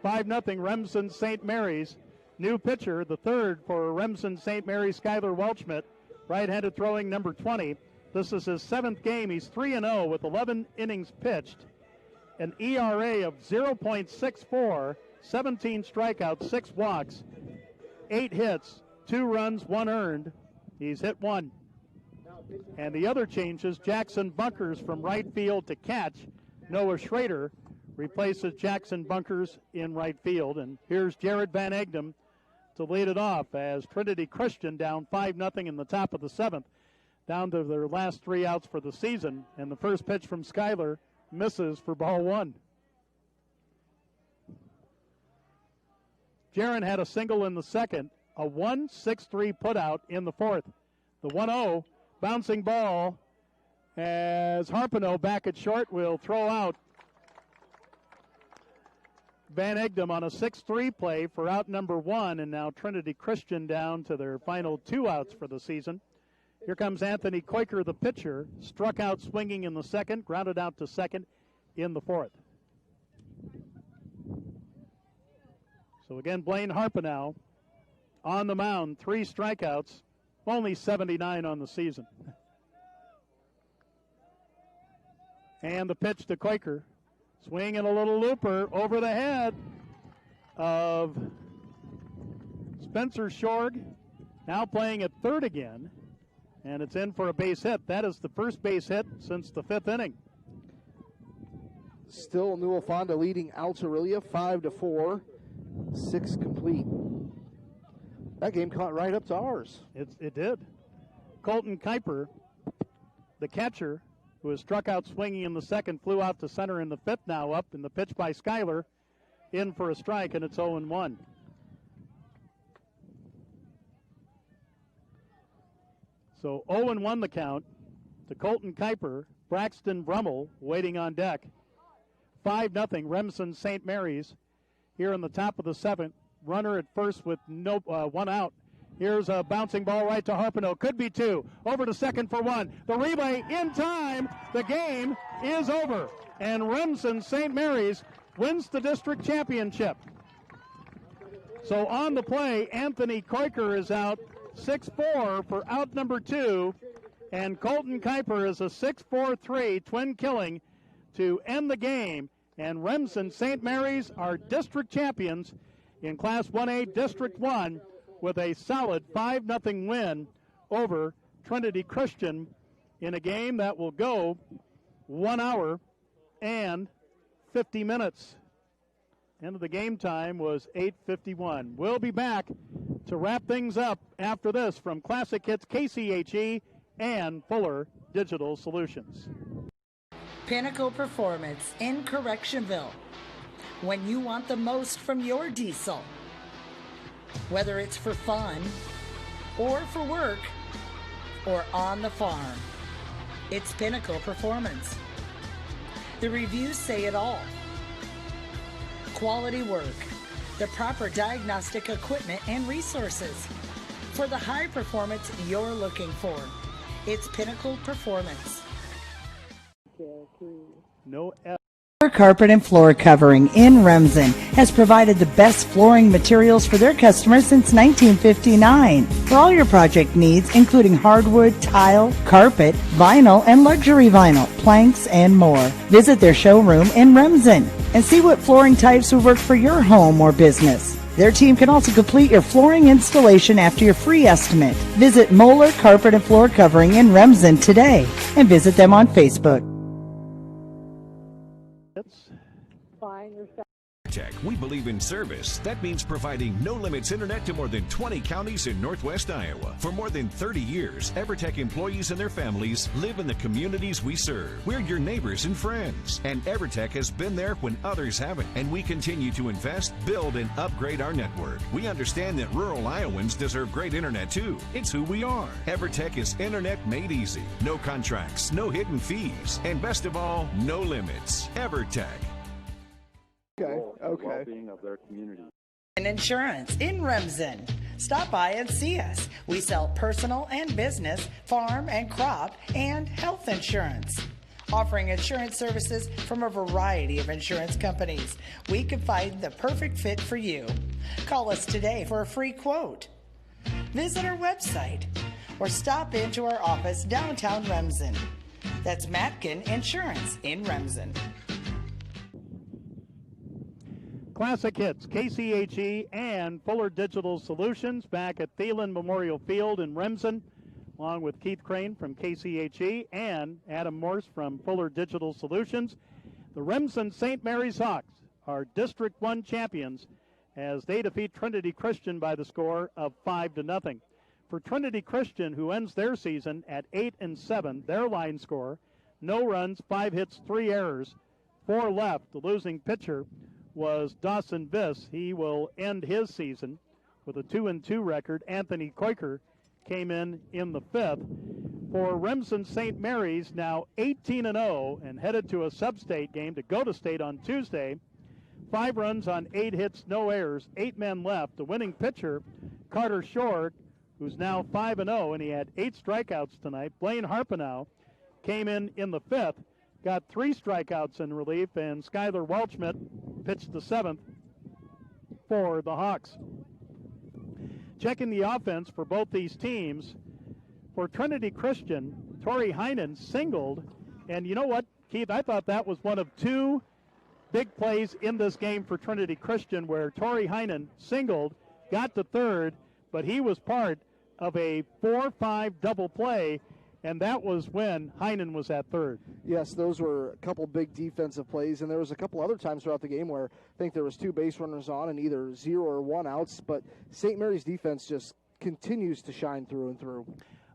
5-0 Remsen St. Mary's. New pitcher, the third for Remsen St. Mary's, Skyler Welchschmidt, right-handed throwing number 20. This is his 7th game. He's 3-0 with 11 innings pitched, an ERA of 0.64, 17 strikeouts, 6 walks, 8 hits, 2 runs, 1 earned. He's hit 1. And the other changes, Jackson Bunkers from right field to catch. Noah Schrader replaces Jackson Bunkers in right field. And here's Jared Van Egdom to lead it off as Trinity Christian down 5-0 in the top of the 7th, down to their last 3 outs for the season. And the first pitch from Skyler misses for ball 1. Jaron had a single in the second, a 1-6-3 putout in the 4th. The 1-0 bouncing ball as Harpino back at short will throw out Van Egdom on a 6-3 play for out number 1, and now Trinity Christian down to their final 2 outs for the season. Here comes Anthony Quaker, the pitcher, struck out swinging in the second, grounded out to second in the 4th. So again, Blaine Harpino on the mound, 3 strikeouts, only 79 on the season. And the pitch to Quaker. Swinging a little looper over the head of Spencer Shorg. Now playing at third again. And it's in for a base hit. That is the first base hit since the 5th inning. Still Newell Fonda leading Altarillia 5-4. 6 complete. That game caught right up to ours. It did. Colton Kuiper, the catcher, who was struck out swinging in the second, flew out to center in the 5th, now up, and the pitch by Skyler in for a strike, and it's 0-1. So 0-1 the count to Colton Kuiper. Braxton Brummel waiting on deck. 5-0 Remsen St. Mary's here in the top of the 7th. Runner at first with no 1 out. Here's a bouncing ball right to Harpino. Could be 2. Over to second for 1. The relay in time. The game is over. And Remsen St. Mary's wins the district championship. So on the play, Anthony Quaker is out 6-4 for out number 2. And Colton Kuiper is a 6-4-3 twin killing to end the game. And Remsen St. Mary's are district champions in Class 1A District 1 with a solid 5-0 win over Trinity Christian in a game that will go 1 hour and 50 minutes. End of the game time was 8:51. We'll be back to wrap things up after this from Classic Hits KCHE and Fuller Digital Solutions. Pinnacle Performance in Correctionville. When you want the most from your diesel, whether it's for fun or for work or on the farm, it's Pinnacle Performance. The reviews say it all. Quality work, the proper diagnostic equipment and resources for the high performance you're looking for. It's Pinnacle Performance. No F. Carpet and Floor Covering in Remsen has provided the best flooring materials for their customers since 1959. For all your project needs, including hardwood, tile, carpet, vinyl, and luxury vinyl, planks, and more. Visit their showroom in Remsen and see what flooring types will work for your home or business. Their team can also complete your flooring installation after your free estimate. Visit Moeller Carpet and Floor Covering in Remsen today and visit them on Facebook. EverTech, we believe in service. That means providing no-limits internet to more than 20 counties in Northwest Iowa. For more than 30 years, EverTech employees and their families live in the communities we serve. We're your neighbors and friends. And EverTech has been there when others haven't. And we continue to invest, build, and upgrade our network. We understand that rural Iowans deserve great internet too. It's who we are. EverTech is internet made easy. No contracts, no hidden fees, and best of all, no limits. EverTech. Okay. Well-being of their community. Insurance in Remsen. Stop by and see us. We sell personal and business, farm and crop, and health insurance. Offering insurance services from a variety of insurance companies. We can find the perfect fit for you. Call us today for a free quote. Visit our website or stop into our office downtown Remsen. That's Matkin Insurance in Remsen. Classic Hits, KCHE and Fuller Digital Solutions back at Thielen Memorial Field in Remsen, along with Keith Crane from KCHE and Adam Morse from Fuller Digital Solutions. The Remsen St. Mary's Hawks are District 1 champions as they defeat Trinity Christian by the score of 5-0. For Trinity Christian, who ends their season at 8-7, their line score, no runs, 5 hits, 3 errors, 4 left. The losing pitcher was Dawson Viss. He will end his season with a 2-2 record. Anthony Quaker came in the 5th. For Remsen St. Mary's, now 18-0 and headed to a sub-state game to go to state on Tuesday. 5 runs on 8 hits, no errors, 8 men left. The winning pitcher, Carter Shore, who's now 5-0, and he had 8 strikeouts tonight. Blaine Harpenow came in the 5th, got 3 strikeouts in relief, and Skylar Welchschmidt pitched the 7th for the Hawks. Checking the offense for both these teams, for Trinity Christian, Tori Heinen singled, and you know what, Keith, I thought that was one of 2 big plays in this game for Trinity Christian, where Tori Heinen singled, got to third, but he was part of a 4-5 double play, and that was when Heinen was at third. Yes, those were a couple big defensive plays, and there was a couple other times throughout the game where I think there was 2 base runners on and either 0 or 1 outs, but St. Mary's defense just continues to shine through and through.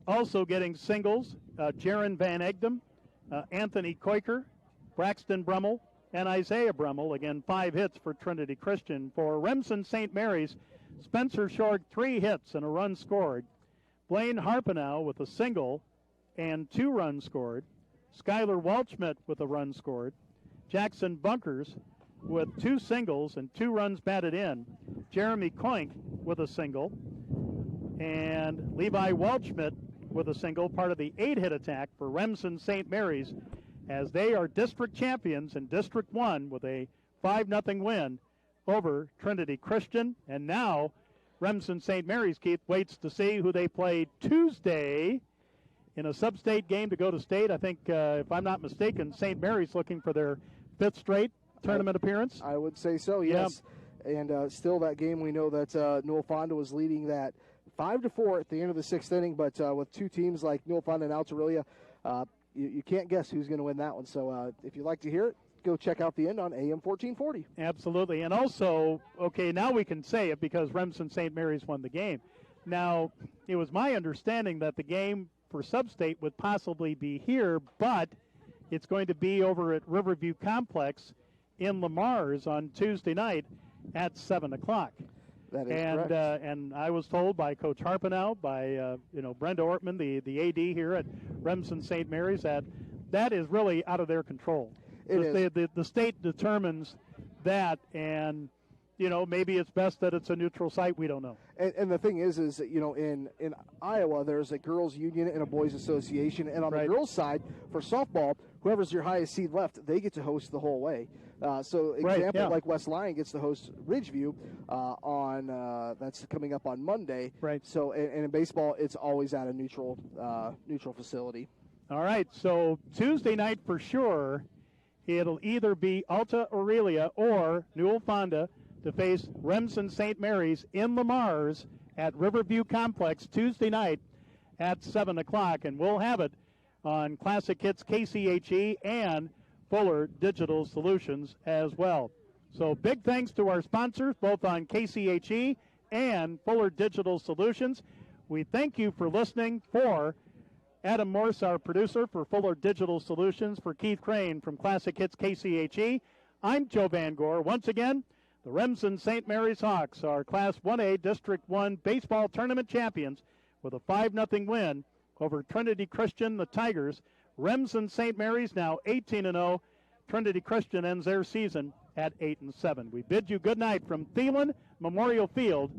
Also getting singles, Jaron Van Egdem, Anthony Quaker, Braxton Brummel, and Isaiah Brummel. Again, 5 hits for Trinity Christian. For Remsen St. Mary's, Spencer Short, 3 hits and a run scored. Blaine Harpenow with a single and 2 runs scored. Skylar Waldschmidt with a run scored. Jackson Bunkers with 2 singles and 2 runs batted in. Jeremy Koink with a single. And Levi Waldschmidt with a single, part of the 8-hit attack for Remsen St. Mary's, as they are district champions in District 1 with a 5-0 win over Trinity Christian. And now Remsen St. Mary's, Keith, waits to see who they play Tuesday in a sub-state game to go to state. I think, if I'm not mistaken, St. Mary's looking for their 5th straight tournament appearance. I would say so, yes. Yeah. And still that game, we know that Newell Fonda was leading that 5-4 at the end of the 6th inning, but with 2 teams like Newell Fonda and Alta-Aurelia, you can't guess who's going to win that one. So if you'd like to hear it, go check out the end on AM 1440. Absolutely. And also, okay, now we can say it because Remsen St. Mary's won the game. Now, it was my understanding that the game for Sub-State would possibly be here, but it's going to be over at Riverview Complex in Lamars on Tuesday night at 7 o'clock. That is correct. And I was told by Coach Harpenow, by Brenda Ortman, the AD here at Remsen St. Mary's, that is really out of their control. The state determines that, and maybe it's best that it's a neutral site. We don't know. And the thing is in Iowa, there's a girls' union and a boys' association. And on the girls' side, for softball, whoever's your highest seed left, they get to host the whole way. Like West Lyon gets to host Ridgeview on that's coming up on Monday. Right. So, and in baseball, it's always at a neutral facility. All right. So Tuesday night for sure, it'll either be Alta-Aurelia or Newell Fonda to face Remsen St. Mary's in Lamars at Riverview Complex Tuesday night at 7 o'clock. And we'll have it on Classic Hits KCHE and Fuller Digital Solutions as well. So big thanks to our sponsors, both on KCHE and Fuller Digital Solutions. We thank you for listening. For Adam Morse, our producer for Fuller Digital Solutions, for Keith Crane from Classic Hits KCHE, I'm Joe Van Gore. Once again, the Remsen St. Mary's Hawks are Class 1A District 1 baseball tournament champions with a 5-0 win over Trinity Christian, the Tigers. Remsen St. Mary's now 18-0. Trinity Christian ends their season at 8-7. We bid you good night from Thielen Memorial Field